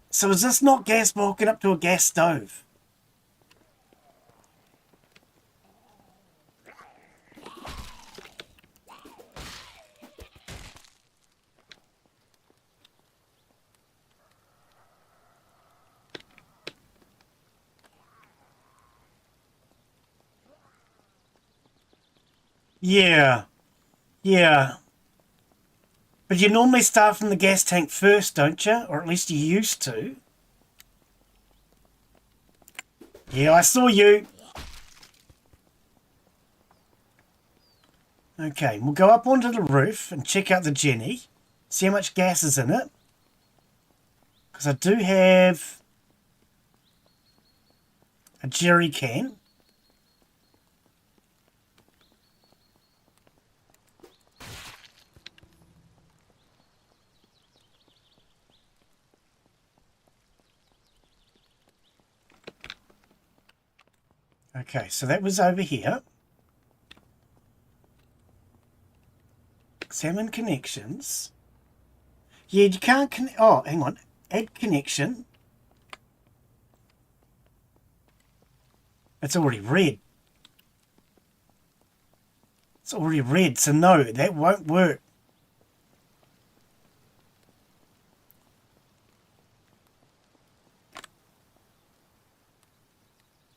So is this not gas walking up to a gas stove? Yeah. But you normally start from the gas tank first, don't you? Or at least you used to. Yeah, I saw you. Okay, we'll go up onto the roof and check out the Jenny. See how much gas is in it. Because I do have a jerry can. Okay, so that was over here. Examine connections. Yeah, you can't connect. Oh, hang on. Add connection. It's already red. It's already red, so no, that won't work.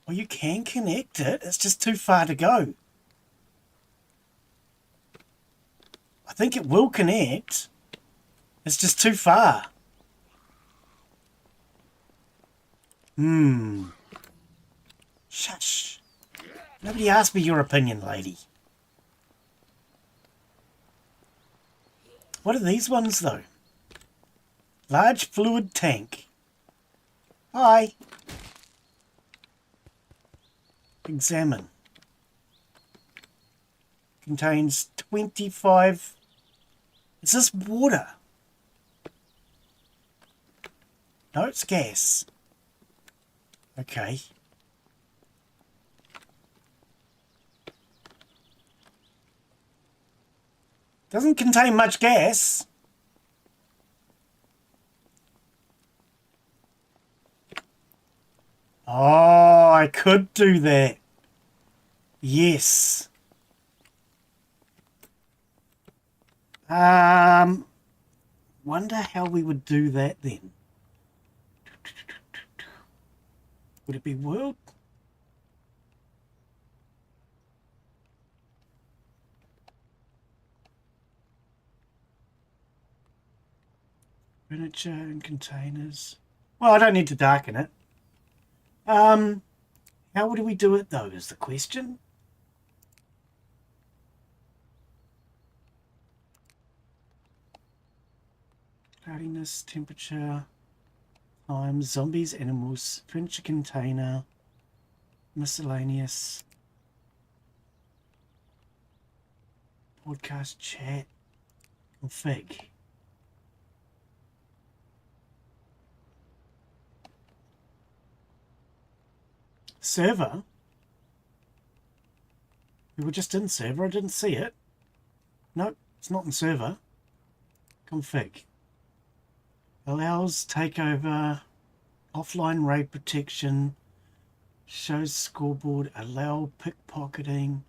Well, you can connect it. It's just too far to go. I think it will connect. It's just too far. Shush. Nobody asked me your opinion, lady. What are these ones, though? Large fluid tank. Hi. Examine. Contains 25... Is this water? No, it's gas. Okay. Doesn't contain much gas. Oh, I could do that. Yes. Wonder how we would do that then. Would it be world? Furniture and containers. Well, I don't need to darken it. How would we do it though, is the question. Cloudiness, temperature, time, zombies, animals, furniture container, miscellaneous, podcast chat, config. Server? We were just in server, I didn't see it. Nope, it's not in server. Config. Allows takeover, offline raid protection, shows scoreboard, allow pickpocketing,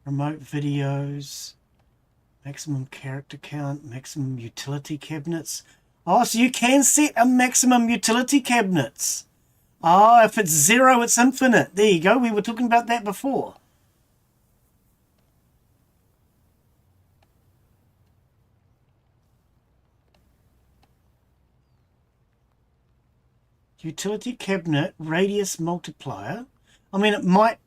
remote videos, maximum character count, maximum utility cabinets. Oh, so you can set a maximum utility cabinets. Oh, if it's 0, it's infinite. There you go. We were talking about that before. Utility cabinet radius multiplier. I mean, it might...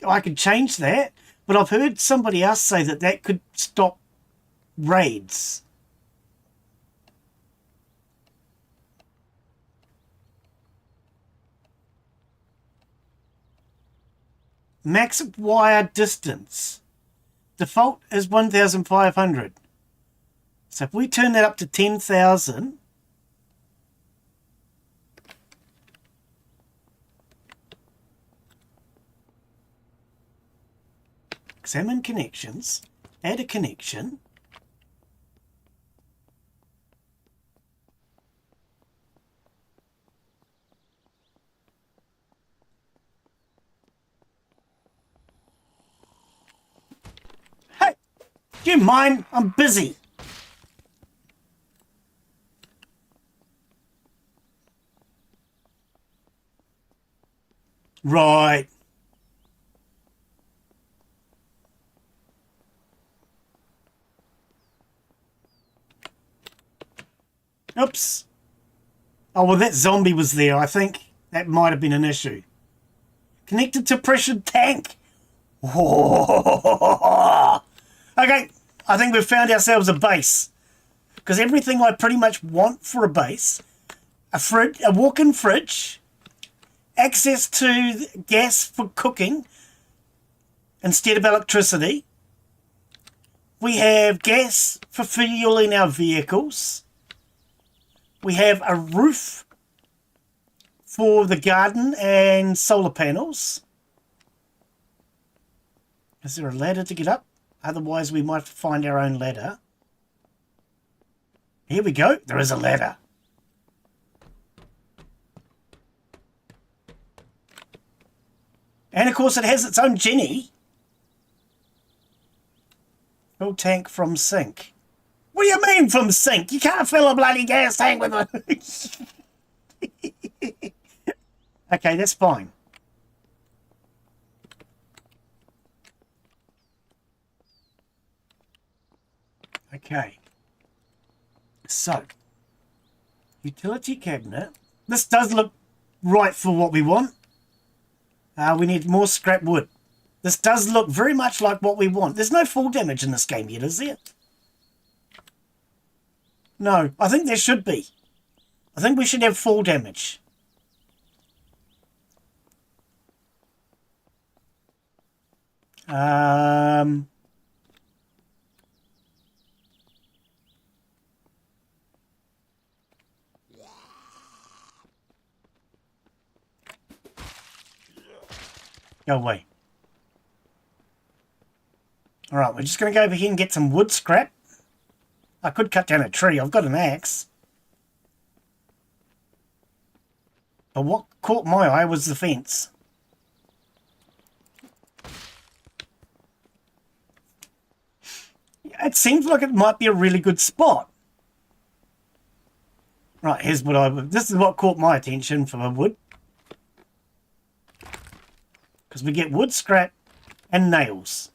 I could change that, but I've heard somebody else say that that could stop raids. Max wire distance. Default is 1,500. So if we turn that up to 10,000... Examine connections. Add a connection. Hey, do you mind? I'm busy. Right. Oops. Oh, well, that zombie was there. I think that might have been an issue. Connected to pressured tank. Oh. Okay, I think we've found ourselves a base. Because everything I pretty much want for a base, a fridge, a walk-in fridge, access to gas for cooking instead of electricity. We have gas for fueling our vehicles. We have a roof for the garden and solar panels. Is there a ladder to get up? Otherwise, we might find our own ladder. Here we go. There is a ladder. And, of course, it has its own Jenny. Full tank from sink. What do you mean from sink? You can't fill a bloody gas tank with a... Okay, that's fine. Okay. So, utility cabinet. This does look right for what we want. We need more scrap wood. This does look very much like what we want. There's no fall damage in this game yet, is there? No, I think there should be. I think we should have fall damage. Go away. Alright, we're just going to go over here and get some wood scrap. I could cut down a tree. I've got an axe. But what caught my eye was the fence. It seems like it might be a really good spot. Right, here's what this is what caught my attention for wood. Because we get wood scrap and nails.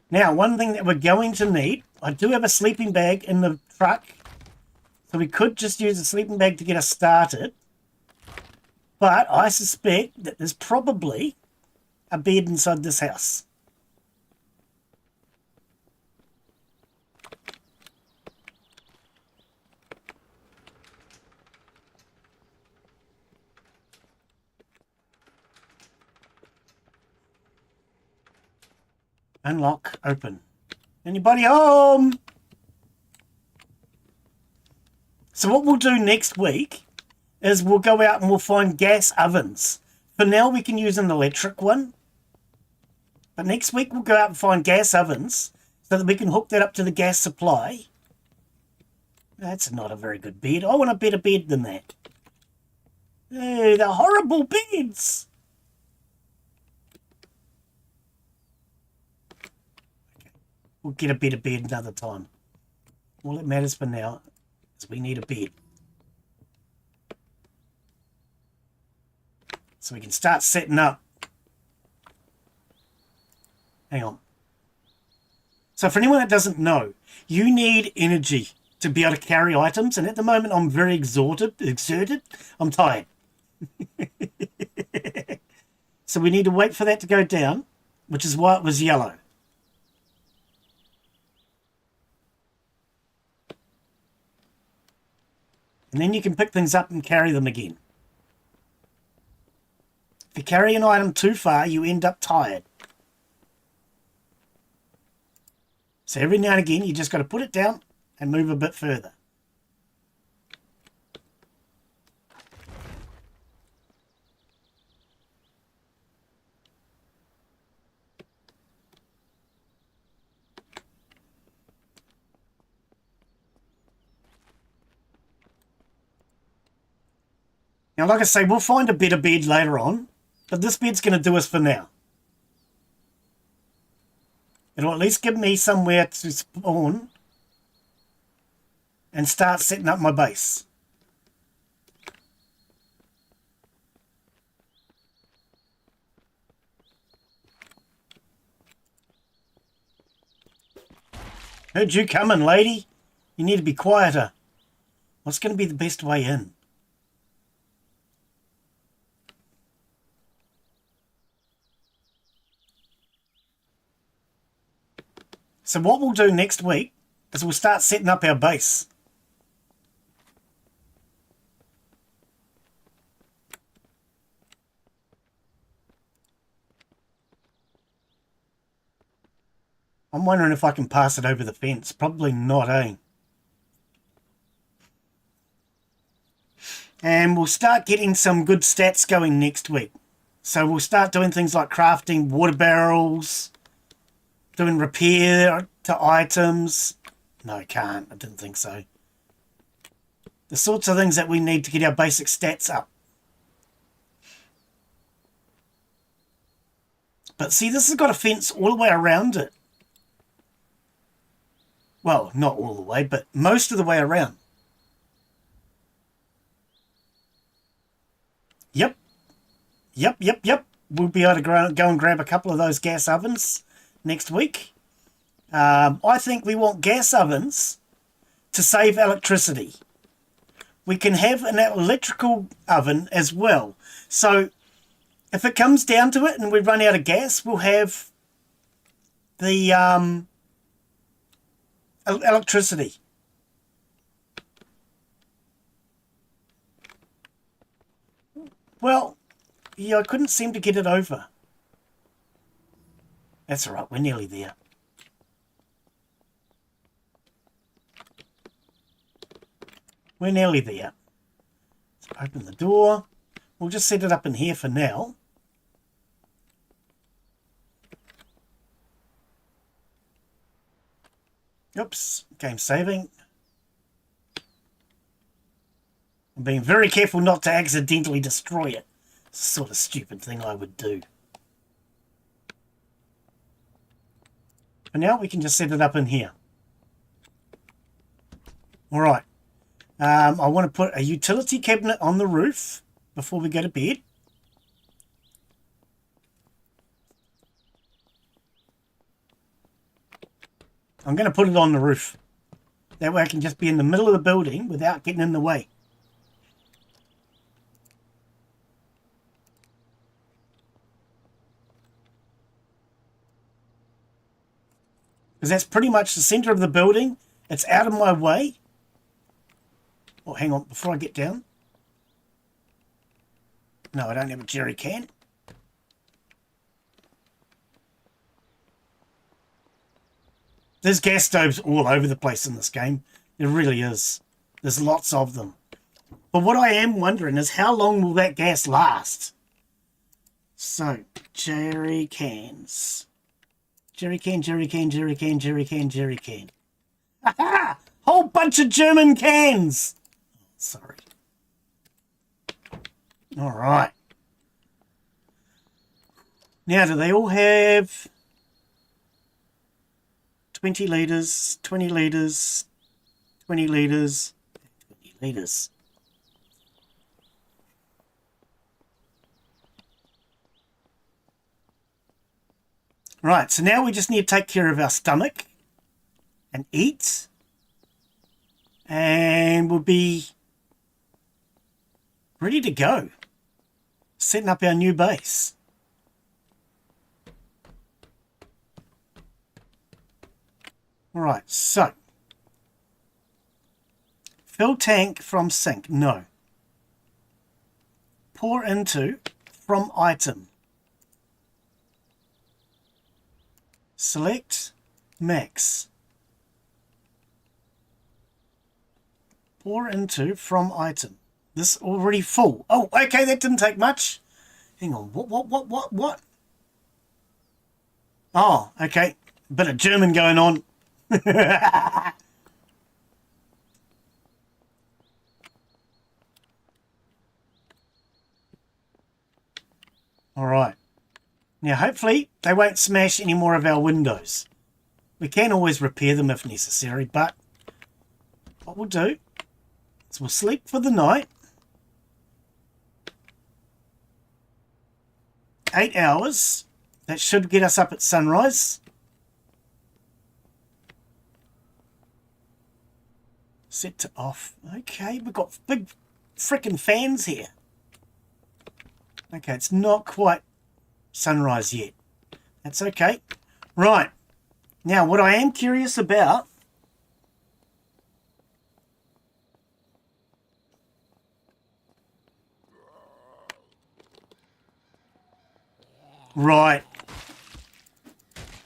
Now, one thing that we're going to need, I do have a sleeping bag in the truck, so we could just use a sleeping bag to get us started. But I suspect that there's probably a bed inside this house. Unlock, open. Anybody home? So what we'll do next week is we'll go out and we'll find gas ovens. For now, we can use an electric one. But next week, we'll go out and find gas ovens so that we can hook that up to the gas supply. That's not a very good bed. I want a better bed than that. Oh, the horrible beds. We'll get a better bed another time. All that matters for now is we need a bed. So we can start setting up. Hang on. So for anyone that doesn't know, you need energy to be able to carry items. And at the moment, I'm very exerted. I'm tired. So we need to wait for that to go down, which is why it was yellow. And then you can pick things up and carry them again. If you carry an item too far, you end up tired. So every now and again, you just got to put it down and move a bit further. Now, like I say, we'll find a better bed later on, but this bed's going to do us for now. It'll at least give me somewhere to spawn and start setting up my base. Heard you coming, lady. You need to be quieter. What's going to be the best way in? So what we'll do next week is we'll start setting up our base. I'm wondering if I can pass it over the fence. Probably not, eh? And we'll start getting some good stats going next week. So we'll start doing things like crafting water barrels, doing repair to items. No, can't. I didn't think so. The sorts of things that we need to get our basic stats up. But see, this has got a fence all the way around it. Well, not all the way, but most of the way around. Yep. We'll be able to go and grab a couple of those gas ovens next week. I think we want gas ovens to save electricity. We can have an electrical oven as well. So if it comes down to it and we run out of gas, we'll have the electricity. Well, yeah, I couldn't seem to get it over. That's all right, we're nearly there. We're nearly there. Let's open the door. We'll just set it up in here for now. Oops, game saving. I'm being very careful not to accidentally destroy it. It's the sort of stupid thing I would do. For now, we can just set it up in here. All right. I want to put a utility cabinet on the roof before we go to bed. I'm going to put it on the roof. That way I can just be in the middle of the building without getting in the way. Because that's pretty much the center of the building. It's out of my way. Oh, hang on, before I get down. No, I don't have a jerry can. There's gas stoves all over the place in this game. There really is. There's lots of them. But what I am wondering is how long will that gas last? So, jerry cans. Jerry can. Ha-ha! Whole bunch of German cans! Sorry. All right. Now, do they all have 20 litres, 20 litres, 20 litres, 20 litres? Right, so now we just need to take care of our stomach and eat. And we'll be ready to go. Setting up our new base. All right, so fill tank from sink, no. Pour into from item. Select max. Pour into from item. This already full. Oh, okay, that didn't take much. Hang on, what? Oh, okay. Bit of German going on. All right. Now, hopefully, they won't smash any more of our windows. We can always repair them if necessary, but what we'll do is we'll sleep for the night. 8 hours. That should get us up at sunrise. Set to off. Okay, we've got big frickin' fans here. Okay, it's not quite sunrise yet. That's okay. Right. Now, what I am curious about right.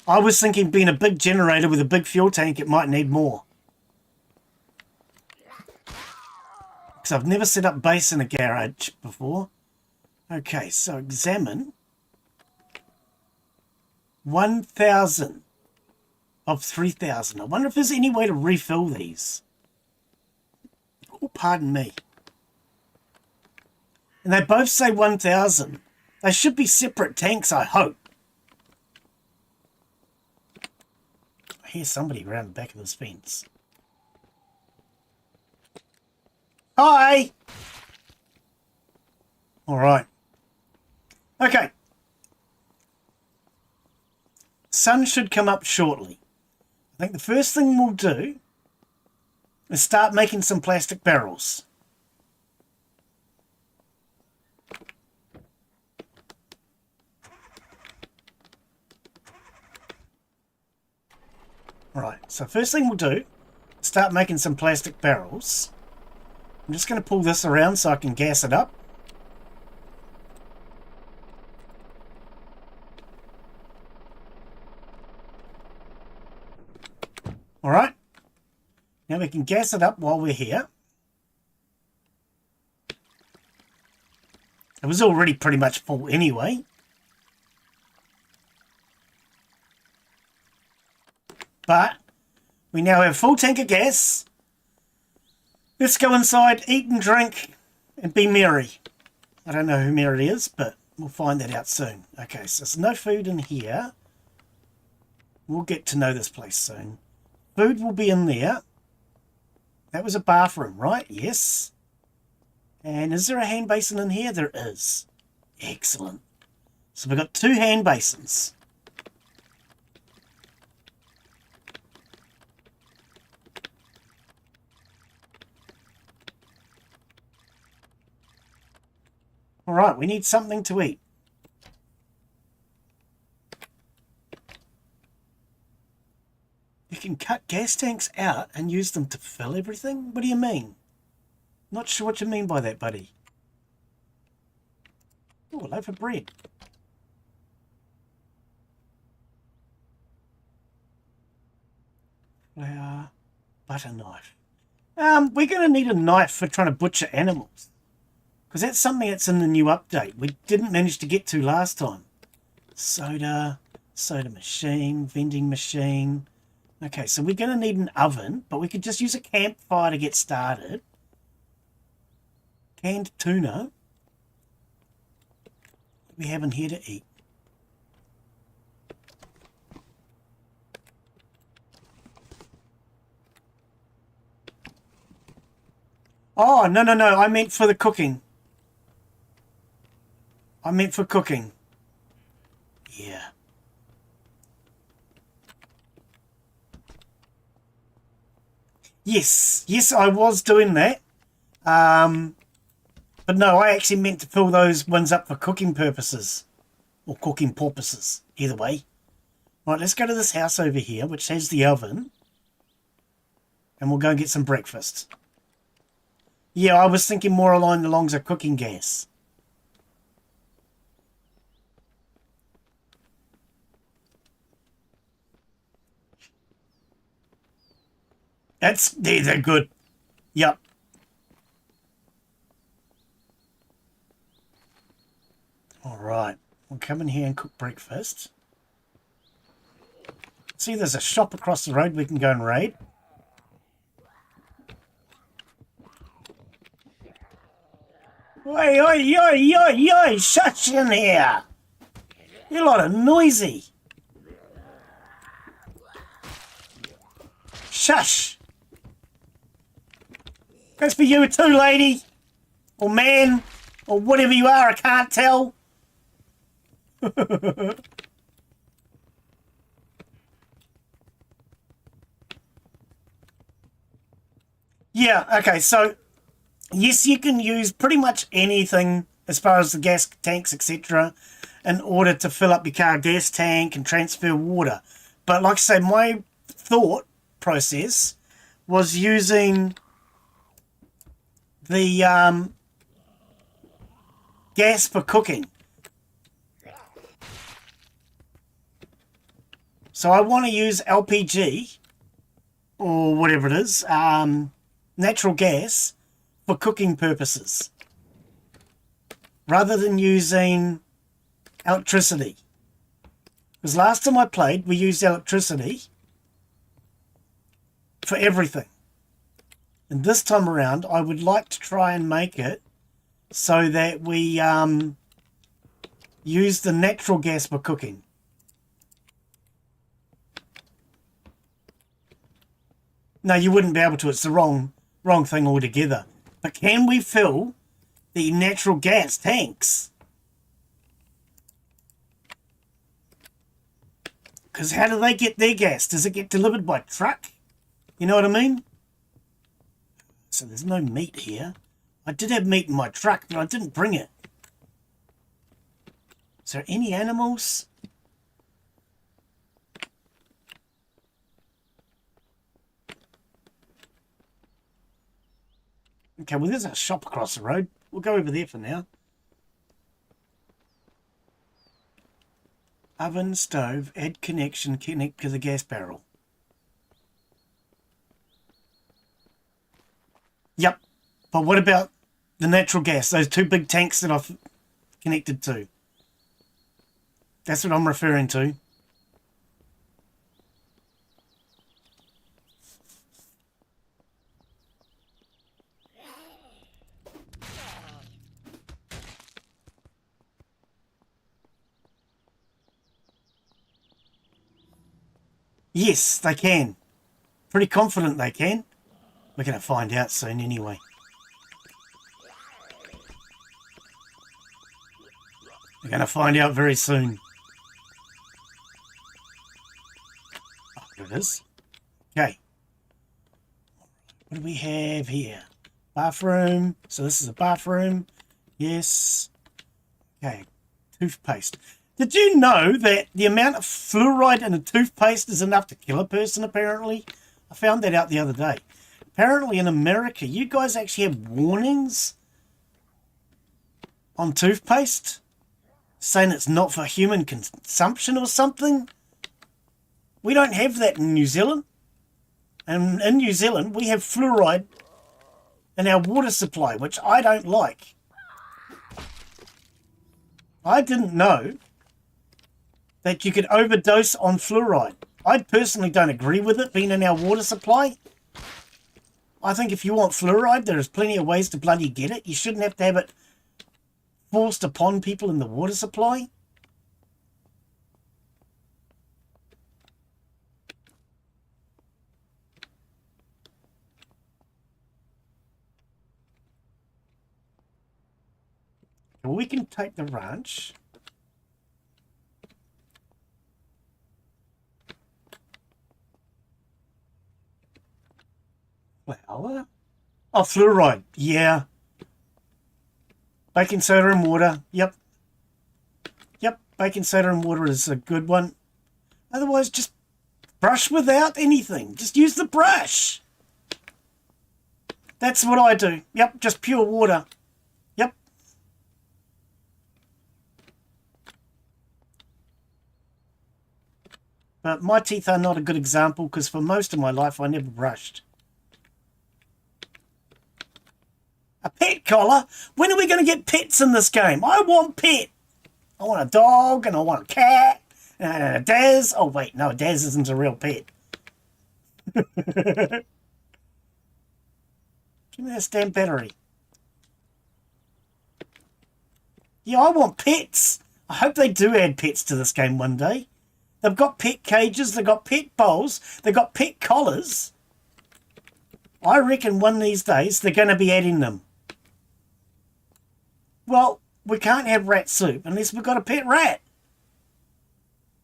I was thinking being a big generator with a big fuel tank, it might need more. Because I've never set up base in a garage before. Okay, so examine 1,000 of 3,000. I wonder if there's any way to refill these. Oh, pardon me. And they both say 1,000. They should be separate tanks, I hope. I hear somebody around the back of this fence. Hi! All right. sun should come up shortly. I think the first thing we'll do is start making some plastic barrels. Right, so first thing we'll do is start making some plastic barrels. I'm just going to pull this around so I can gas it up. Alright, now we can gas it up while we're here. It was already pretty much full anyway. But we now have full tank of gas. Let's go inside, eat and drink, and be merry. I don't know who Merry is, but we'll find that out soon. Okay, so there's no food in here. We'll get to know this place soon. Food will be in there. That was a bathroom, right? Yes. And is there a hand basin in here? There is. Excellent. So we've got 2 hand basins. Alright, we need something to eat. You can cut gas tanks out and use them to fill everything? What do you mean? Not sure what you mean by that, buddy. Oh, a loaf of bread. Flour, butter knife. We're going to need a knife for trying to butcher animals. Because that's something that's in the new update. We didn't manage to get to last time. Soda machine, vending machine. Okay, so we're going to need an oven, but we could just use a campfire to get started. Canned tuna. What do we have in here to eat? Oh, no, I meant for the cooking. I meant for cooking. Yeah. Yes, I was doing that. But no, I actually meant to fill those ones up for cooking purposes. Or cooking purposes. Either way. Right, let's go to this house over here, which has the oven. And we'll go and get some breakfast. Yeah, I was thinking more along the lines of cooking gas. They're good. Yep. Alright, we'll come in here and cook breakfast. See, there's a shop across the road we can go and raid. Oi, oi, oi, oi, oi, shush in here! You're a lot of noisy. Shush! That's for you too, lady. Or man. Or whatever you are, I can't tell. Yeah, okay, so yes, you can use pretty much anything as far as the gas tanks, etc., in order to fill up your car gas tank and transfer water. But like I say, my thought process was using the gas for cooking. So I want to use LPG, or whatever it is, natural gas, for cooking purposes, rather than using electricity. Because last time I played, we used electricity for everything. And this time around, I would like to try and make it so that we use the natural gas for cooking. No, you wouldn't be able to. It's the wrong thing altogether. But can we fill the natural gas tanks? Because how do they get their gas? Does it get delivered by truck? You know what I mean? So there's no meat here. I did have meat in my truck, but I didn't bring it. Is there any animals? Okay, well, there's a shop across the road. We'll go over there for now. Oven, stove, add connection, connect to the gas barrel. Yep. But what about the natural gas? Those two big tanks that I've connected to. That's what I'm referring to. Yes, they can. Pretty confident they can. We're going to find out soon anyway. We're going to find out very soon. Oh, there it is. Okay. What do we have here? Bathroom. So this is a bathroom. Yes. Okay. Toothpaste. Did you know that the amount of fluoride in a toothpaste is enough to kill a person, apparently? I found that out the other day. Apparently in America, you guys actually have warnings on toothpaste saying it's not for human consumption or something. We don't have that in New Zealand. And in New Zealand, we have fluoride in our water supply, which I don't like. I didn't know that you could overdose on fluoride. I personally don't agree with it being in our water supply. I think if you want fluoride, there is plenty of ways to bloody get it. You shouldn't have to have it forced upon people in the water supply. Well, we can take the ranch. Flour? Oh, fluoride. Yeah. Baking soda and water. Yep. Yep. Baking soda and water is a good one. Otherwise, just brush without anything. Just use the brush. That's what I do. Yep. Just pure water. Yep. But my teeth are not a good example because for most of my life I never brushed. A pet collar? When are we going to get pets in this game? I want pet. I want a dog and I want a cat and a Daz. Oh, wait. No, Daz isn't a real pet. Give me that damn battery. Yeah, I want pets. I hope they do add pets to this game one day. They've got pet cages. They've got pet bowls. They've got pet collars. I reckon one of these days they're going to be adding them. Well, we can't have rat soup unless we've got a pet rat.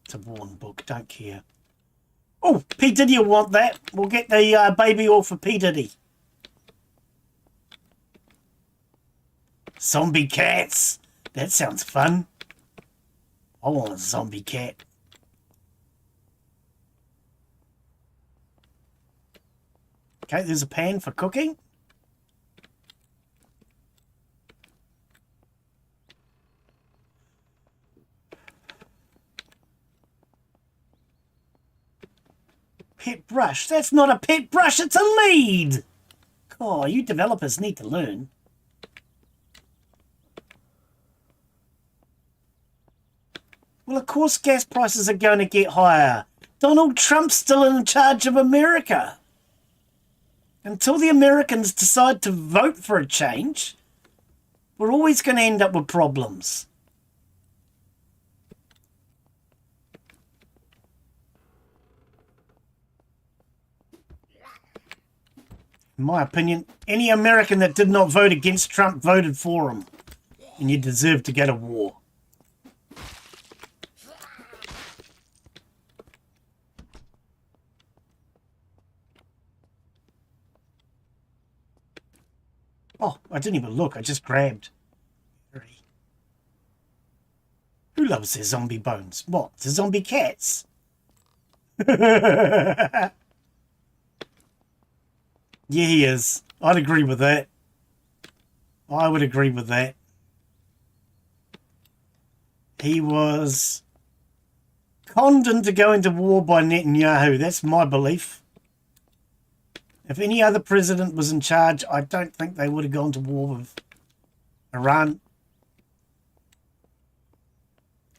It's a worn book, don't care. Oh, P. Diddy will want that. We'll get the baby oil for P. Diddy. Zombie cats. That sounds fun. I want a zombie cat. Okay, there's a pan for cooking. Pet brush. That's not a pet brush, it's a lead. Oh, you developers need to learn. Well, of course gas prices are going to get higher. Donald Trump's still in charge of America. Until the Americans decide to vote for a change, we're always going to end up with problems. In my opinion, any American that did not vote against Trump voted for him. And you deserve to go to war. Oh, I didn't even look. I just grabbed. Who loves their zombie bones? What? The zombie cats? Yeah, he is. I'd agree with that. I would agree with that. He was conned into going to war by Netanyahu. That's my belief. If any other president was in charge, I don't think they would have gone to war with Iran.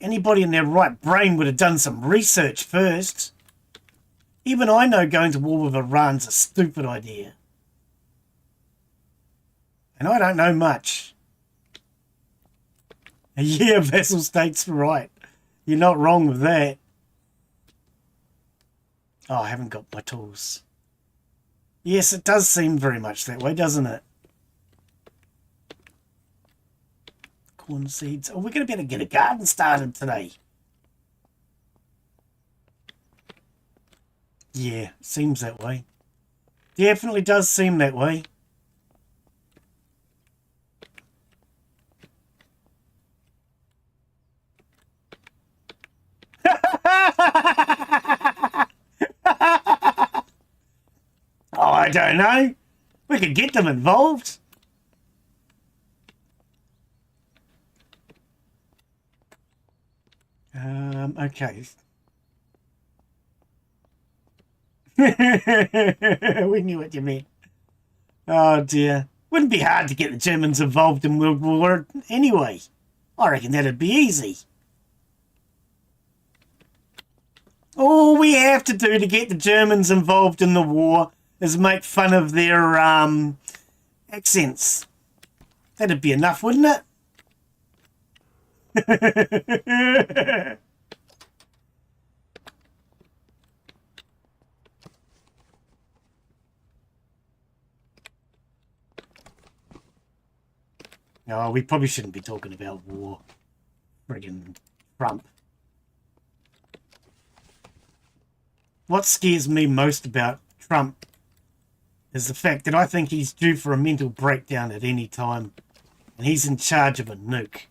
Anybody in their right brain would have done some research first. Even I know going to war with Iran's a stupid idea. And I don't know much. Yeah, vassal state's right. You're not wrong with that. Oh, I haven't got my tools. Yes, it does seem very much that way, doesn't it? Corn seeds. Oh, we're going to be able to get a garden started today. Yeah, seems that way. Definitely does seem that way. Oh, I don't know. We could get them involved. Okay. We knew what you meant. Oh, dear. Wouldn't be hard to get the Germans involved in World War anyway. I reckon that'd be easy. All we have to do to get the Germans involved in the war is make fun of their accents. That'd be enough, wouldn't it? No, we probably shouldn't be talking about war. Friggin' Trump. What scares me most about Trump is the fact that I think he's due for a mental breakdown at any time, and he's in charge of a nuke.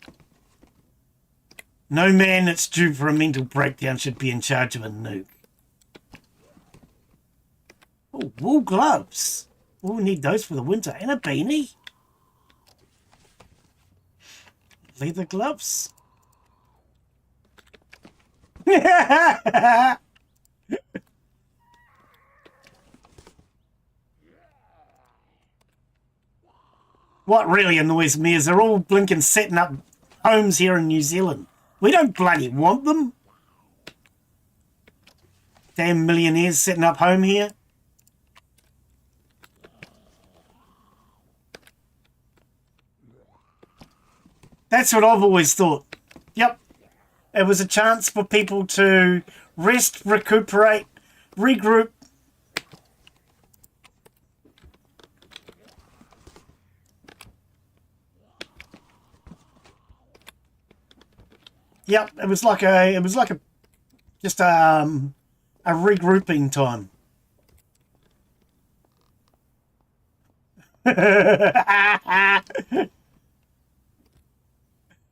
No man that's due for a mental breakdown should be in charge of a nuke. Oh, wool gloves. Oh, we need those for the winter. And a beanie. Leather gloves. What really annoys me is they're all blinking setting up homes here in New Zealand. We don't bloody want them. Damn millionaires setting up home here. That's what I've always thought. Yep. It was a chance for people to rest, recuperate, regroup. Yep, it was like a just a regrouping time.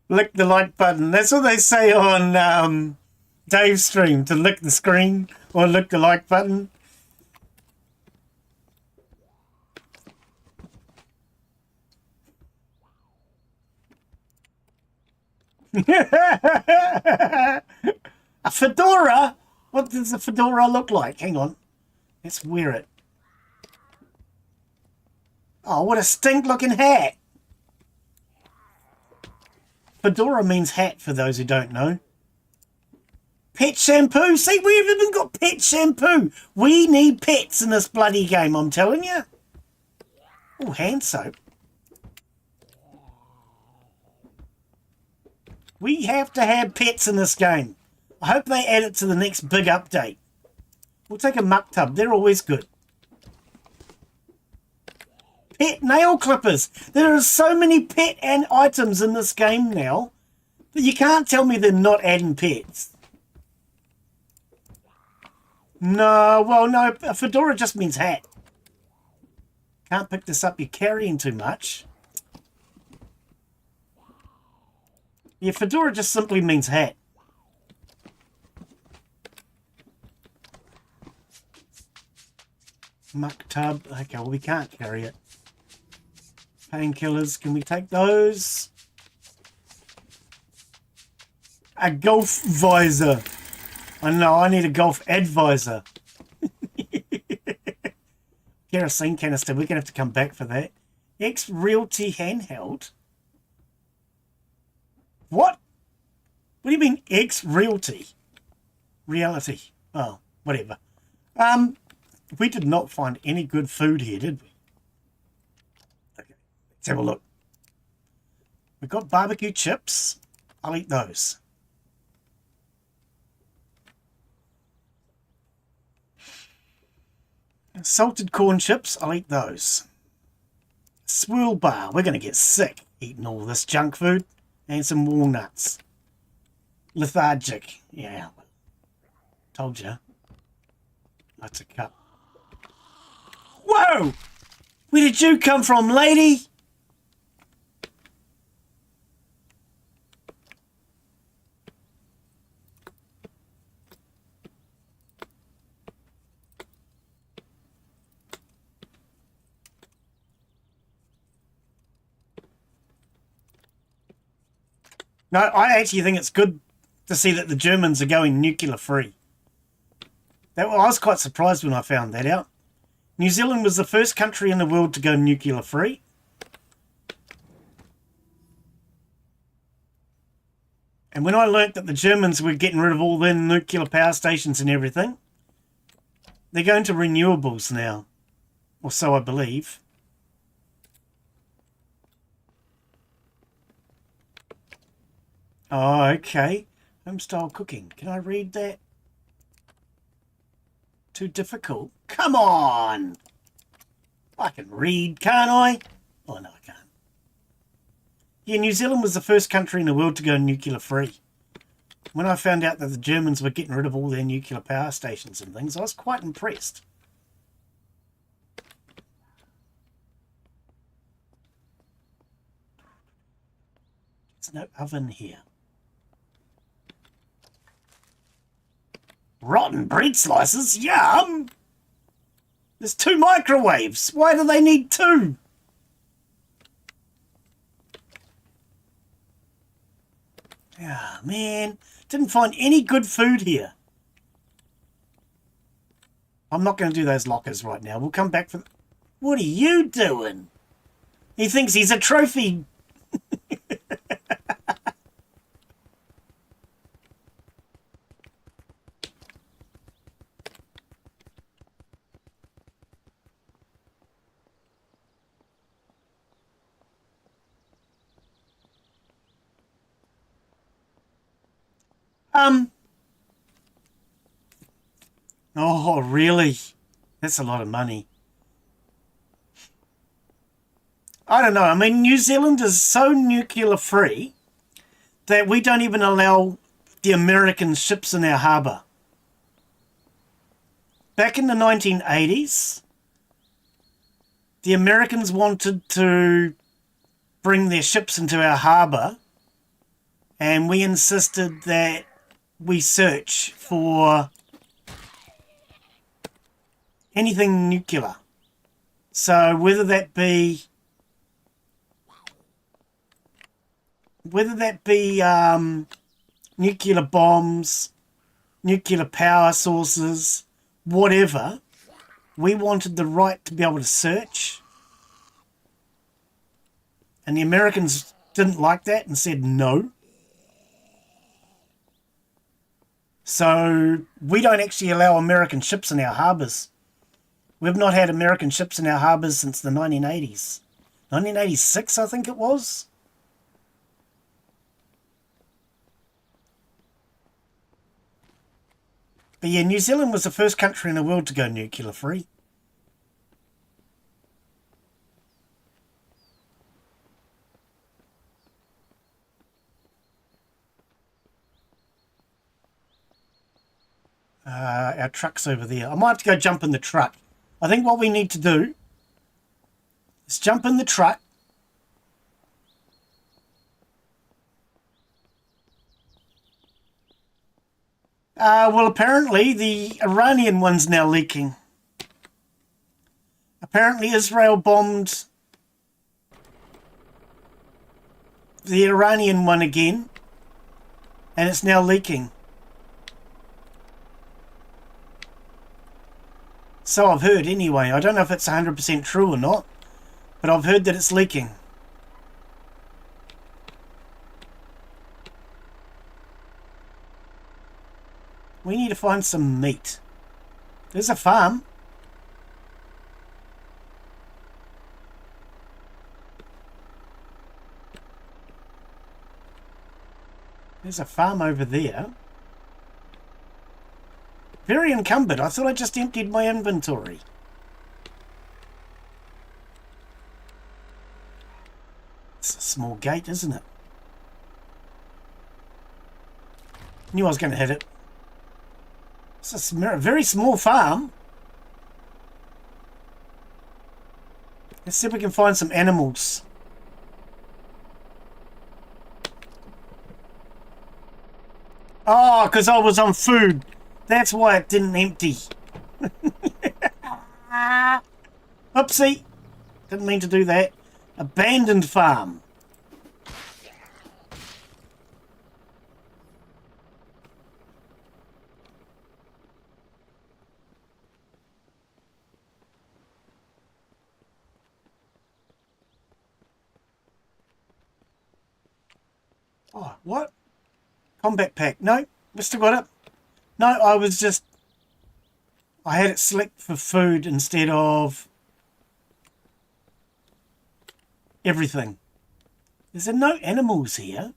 Lick the like button. That's what they say on Dave's stream, to lick the screen or lick the like button. A fedora? What does a fedora look like? Hang on. Let's wear it. Oh, what a stink-looking hat. Fedora means hat, for those who don't know. Pet shampoo. See, we haven't even got pet shampoo. We need pets in this bloody game, I'm telling you. Oh, hand soap. We have to have pets in this game. I hope they add it to the next big update. We'll take a muck tub. They're always good. Pet nail clippers. There are so many pet and items in this game now that you can't tell me they're not adding pets. No, well, no. A fedora just means hat. Can't pick this up. You're carrying too much. Yeah, fedora just simply means hat. Muck tub. Okay, well, we can't carry it. Painkillers. Can we take those? A golf visor. I know, I need a golf advisor. Kerosene canister. We're going to have to come back for that. X Realty handheld. What? What do you mean X Realty? Reality. Oh, whatever. We did not find any good food here, did we? Okay, let's have a look. We've got barbecue chips. I'll eat those. Salted corn chips. I'll eat those. Swirl bar. We're going to get sick eating all this junk food. And some walnuts. Lethargic. Yeah. Told you. That's a cup. Whoa! Where did you come from, lady? No, I actually think it's good to see that the Germans are going nuclear free. I was quite surprised when I found that out. New Zealand was the first country in the world to go nuclear free. And when I learnt that the Germans were getting rid of all their nuclear power stations and everything, they're going to renewables now. Or so I believe. Oh, okay. Home-style cooking. Can I read that? Too difficult? Come on! I can read, can't I? Oh, no, I can't. Yeah, New Zealand was the first country in the world to go nuclear free. When I found out that the Germans were getting rid of all their nuclear power stations and things, I was quite impressed. There's no oven here. Rotten bread slices? Yum! There's 2 microwaves. Why do they need 2? Ah, man. Didn't find any good food here. I'm not going to do those lockers right now. We'll come back for... What are you doing? He thinks he's a trophy. Oh, really? That's a lot of money. I don't know. I mean, New Zealand is so nuclear free that we don't even allow the American ships in our harbour. Back in the 1980s, the Americans wanted to bring their ships into our harbour, and we insisted that we search for anything nuclear. So whether that be nuclear bombs, nuclear power sources, whatever, we wanted the right to be able to search. And the Americans didn't like that and said no. So we don't actually allow American ships in our harbours. We've not had American ships in our harbours since the 1980s. 1986, I think it was. But yeah, New Zealand was the first country in the world to go nuclear free. Our truck's over there. I might have to go jump in the truck. I think what we need to do Let's jump in the truck. Well, apparently the Iranian one's now leaking. Apparently Israel bombed the Iranian one again, and it's now leaking. So I've heard anyway. I don't know if it's 100% true or not, but I've heard that it's leaking. We need to find some meat. There's a farm. There's a farm over there. Very encumbered. I thought I just emptied my inventory. It's a small gate, isn't it? Knew I was going to hit it. It's a very small farm. Let's see if we can find some animals. Oh, because I was on food. That's why it didn't empty. Oopsie. Didn't mean to do that. Abandoned farm. Oh, what? Combat pack. No, we still got it. No, I had it selected for food instead of everything. Is there no animals here?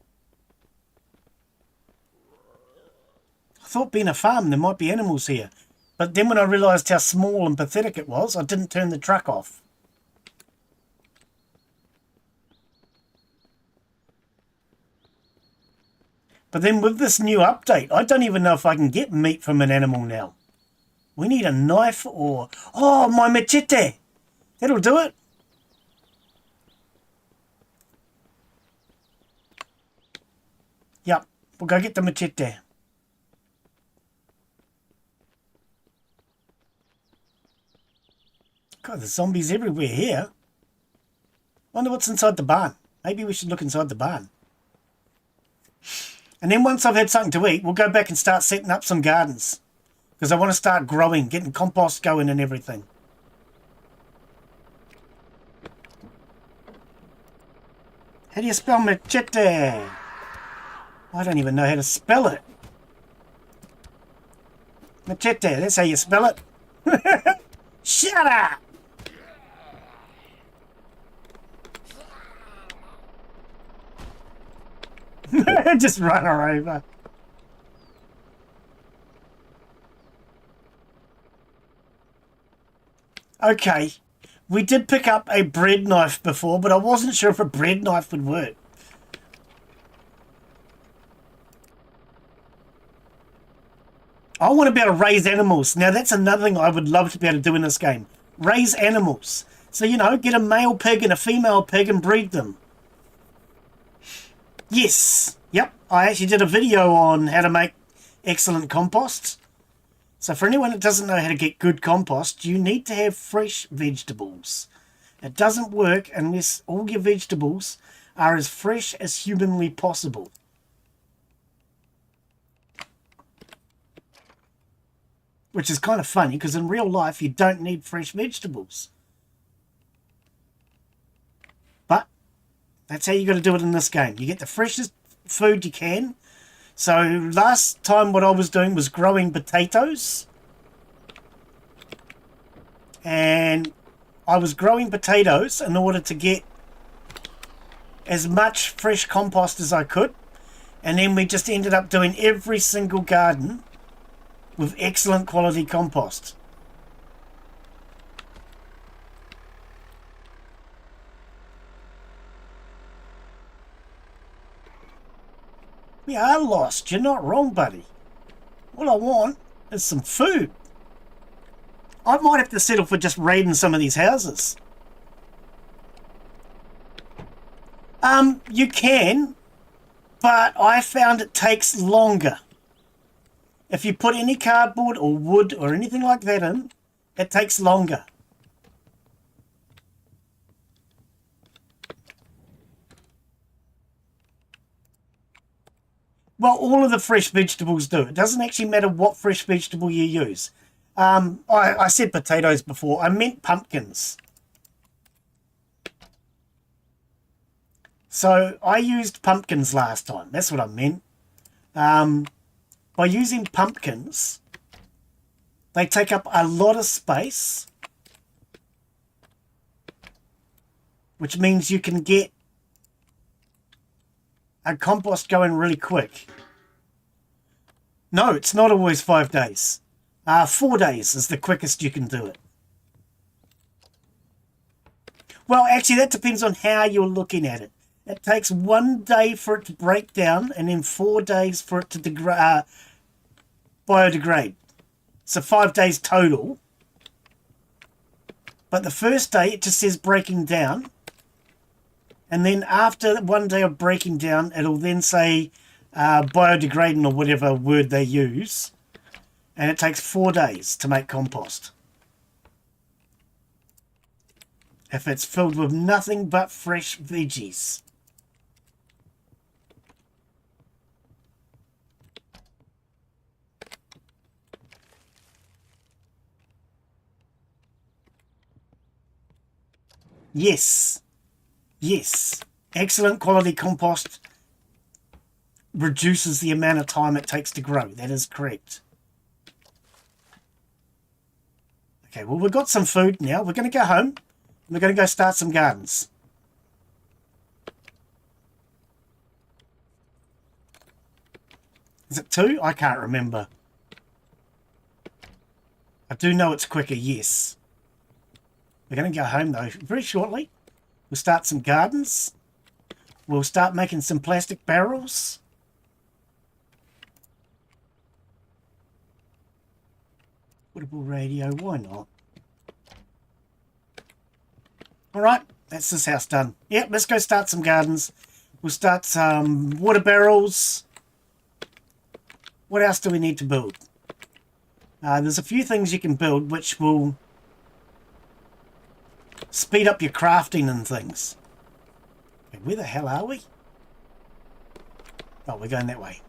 I thought being a farm there might be animals here. But then when I realised how small and pathetic it was, I didn't turn the truck off. But then with this new update, I don't even know if I can get meat from an animal now. We need a knife or... Oh, my machete! That'll do it. Yep, we'll go get the machete. God, there's zombies everywhere here. Wonder what's inside the barn. Maybe we should look inside the barn. And then once I've had something to eat, we'll go back and start setting up some gardens. Because I want to start growing, getting compost going and everything. How do you spell machete? I don't even know how to spell it. Machete, that's how you spell it. Shut up! Just run her over. Okay, we did pick up a bread knife before, but I wasn't sure if a bread knife would work. I want to be able to raise animals. Now, that's another thing I would love to be able to do in this game. Raise animals. So, you know, get a male pig and a female pig and breed them. Yes. Yep. I actually did a video on how to make excellent compost. So for anyone that doesn't know how to get good compost, you need to have fresh vegetables. It doesn't work unless all your vegetables are as fresh as humanly possible. Which is kind of funny because in real life you don't need fresh vegetables. But that's how you got to do it in this game. You get the freshest food you can. So last time what I was doing was growing potatoes. And I was growing potatoes in order to get as much fresh compost as I could. And then we just ended up doing every single garden with excellent quality compost. We are lost. You're not wrong, buddy. All I want is some food. I might have to settle for just raiding some of these houses. You can, but I found it takes longer. If you put any cardboard or wood or anything like that in, it takes longer. Well, all of the fresh vegetables do. It doesn't actually matter what fresh vegetable you use. I said potatoes before. I meant pumpkins. So I used pumpkins last time. That's what I meant. By using pumpkins, they take up a lot of space, which means you can get a compost going really quick. No, it's not always 5 days. 4 days is the quickest you can do it. Well, actually, that depends on how you're looking at it. It takes 1 day for it to break down and then 4 days for it to biodegrade. So 5 days total. But the first day, it just says breaking down. And then after 1 day of breaking down, it'll then say biodegrading or whatever word they use. And it takes 4 days to make compost. If it's filled with nothing but fresh veggies. Yes. Yes. Excellent quality compost reduces the amount of time it takes to grow. That is correct. Okay, well, we've got some food now. We're going to go home. We're going to go start some gardens. Is it 2? I can't remember. I do know it's quicker, yes. We're going to go home, though, very shortly. We'll start some gardens. We'll start making some plastic barrels. Portable radio, why not? Alright, that's this house done. Yep, let's go start some gardens. We'll start some water barrels. What else do we need to build? There's a few things you can build which will speed up your crafting and things. Okay, where the hell are we? Oh, we're going that way.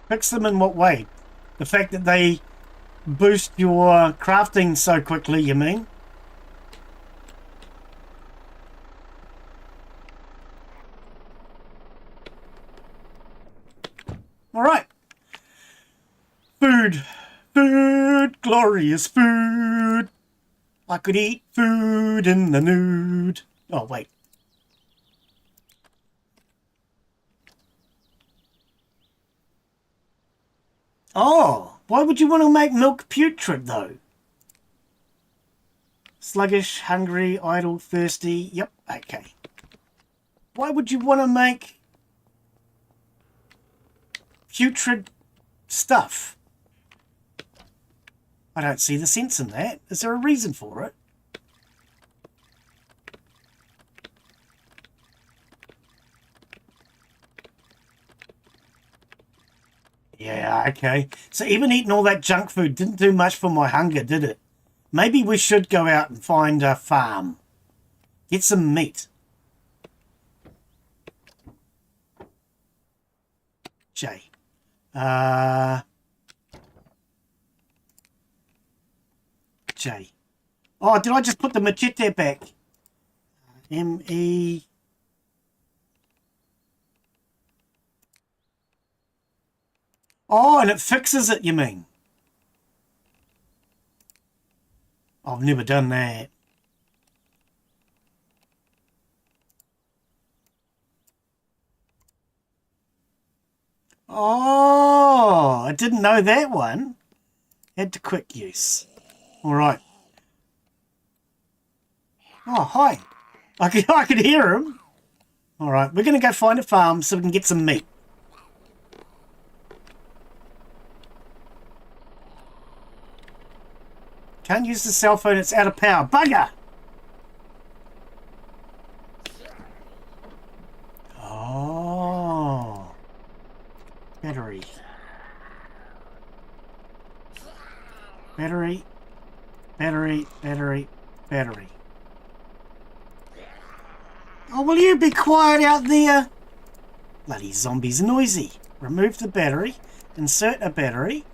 Fix them in what way? The fact that they boost your crafting so quickly, you mean? Alright. Food. Food. Glorious food. I could eat food in the nude. Oh, wait. Oh, why would you want to make milk putrid, though? Sluggish, hungry, idle, thirsty. Yep, okay. Why would you want to make putrid stuff? I don't see the sense in that. Is there a reason for it? Yeah, okay. So even eating all that junk food didn't do much for my hunger, did it? Maybe we should go out and find a farm. Get some meat. J. J. Oh, did I just put the machete back? M-E... Oh, and it fixes it, you mean? I've never done that. Oh, I didn't know that one. Add to quick use. All right. Oh, hi. I could hear him. Alright, we're going to go find a farm so we can get some meat. Can't use the cell phone, it's out of power. Bugger! Oh. Battery. Battery. Battery. Battery. Battery. Oh, will you be quiet out there? Bloody zombies are noisy. Remove the battery. Insert a battery.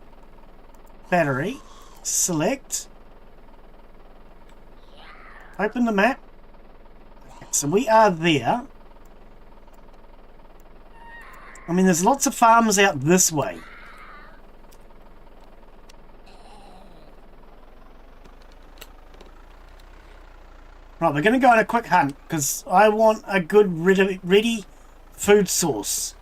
Battery. Select. Open the map. Okay, so we are there. I mean, there's lots of farms out this way. Right, we're going to go on a quick hunt because I want a good ready food source.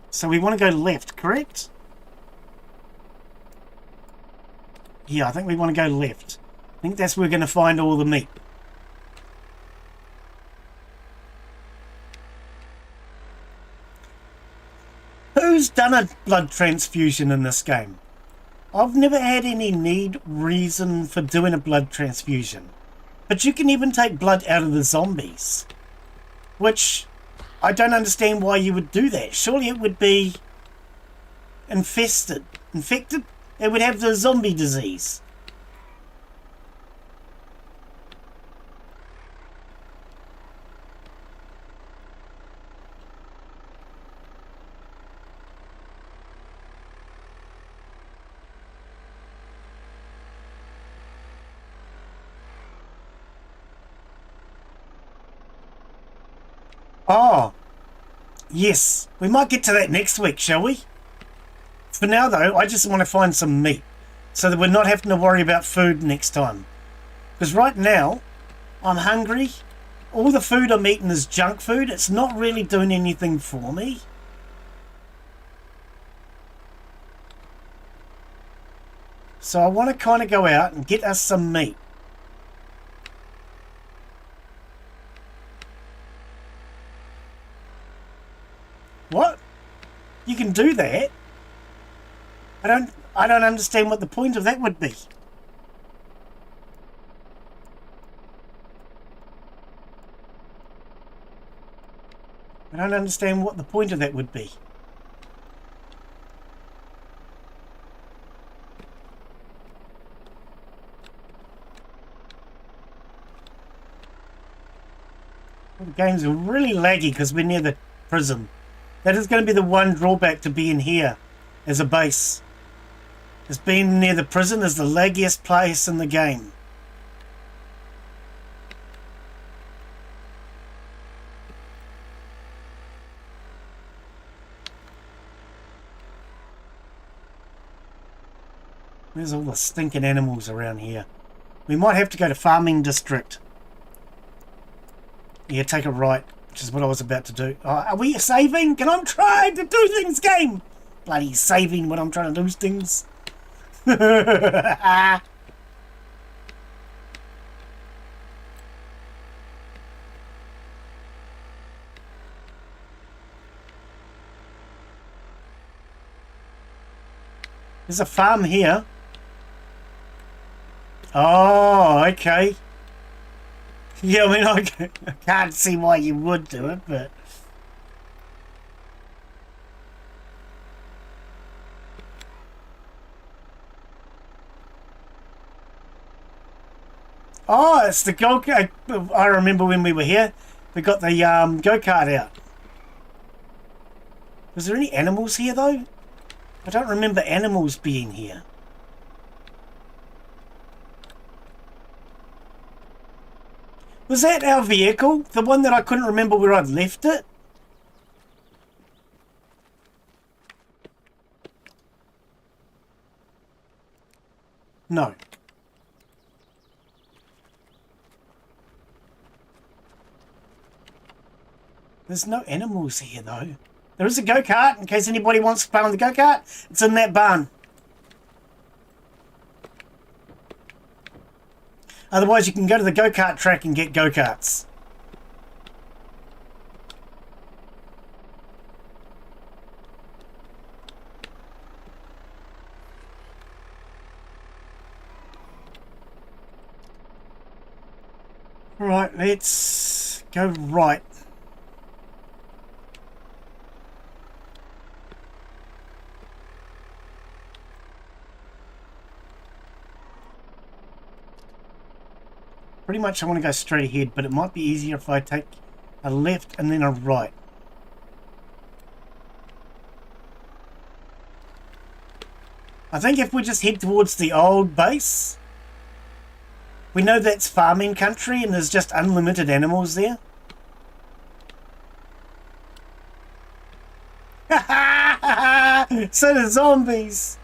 So we want to go left, correct? Yeah, I think we want to go left. I think that's where we're going to find all the meat. Who's done a blood transfusion in this game? I've never had any reason for doing a blood transfusion. But you can even take blood out of the zombies. Which, I don't understand why you would do that. Surely it would be infected. It would have the zombie disease. Oh, yes. We might get to that next week, shall we? For now, though, I just want to find some meat so that we're not having to worry about food next time. Because right now, I'm hungry. All the food I'm eating is junk food. It's not really doing anything for me. So I want to kind of go out and get us some meat. What? You can do that? I don't understand what the point of that would be. I don't understand what the point of that would be. Well, the games are really laggy because we're near the prison. That is going to be the one drawback to being here as a base. Is being near the prison is the laggiest place in the game. There's all the stinking animals around here. We might have to go to farming district. Yeah, take a right, which is what I was about to do. Oh, are we saving? Can I try to do things, game? Bloody saving when I'm trying to do things. There's a farm here. Oh, okay. Yeah, I mean, I can't see why you would do it, but... Oh, it's the go-kart. I remember when we were here, we got the go-kart out. Was there any animals here, though? I don't remember animals being here. Was that our vehicle? The one that I couldn't remember where I'd left it? No. There's no animals here, though. There is a go-kart, in case anybody wants to play on the go-kart. It's in that barn. Otherwise, you can go to the go-kart track and get go-karts. Right, let's go right. Pretty much I want to go straight ahead, but it might be easier if I take a left and then a right. I think if we just head towards the old base, we know that's farming country and there's just unlimited animals there. So the zombies.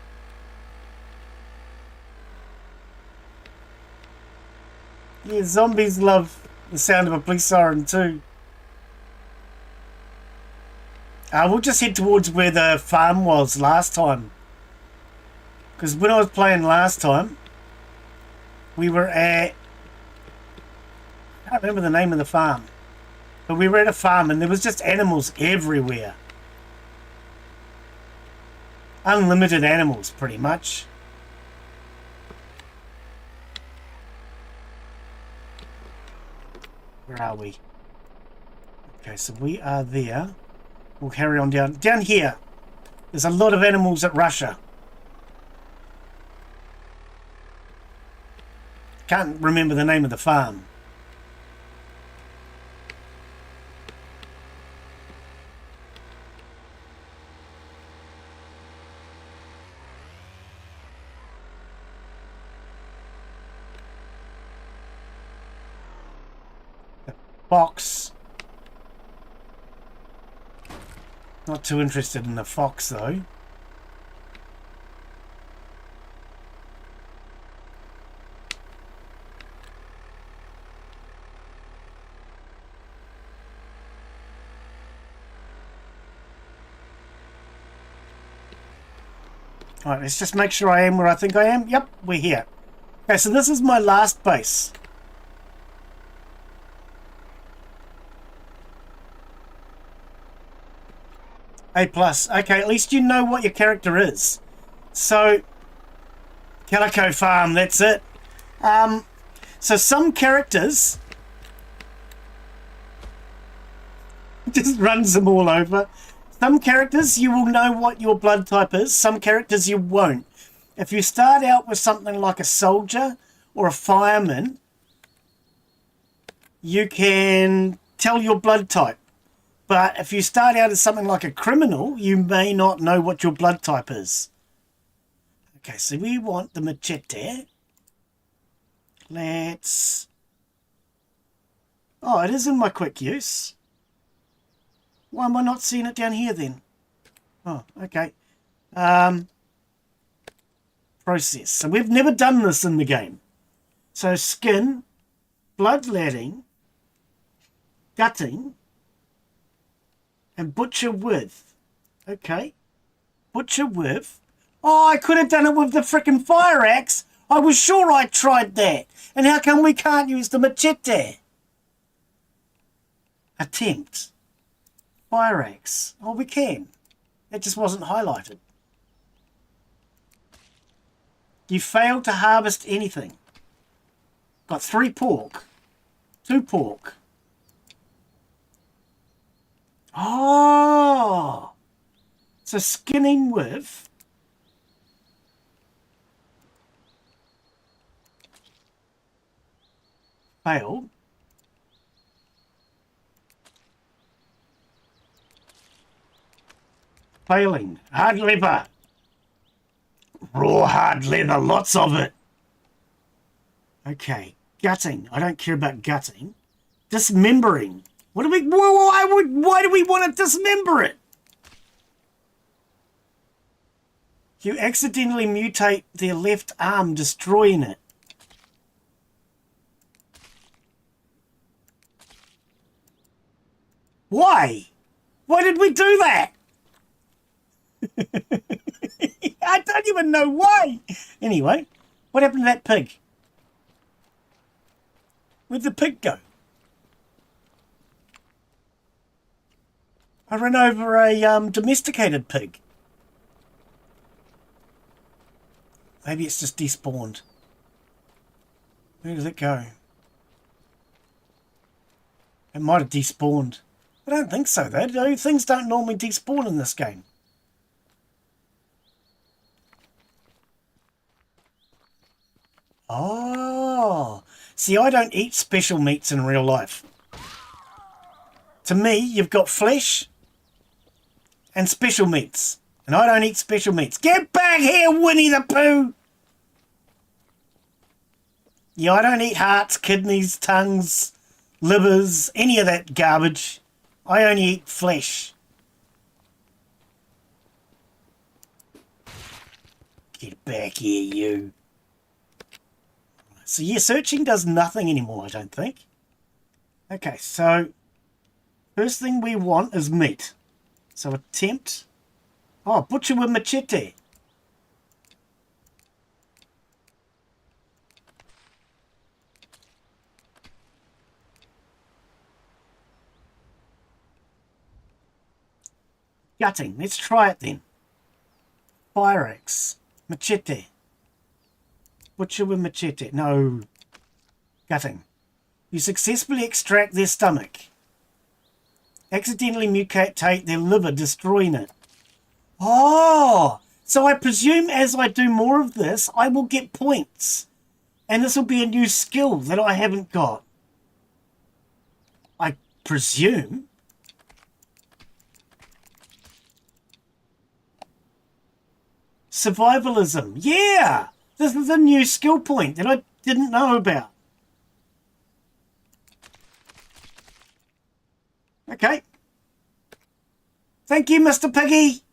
Yeah, zombies love the sound of a police siren too. We'll just head towards where the farm was last time. Because when I was playing last time, we were at... I can't remember the name of the farm. But we were at a farm and there was just animals everywhere. Unlimited animals, pretty much. Where are we? Okay, so we are there. We'll carry on down. Down here, there's a lot of animals at Russia. Can't remember the name of the farm. The fox. Not too interested in the fox though. Alright, let's just make sure I am where I think I am. Yep, we're here. Okay, so this is my last base. A+. Okay, at least you know what your character is. So, Calico Farm, that's it. So some characters... just runs them all over. Some characters, you will know what your blood type is. Some characters, you won't. If you start out with something like a soldier or a fireman, you can tell your blood type. But if you start out as something like a criminal, you may not know what your blood type is. Okay, so we want the machete. Let's... Oh, it is in my quick use. Why am I not seeing it down here then? Oh, okay. Process. So we've never done this in the game. So skin, bloodletting, gutting, and butcher with. Okay. Butcher with. Oh, I could have done it with the frickin' fire axe. I was sure I tried that. And how come we can't use the machete? Attempt. Fire axe. Oh, we can. It just wasn't highlighted. You failed to harvest anything. Got 3 pork. 2 pork. Oh! So skinning with... Failed. Failing. Hard leather. Raw hard leather. Lots of it. Okay. Gutting. I don't care about gutting. Dismembering. What do we... Why do we want to dismember it? You accidentally mutate their left arm, destroying it. Why? Why did we do that? I don't even know why. Anyway, what happened to that pig? Where'd the pig go? I ran over a domesticated pig. Maybe it's just despawned. Where does it go? It might have despawned. I don't think so, though. Things don't normally despawn in this game. Oh. See, I don't eat special meats in real life. To me, you've got flesh and special meats. And I don't eat special meats. Get back here, Winnie the Pooh! Yeah, I don't eat hearts, kidneys, tongues, livers, any of that garbage. I only eat flesh. Get back here, you. So yeah, searching does nothing anymore, I don't think. Okay, so first thing we want is meat. So attempt. Oh, butcher with machete. Gutting. Let's try it then. Fire axe. Machete. Butcher with machete. No. Gutting. You successfully extract their stomach. Accidentally mutate their liver, destroying it. Oh! So I presume as I do more of this, I will get points. And this will be a new skill that I haven't got. I presume. Survivalism. Yeah! This is a new skill point that I didn't know about. Okay. Thank you, Mr. Piggy.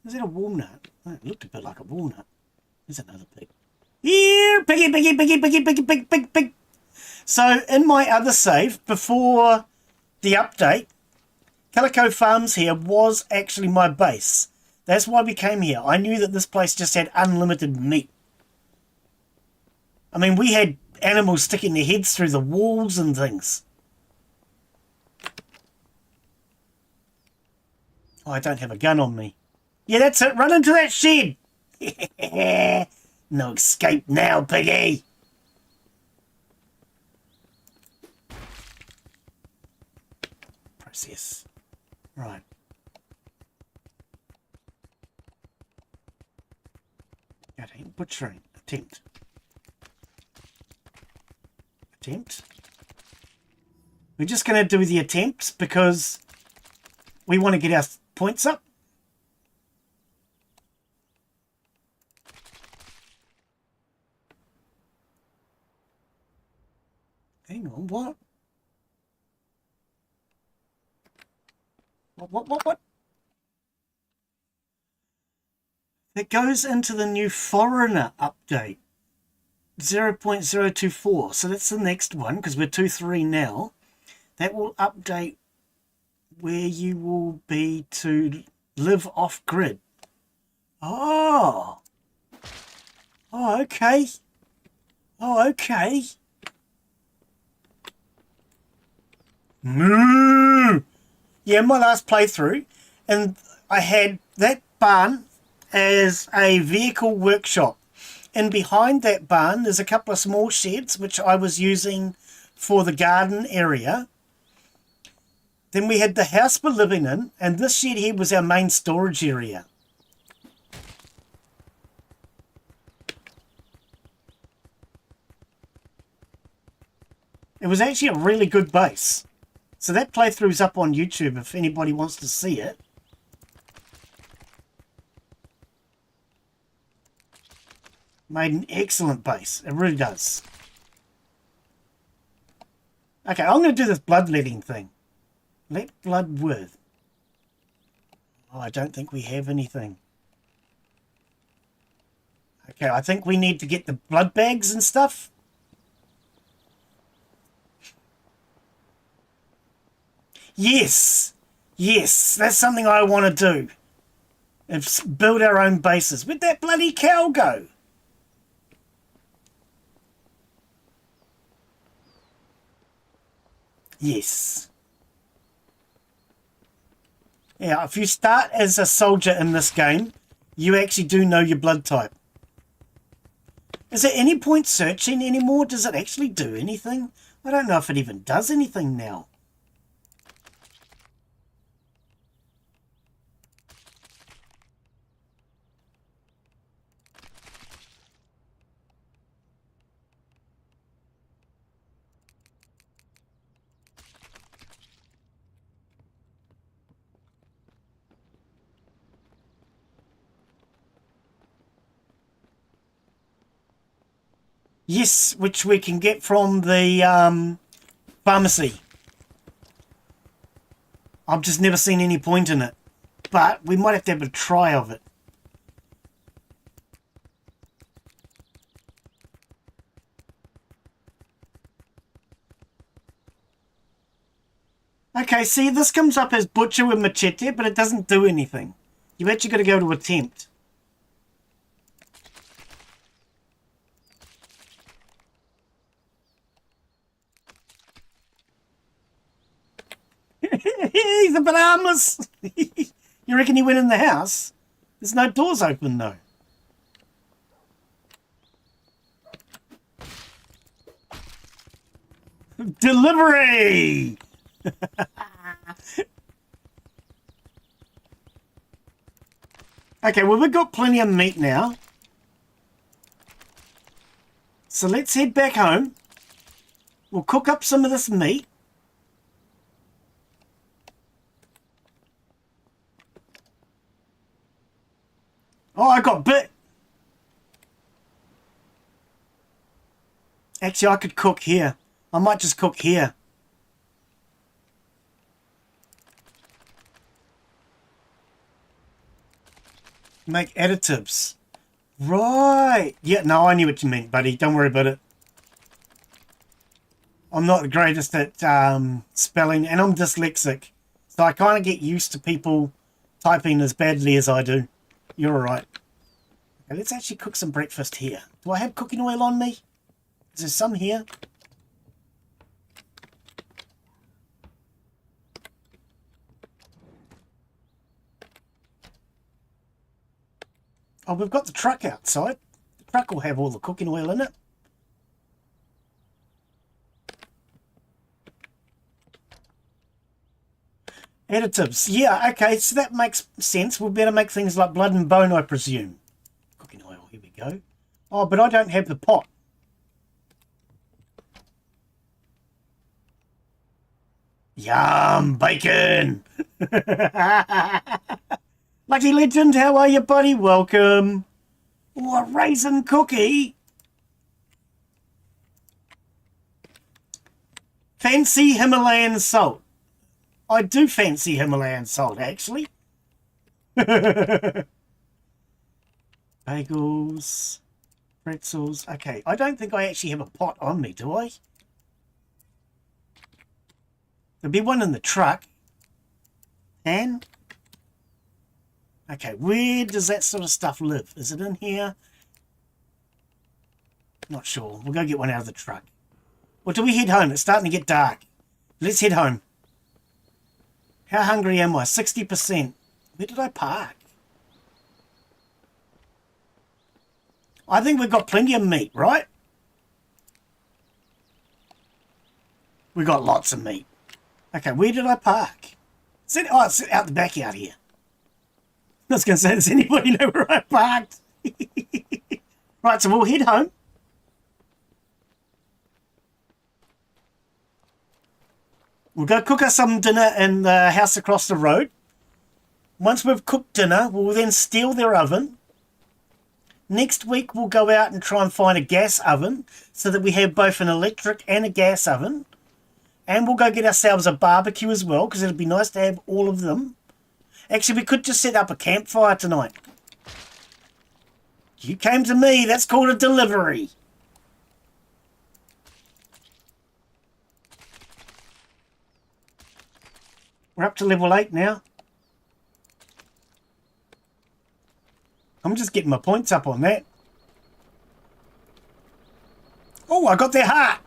Is that a walnut? Oh, it looked a bit like a walnut. There's another pig. Here, piggy, piggy, piggy, piggy, piggy, pig, pig, pig. So in my other save, before the update, Calico Farms here was actually my base. That's why we came here. I knew that this place just had unlimited meat. I mean, we had animals sticking their heads through the walls and things. Oh, I don't have a gun on me. Yeah, that's it. Run into that shed. No escape now, piggy. Process. Right. Gutting, butchering, attempt. Attempt. We're just going to do the attempts because we want to get our points up. Hang on, what? What? It goes into the new Foreigner update, 0.024. So that's the next one, because we're 2.3 now. That will update where you will be to live off-grid. Oh. Oh, okay. Oh, okay. Moo! Yeah, my last playthrough, and I had that barn as a vehicle workshop. And behind that barn, there's a couple of small sheds, which I was using for the garden area. Then we had the house we're living in, and this shed here was our main storage area. It was actually a really good base. So that playthrough's up on YouTube if anybody wants to see it. Made an excellent base. It really does. Okay, I'm going to do this bloodletting thing. Let blood with. Oh, I don't think we have anything. Okay, I think we need to get the blood bags and stuff. Yes, yes, that's something I want to do. It's build our own bases. Where'd that bloody cow go? Yes. Yeah, if you start as a soldier in this game, you actually do know your blood type. Is there any point searching anymore? Does it actually do anything? I don't know if it even does anything now. Yes, which we can get from the pharmacy. I've just never seen any point in it. But we might have to have a try of it. Okay, see, this comes up as butcher with machete, but it doesn't do anything. You've actually got to go to attempt. He's a bit harmless. You reckon he went in the house? There's no doors open, though. Delivery! Okay, well, we've got plenty of meat now. So let's head back home. We'll cook up some of this meat. Oh, I got bit. Actually, I could cook here. I might just cook here. Make additives. Right. Yeah, no, I knew what you meant, buddy. Don't worry about it. I'm not the greatest at spelling, and I'm dyslexic. So I kind of get used to people typing as badly as I do. You're all right. Okay, let's actually cook some breakfast here. Do I have cooking oil on me? Is there some here? Oh, we've got the truck outside. The truck will have all the cooking oil in it. Additives. Yeah, okay, so that makes sense. We'll better make things like blood and bone, I presume. Cooking oil, here we go. Oh, but I don't have the pot. Yum, bacon! Lucky Legend, how are you, buddy? Welcome. Oh, a raisin cookie. Fancy Himalayan salt. I do fancy Himalayan salt, actually. Bagels, pretzels. Okay, I don't think I actually have a pot on me, do I? There'll be one in the truck. And... okay, where does that sort of stuff live? Is it in here? Not sure. We'll go get one out of the truck. Or do we head home? It's starting to get dark. Let's head home. How hungry am I? 60%. Where did I park? I think we've got plenty of meat, right? We got lots of meat. Okay, where did I park? Oh, it's out the back out here. I was going to say, does anybody know where I parked? Right, so we'll head home. We'll go cook us some dinner in the house across the road. Once we've cooked dinner, we'll then steal their oven. Next week, we'll go out and try and find a gas oven so that we have both an electric and a gas oven. And we'll go get ourselves a barbecue as well, because it'd be nice to have all of them. Actually, we could just set up a campfire tonight. You came to me. That's called a delivery. We're up to level 8 now. I'm just getting my points up on that. Oh, I got their heart.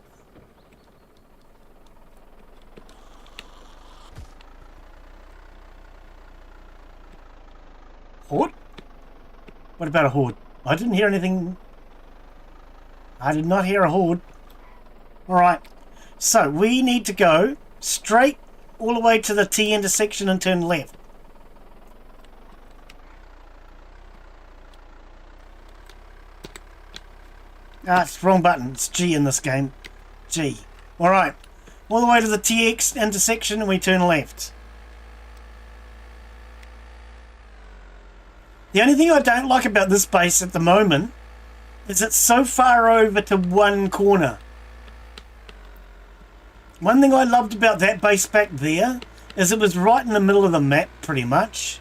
Horde? What about a horde? I didn't hear anything. I did not hear a horde. Alright. So we need to go straight all the way to the T intersection and turn left. Ah, it's the wrong button. It's G in this game. G. Alright. All the way to the TX intersection and we turn left. The only thing I don't like about this base at the moment is it's so far over to one corner. One thing I loved about that base back there is it was right in the middle of the map pretty much.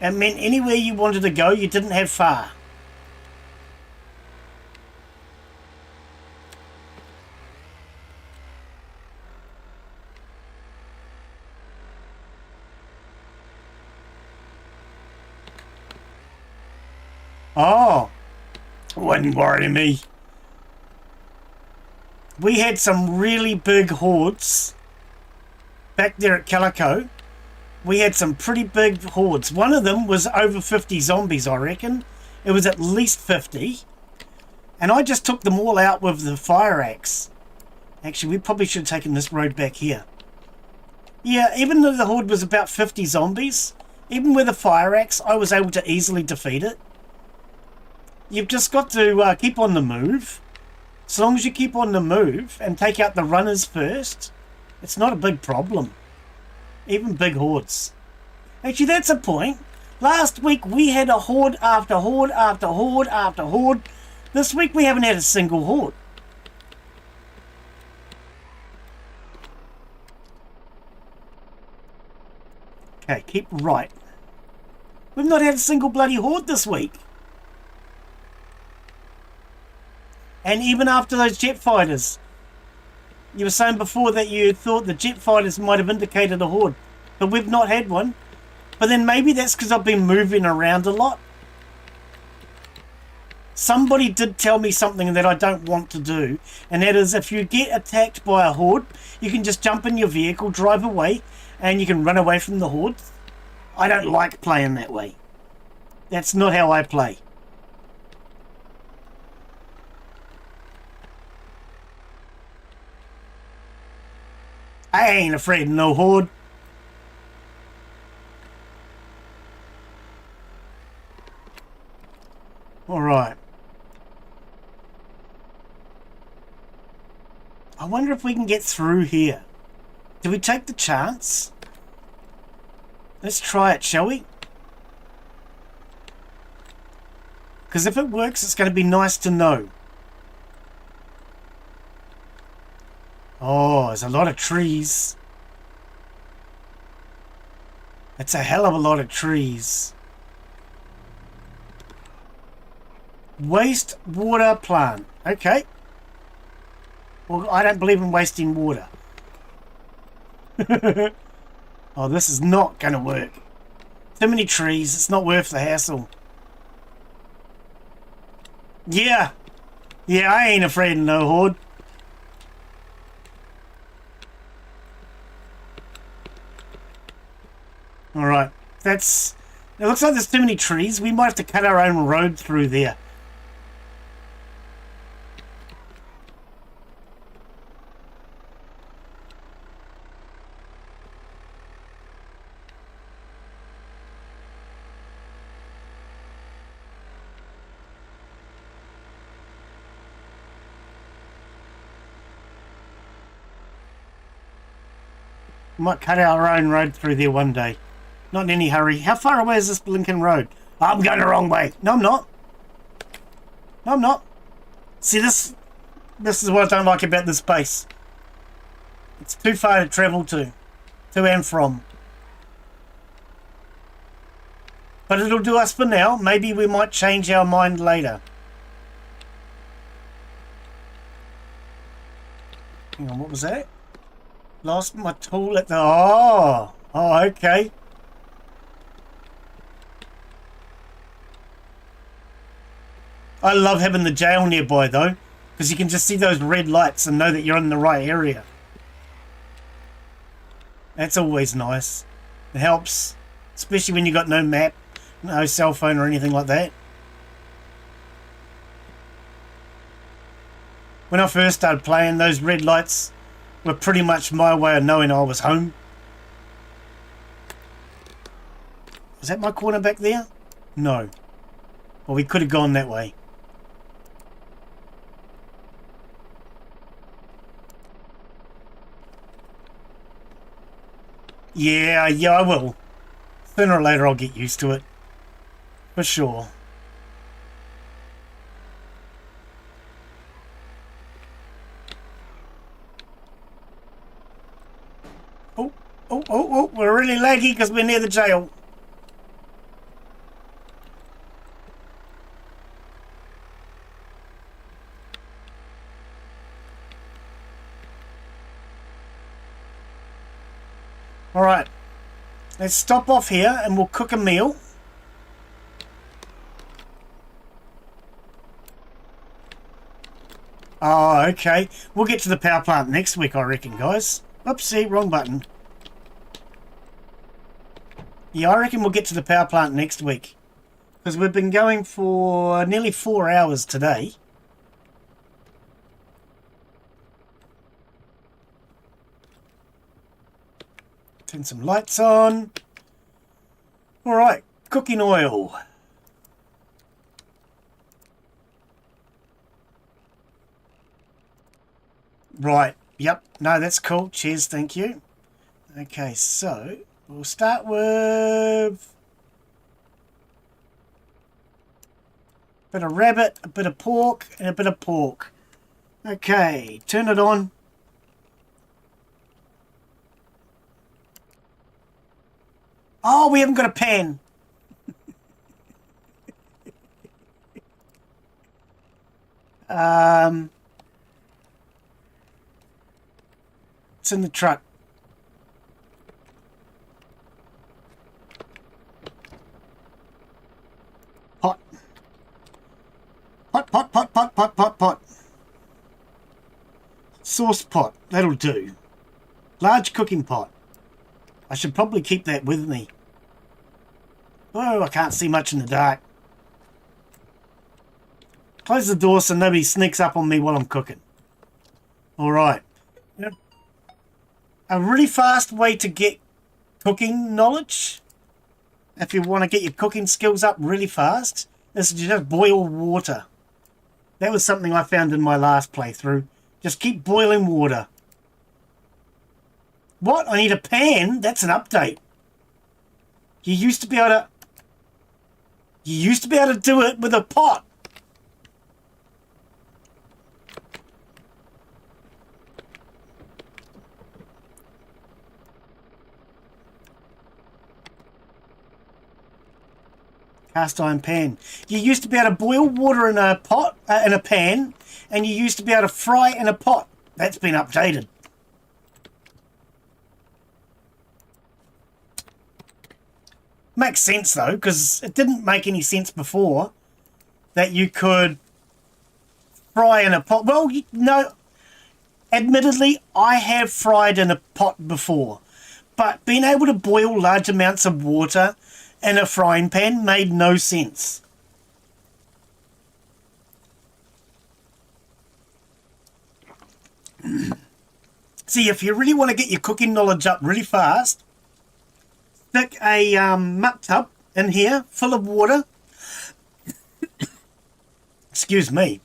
It meant anywhere you wanted to go you didn't have far. Oh, wouldn't worry me. We had some really big hordes back there at Calico. We had some pretty big hordes. One of them was over 50 zombies, I reckon. It was at least 50. And I just took them all out with the fire axe. Actually, we probably should have taken this road back here. Yeah, even though the horde was about 50 zombies, even with a fire axe, I was able to easily defeat it. You've just got to keep on the move. As long as you keep on the move and take out the runners first, it's not a big problem. Even big hordes. Actually, that's a point. Last week we had a horde after horde after horde after horde. This week we haven't had a single horde. Okay, keep right. We've not had a single bloody horde this week. And even after those jet fighters, you were saying before that you thought the jet fighters might have indicated a horde, but we've not had one. But then maybe that's because I've been moving around a lot. Somebody did tell me something that I don't want to do, and that is if you get attacked by a horde, you can just jump in your vehicle, drive away, and you can run away from the horde. I don't like playing that way. That's not how I play. I ain't afraid of no horde. Alright. I wonder if we can get through here. Do we take the chance? Let's try it, shall we? Because if it works, it's going to be nice to know. Oh, there's a lot of trees. It's a hell of a lot of trees. Waste water plant. Okay. Well, I don't believe in wasting water. Oh, this is not going to work. Too many trees. It's not worth the hassle. Yeah. Yeah, I ain't afraid of no horde. Alright, it looks like there's too many trees. We might have to cut our own road through there. We might cut our own road through there one day. Not in any hurry. How far away is this blinking road? Oh, I'm going the wrong way. No, I'm not. No, I'm not. See, this is what I don't like about this base. It's too far to travel to and from. But it'll do us for now. Maybe we might change our mind later. Hang on, what was that? Lost my tool at the... Oh, okay. I love having the jail nearby though, because you can just see those red lights and know that you're in the right area. That's always nice. It helps, especially when you got no map, no cell phone or anything like that. When I first started playing, those red lights were pretty much my way of knowing I was home. Was that my corner back there? No. Well, we could have gone that way. Yeah, I will. Sooner or later I'll get used to it. For sure. Oh, we're really laggy because we're near the jail. Alright, let's stop off here and we'll cook a meal. Oh, okay. We'll get to the power plant next week, I reckon, guys. Oopsie, wrong button. Yeah, I reckon we'll get to the power plant next week. Because we've been going for nearly 4 hours today. Turn some lights on. Alright, cooking oil. Right, yep, no, that's cool. Cheers, thank you. Okay, so we'll start with a bit of rabbit, a bit of pork, and a bit of pork. Okay, turn it on. Oh, we haven't got a pan. It's in the truck. Pot. Pot. Sauce pot. That'll do. Large cooking pot. I should probably keep that with me. Oh, I can't see much in the dark. Close the door so nobody sneaks up on me while I'm cooking. Alright. A really fast way to get cooking knowledge, if you want to get your cooking skills up really fast, is to just boil water. That was something I found in my last playthrough. Just keep boiling water. What? I need a pan? That's an update. You used to be able to do it with a pot. Cast iron pan. You used to be able to boil water in a pot, in a pan, and you used to be able to fry in a pot. That's been updated. Makes sense though, because it didn't make any sense before that you could fry in a pot. Well, no, admittedly, I have fried in a pot before, but being able to boil large amounts of water in a frying pan made no sense. See, if you really want to get your cooking knowledge up really fast, stick a muck tub in here full of water. Excuse me.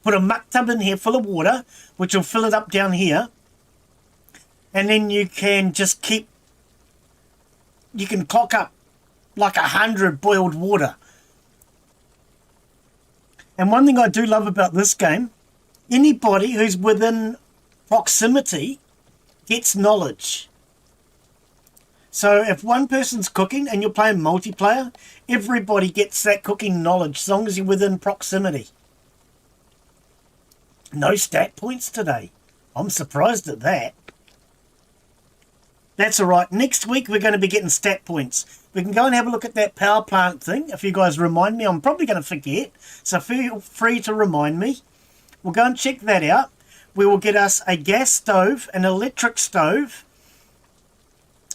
Put a muck tub in here full of water, which will fill it up down here. And then you can just keep, you can clock up like 100 boiled water. And one thing I do love about this game, anybody who's within proximity gets knowledge. So if one person's cooking and you're playing multiplayer, everybody gets that cooking knowledge as long as you're within proximity. No stat points today. I'm surprised at that. That's alright. Next week we're going to be getting stat points. We can go and have a look at that power plant thing. If you guys remind me, I'm probably going to forget. So feel free to remind me. We'll go and check that out. We will get us a gas stove, an electric stove,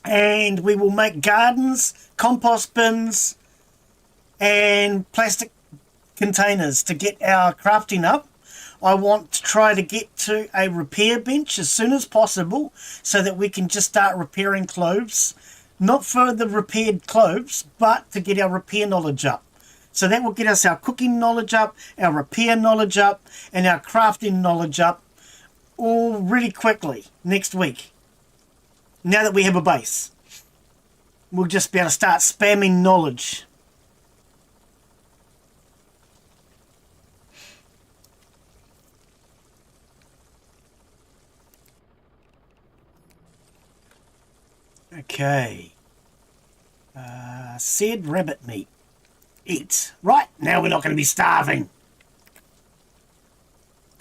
and we will make gardens, compost bins, and plastic containers to get our crafting up. I want to try to get to a repair bench as soon as possible so that we can just start repairing clothes. Not for the repaired clothes, but to get our repair knowledge up. So that will get us our cooking knowledge up, our repair knowledge up, and our crafting knowledge up all really quickly next week. Now that we have a base, we'll just be able to start spamming knowledge. Okay. Seared rabbit meat. Eat. Right, now we're not going to be starving.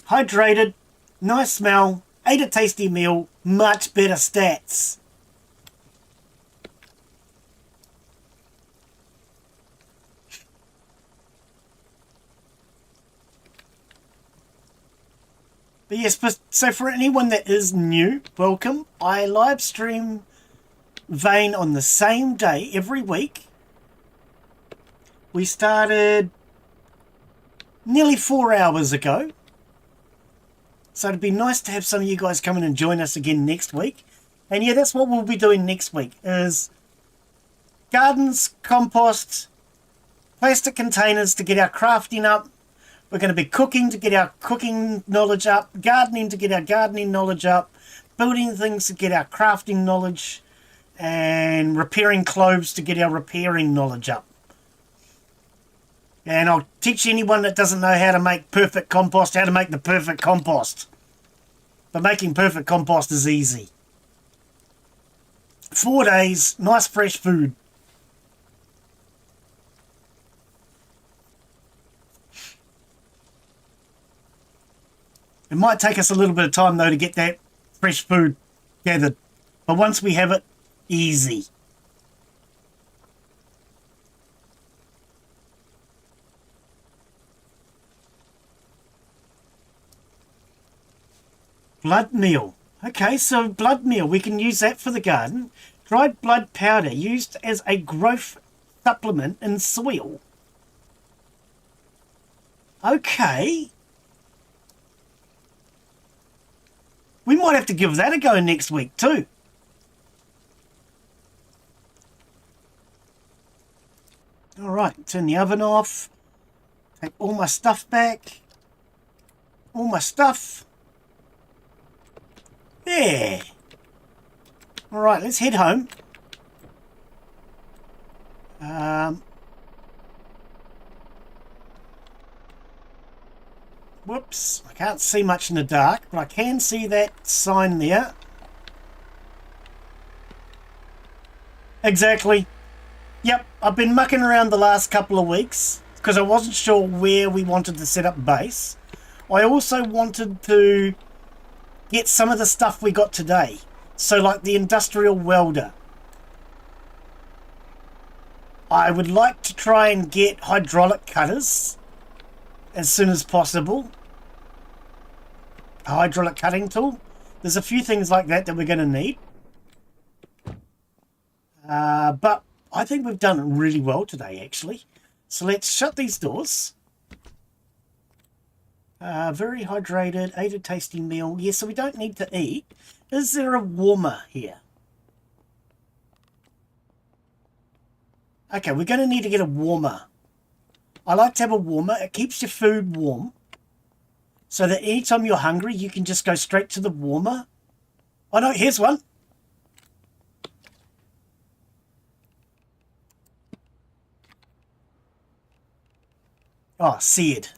Hydrated, nice smell, ate a tasty meal, much better stats. But yes, so for anyone that is new, welcome. I live stream Vane on the same day every week. We started nearly 4 hours ago. So it'd be nice to have some of you guys come in and join us again next week. And yeah, that's what we'll be doing next week, is gardens, compost, plastic containers to get our crafting up. We're going to be cooking to get our cooking knowledge up, gardening to get our gardening knowledge up, building things to get our crafting knowledge, and repairing clothes to get our repairing knowledge up. And I'll teach anyone that doesn't know how to make perfect compost how to make the perfect compost. But making perfect compost is easy. 4 days, nice fresh food. It might take us a little bit of time though to get that fresh food gathered. But once we have it, easy. Blood meal. Okay, so blood meal, we can use that for the garden. Dried blood powder used as a growth supplement in soil. Okay. We might have to give that a go next week too. Alright, turn the oven off. Take all my stuff back. All my stuff. There. Alright, let's head home. Whoops, I can't see much in the dark, but I can see that sign there. Exactly. Yep, I've been mucking around the last couple of weeks because I wasn't sure where we wanted to set up base. I also wanted to get some of the stuff we got today. So like the industrial welder. I would like to try and get hydraulic cutters as soon as possible. A hydraulic cutting tool. There's a few things like that we're going to need. But I think we've done it really well today, actually. So let's shut these doors. Very hydrated, ate a tasty meal. Yeah, so we don't need to eat. Is there a warmer here? Okay, we're going to need to get a warmer. I like to have a warmer. It keeps your food warm. So that anytime you're hungry, you can just go straight to the warmer. Oh no, here's one. Oh, seared.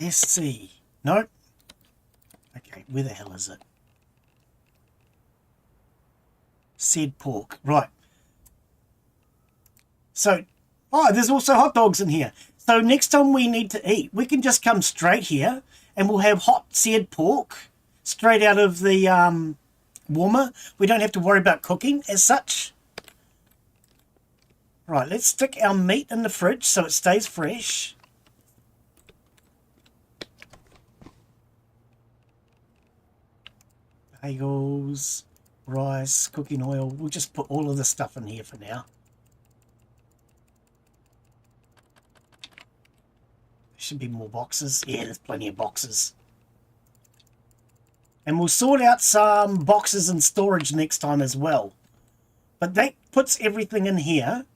SC. Nope. Okay, where the hell is it? Seared pork. Right. So, oh, there's also hot dogs in here. So next time we need to eat, we can just come straight here and we'll have hot seared pork straight out of the warmer. We don't have to worry about cooking as such. Right, let's stick our meat in the fridge so it stays fresh. Bagels, rice, cooking oil. We'll just put all of the stuff in here for now. should be more boxes. Yeah, there's plenty of boxes. And we'll sort out some boxes and storage next time as well. But that puts everything in here,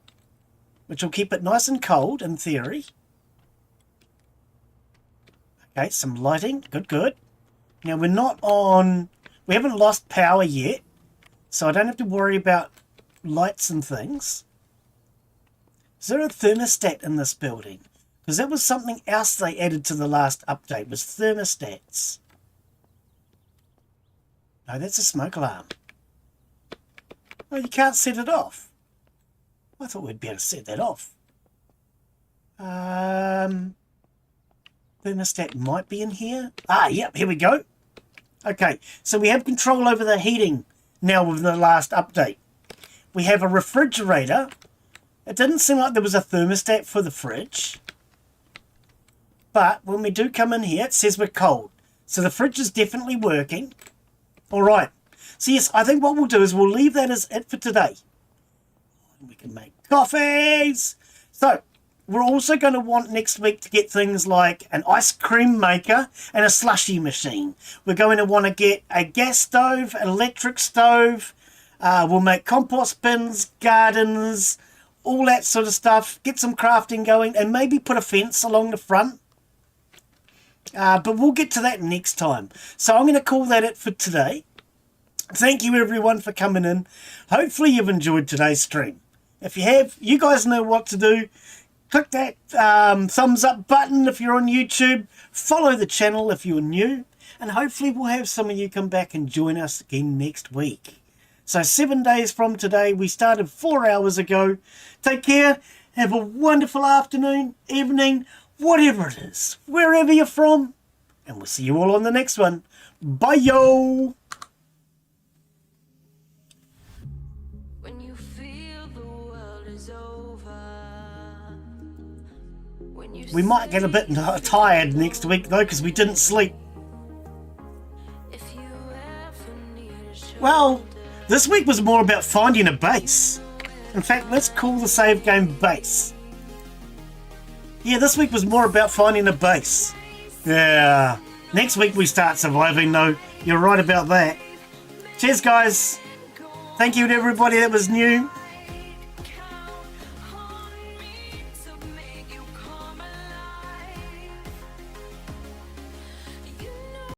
which will keep it nice and cold in theory. Okay, some lighting. Good, good. Now we're not on... We haven't lost power yet, so I don't have to worry about lights and things. Is there a thermostat in this building? Because that was something else they added to the last update, was thermostats. No, that's a smoke alarm. Oh, you can't set it off. I thought we'd be able to set that off. Thermostat might be in here. Ah, yep, here we go. Okay, so we have control over the heating now with the last update. We have a refrigerator. It didn't seem like there was a thermostat for the fridge. But when we do come in here, it says we're cold. So the fridge is definitely working. All right. So yes, I think what we'll do is we'll leave that as it for today. We can make coffees. So we're also going to want next week to get things like an ice cream maker and a slushy machine. We're going to want to get a gas stove, an electric stove. We'll make compost bins, gardens, all that sort of stuff. Get some crafting going and maybe put a fence along the front. But we'll get to that next time. So I'm going to call that it for today. Thank you everyone for coming in. Hopefully you've enjoyed today's stream. If you have, you guys know what to do. Click that thumbs up button if you're on YouTube. Follow the channel if you're new. And hopefully we'll have some of you come back and join us again next week. So 7 days from today, we started 4 hours ago. Take care. Have a wonderful afternoon, evening, whatever it is, wherever you're from. And we'll see you all on the next one. Bye, yo! When you feel the world is over, when you We might get a bit tired next week, though, because we didn't sleep. if you ever need a shoulder, Well, this week was more about finding a base. In fact, let's call the save game base. Yeah, this week was more about finding a base. Yeah. Next week we start surviving, though. You're right about that. Cheers, guys. Thank you to everybody that was new.